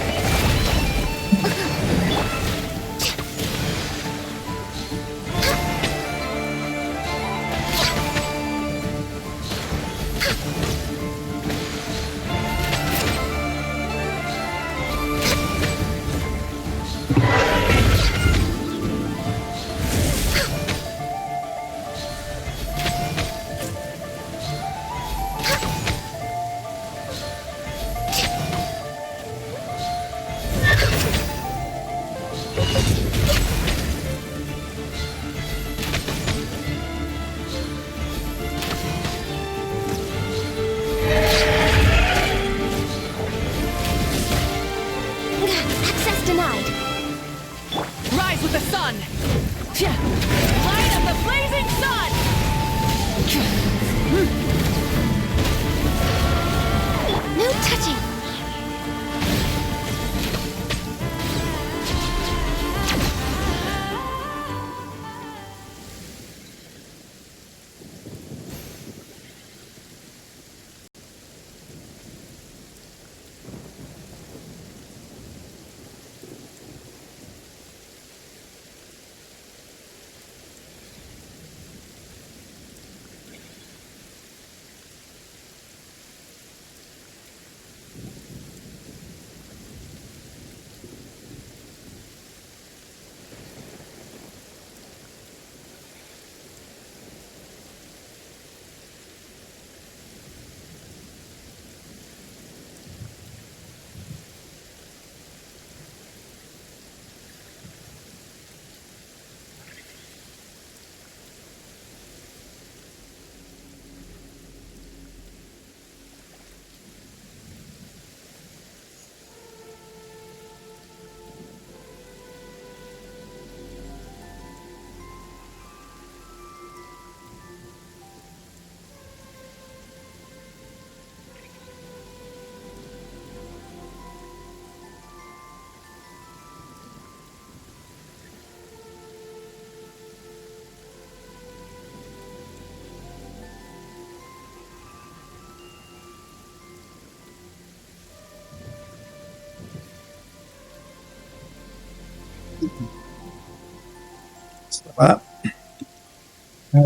Access denied. Rise with the sun! Light of the blazing sun! No touching.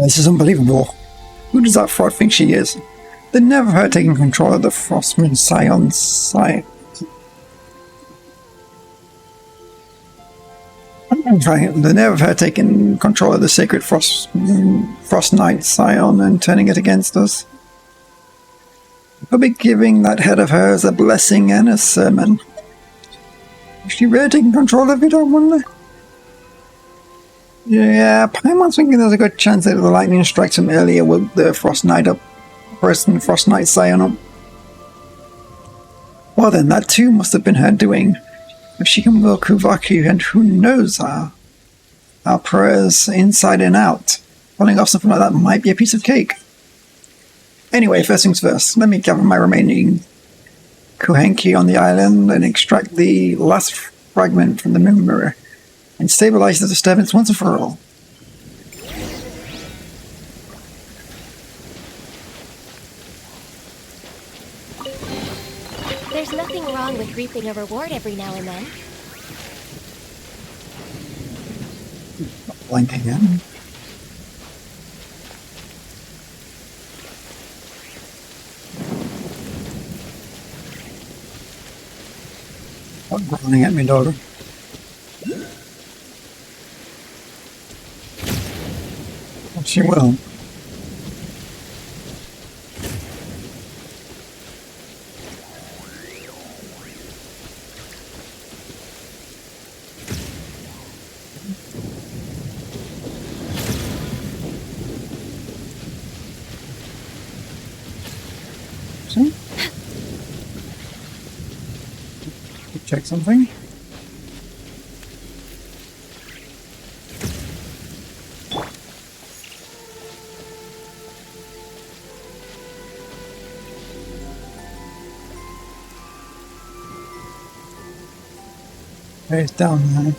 This is unbelievable. Who does that fraud think she is? They never her taking control of the Frostmoon Scion's site. They never her taking control of the sacred Frost Knight Scion and turning it against us. I'll be giving that head of hers a blessing and a sermon. Is she really taking control of it, I wonder? Yeah, Paimon's thinking there's a good chance that the lightning strikes from earlier woke the Frost Knight up. Preston Frost Knight Scion up. Well then, that too must have been her doing. If she can will Kuvaku, and who knows our prayers inside and out. Pulling off something like that might be a piece of cake. Anyway, first things first, let me gather my remaining Kuhenki on the island and extract the last fragment from the moon mirror and stabilize the disturbance once and for all. There's nothing wrong with reaping a reward every now and then. Blank again. Stop growling at me, daughter. Well, she will. See? Check something. It's down there.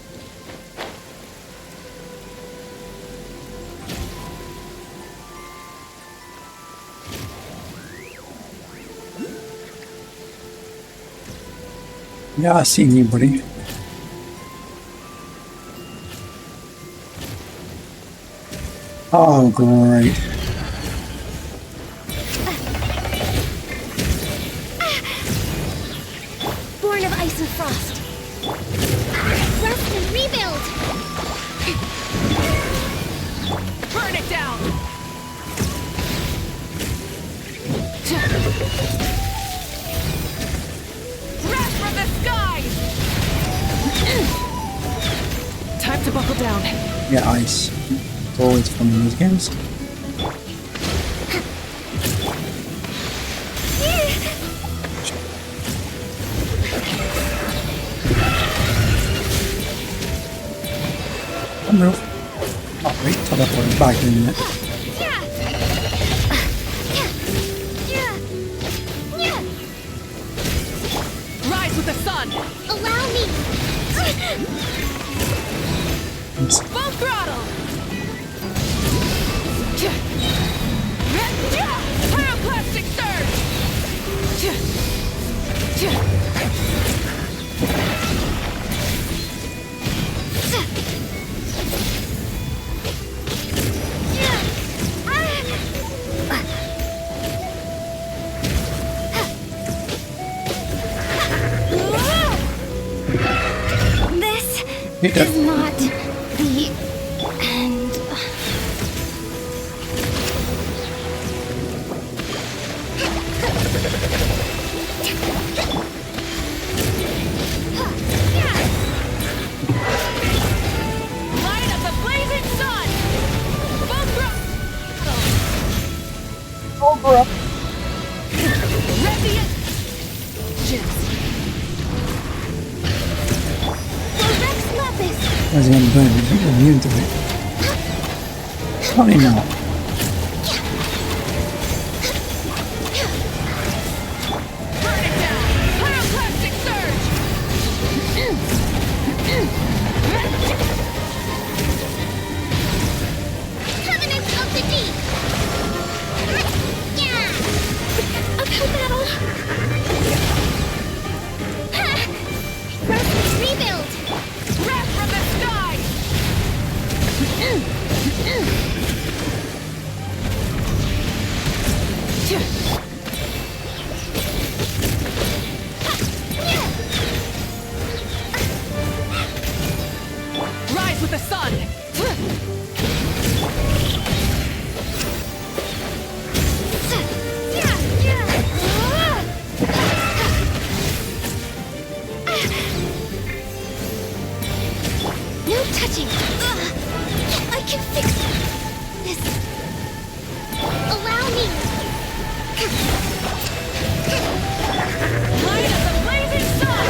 Yeah, I seen you, buddy. Oh, great. Born of ice and frost. Rest and rebuild. Burn it down! Wrath from the skies! Time to buckle down. Yeah, ice. It's always fun in these games. Come move. Oh, wait, teleporting back in a minute. Rise with the sun! Allow me. Oops. Full throttle! Pyroclastic This is not the end. Light of the blazing sun! Full throttle! Radiant gems. Where's he going to burn? He's immune to it. Probably not. Burn it down! Pyroclastic surge! Covenant of the Deep. Uphill battle. Rest, rebuild. Wrath from the sky! Rise with the sun! touching. I can fix this. Allow me. Light as a blazing sun!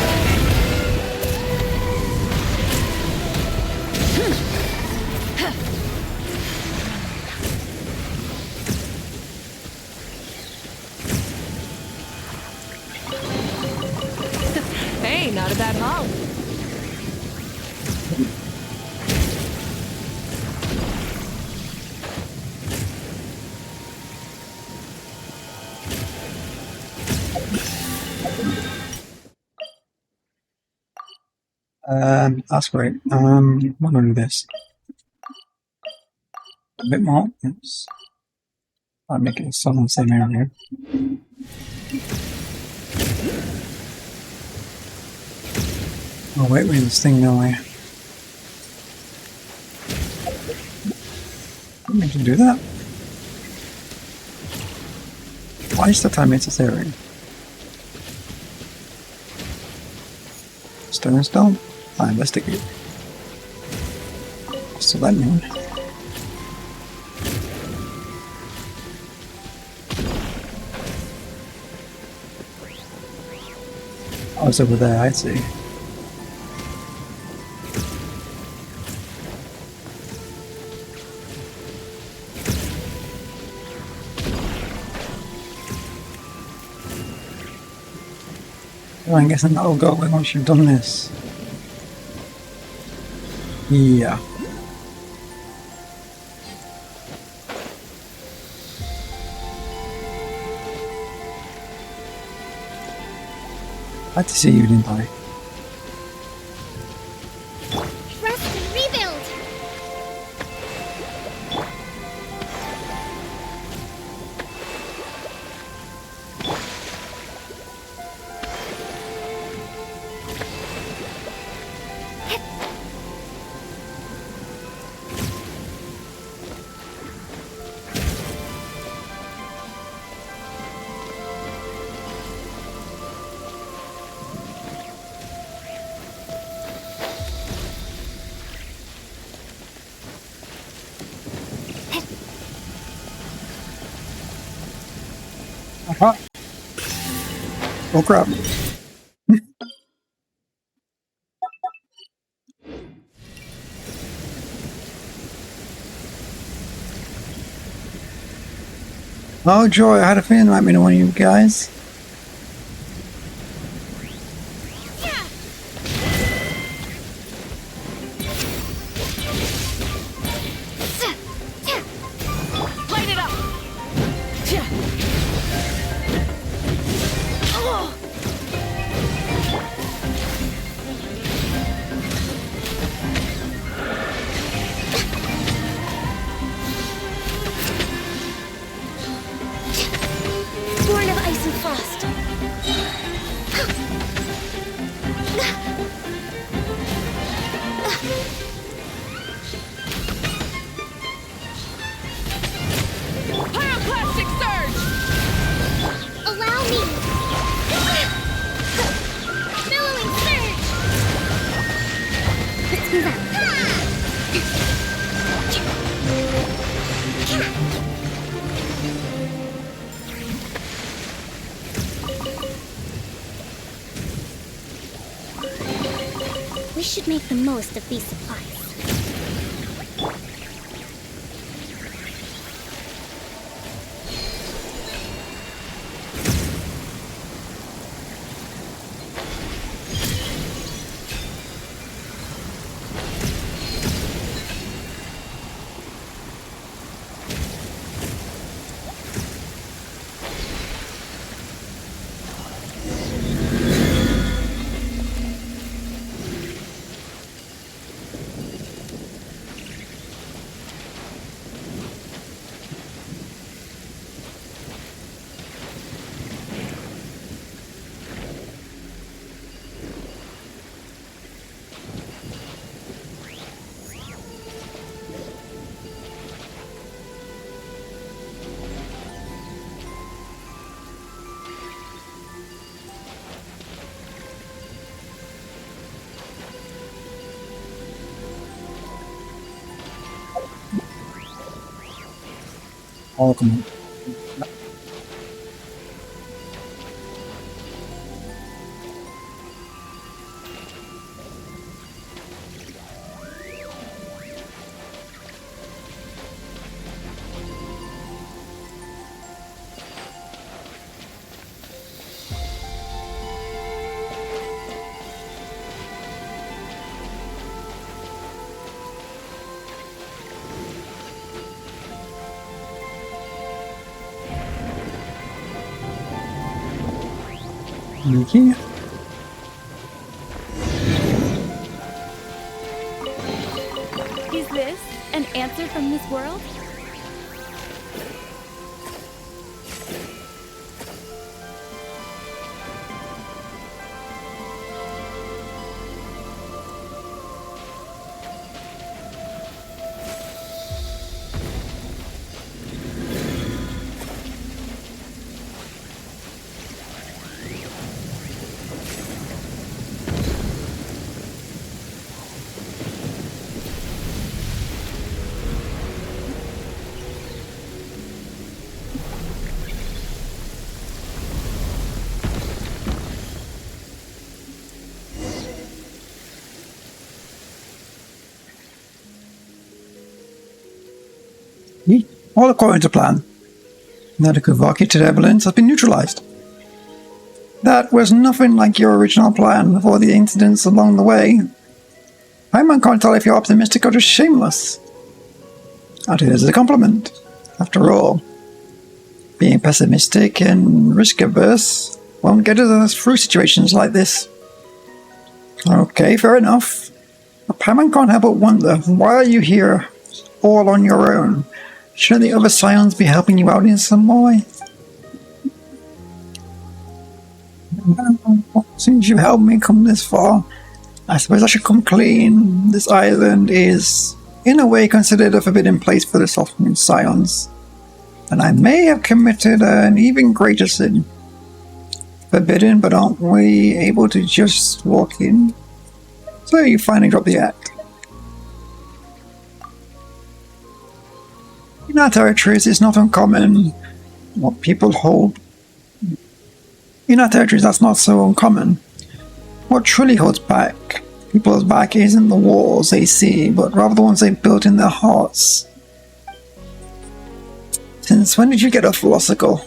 Hey, not a bad haul. That's great. What do this? A bit more. Yes. I'll make it some in the same area. Oh wait, where's this thing going? I meant to do that. Why is the time necessary? Stone? I investigate. So that means oh, it's over there, I see. Well, I'm guessing that'll go away once you've done this. Yeah. Glad to see you, didn't I? Rest and rebuild. Aha! Oh crap! Oh joy, I had a feeling it might be one of you guys. Light it up! Oh. Born of ice and frost. Pyroclastic surge! Allow me. Billowing surge. Let's move out. We should make the most of these supplies. Oh, come on. Yeah. Is this an answer from this world? All according to plan. Nod-Krai evidence has been neutralized. That was nothing like your original plan before the incidents along the way. Can't tell if you're optimistic or just shameless. I'll take this as a compliment. After all, being pessimistic and risk-averse won't get us through situations like this. Okay, fair enough. But Paimon can't help but wonder, why are you here all on your own? Shouldn't the other scions be helping you out in some way? Since you helped me come this far, I suppose I should come clean. This island is, in a way, considered a forbidden place for the Softmoon Scions. And I may have committed an even greater sin. Forbidden, but aren't we able to just walk in? So you finally dropped the act. In our territories, it's not uncommon what people hold. In our territories, that's not so uncommon. What truly holds back people's back isn't the walls they see, but rather the ones they built in their hearts. Since when did you get a philosophical?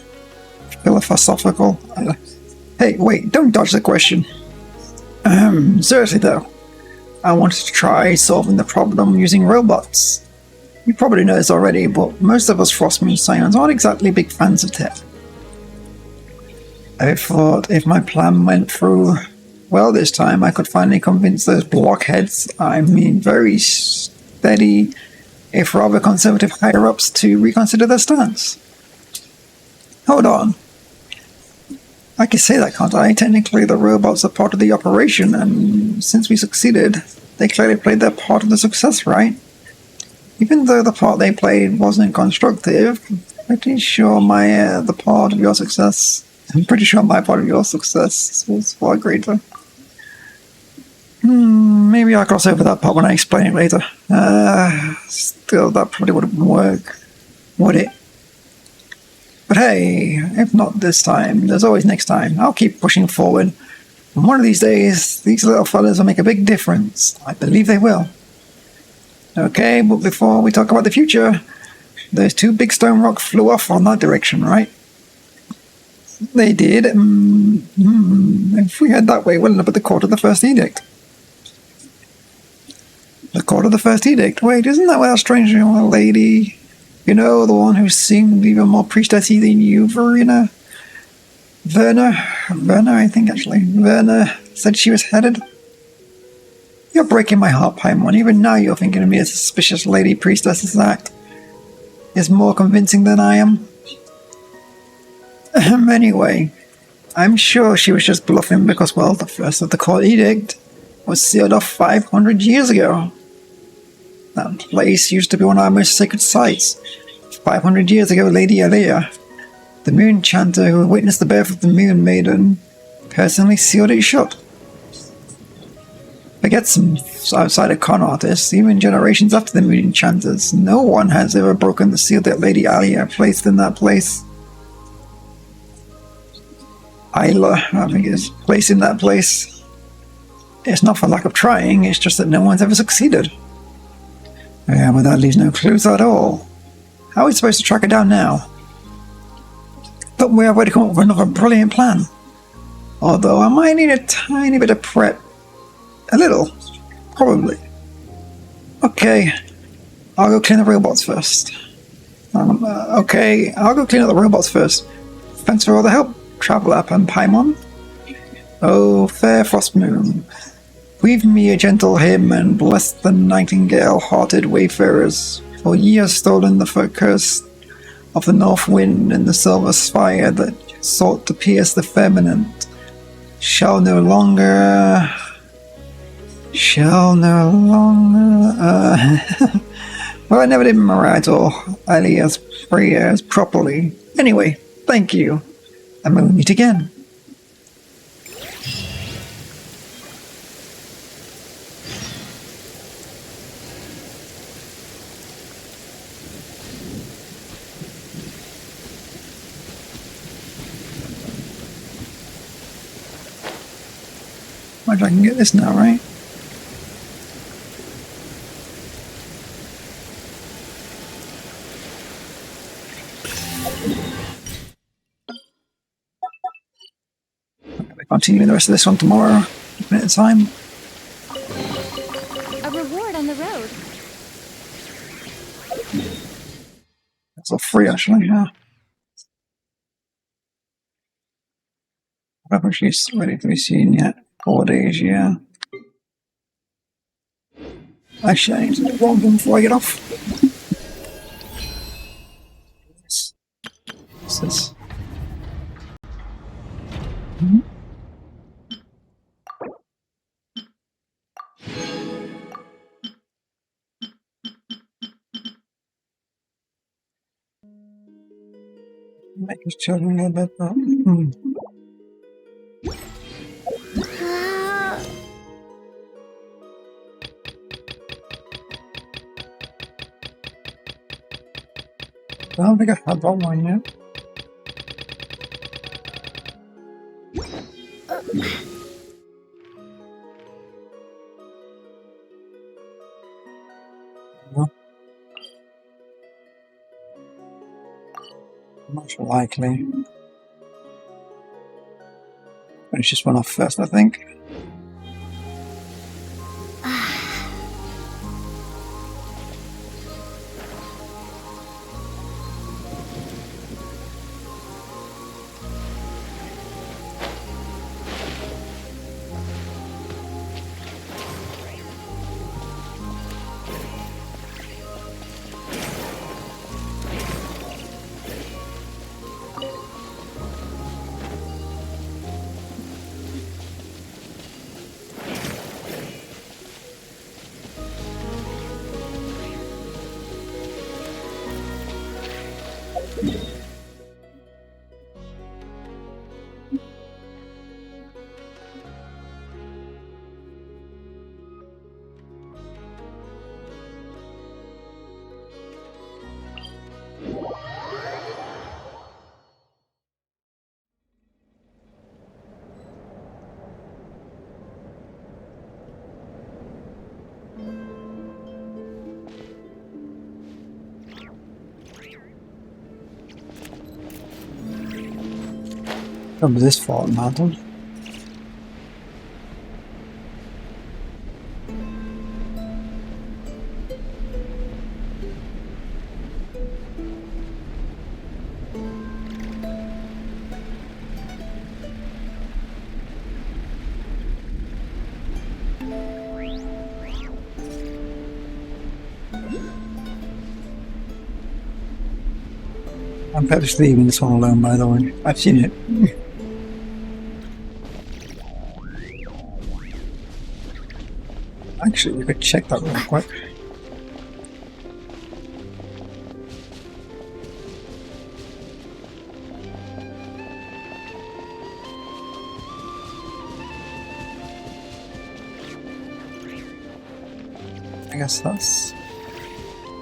Hey, wait, don't dodge the question. Seriously though, I wanted to try solving the problem using robots. You probably know this already, but most of us Frostmoon Scions aren't exactly big fans of tech. I thought if my plan went through well this time, I could finally convince those blockheads, very steady, if rather conservative higher-ups, to reconsider their stance. Hold on. I can say that, can't I? Technically, the robots are part of the operation, and since we succeeded, they clearly played their part of the success, right? Even though the part they played wasn't constructive, I'm pretty sure my part of your success was far greater. Maybe I'll gloss over that part when I explain it later. Still, that probably wouldn't work, would it? But hey, if not this time, there's always next time. I'll keep pushing forward. And one of these days, these little fellas will make a big difference. I believe they will. Okay, but before we talk about the future, those two big stone rocks flew off on that direction, right? They did. If we head that way, we'll end up at the court of the First Edict. The court of the First Edict? Wait, isn't that where that strange young lady, you know, the one who seemed even more priestessy than you, Verena? Werner, I think, actually. Werner said she was headed? You're breaking my heart, Paimon. Even now you're thinking of me as a suspicious lady priestess's act is more convincing than I am. Anyway, I'm sure she was just bluffing because, well, the first of the court edict was sealed off 500 years ago. That place used to be one of our most sacred sites. 500 years ago, Lady Alea, the moon chanter who witnessed the birth of the Moon Maiden, personally sealed it shut. Forget some outsider con artists, even generations after the Moon Enchanters, no one has ever broken the seal that Lady Alia placed in that place. Isla, I think, is placed in that place. It's not for lack of trying, it's just that no one's ever succeeded. Yeah, but that leaves no clues at all. How are we supposed to track her down now? But we have already come up with another brilliant plan. Although I might need a tiny bit of prep. A little. Probably. Okay. I'll go clean the robots first. Okay, I'll go clean up the robots first. Thanks for all the help, Travel App and Paimon. Oh, fair frost moon. Weave me a gentle hymn and bless the nightingale-hearted wayfarers. For ye have stolen the curse of the north wind and the silver spire that sought to pierce the firmament. Shall no longer... Well, I never did Marat or Alia's prayers properly. Anyway, thank you. And we'll meet again. Imagine I can get this now, right? Continue the rest of this one tomorrow. A minute of time. A reward on the road. It's all free, actually, yeah. I haven't actually ready to be seen yet. 4 days, yeah. Actually, I need to log them before I get off. What's this? Make his children a little bit better. I don't think I had that one yet. No. Much likely. Finish this one off first, I think. Comes this fallen mountain. I'm purposely leaving this one alone, by the way. I've seen it. Actually, we could check that real quick. I guess that's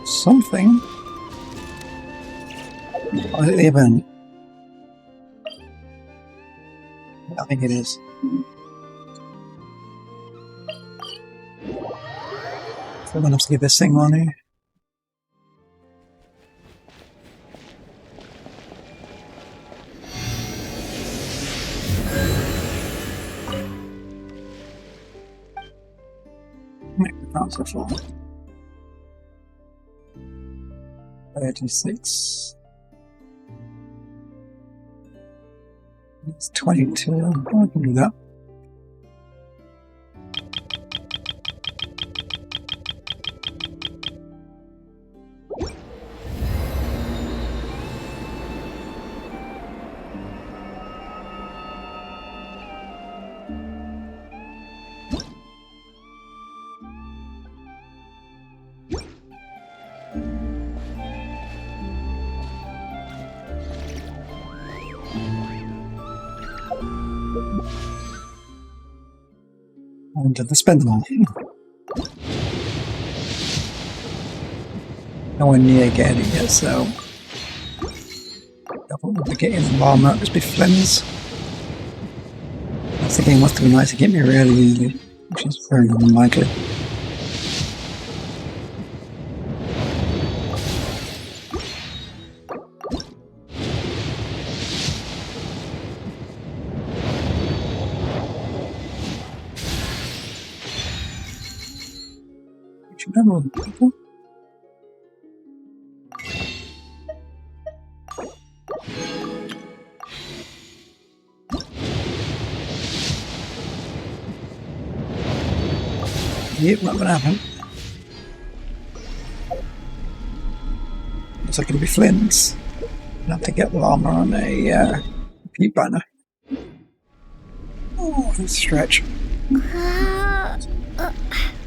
something. Or is it the event? I think it is. So I'm gonna have to give this thing money. Make the transfer for 36. It's 22. I can do that. And to spend them all. Nowhere near getting it yet, so I thought we'd get in armor, it'd just be flims. That's the game wants to be nice to get me really easily, which is very unlikely. People. Yep, not gonna happen. Looks like it'll be flints. I'll have to get llama on a repeat banner. Oh, that's a stretch.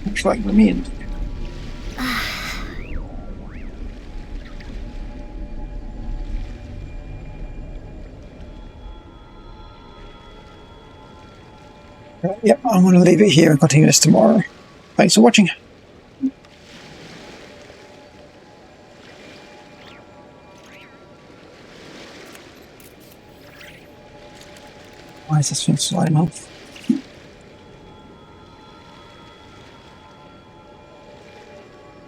Looks like the mean. Yep, I'm going to leave it here and continue this tomorrow. Thanks for watching. Why is this thing sliding off?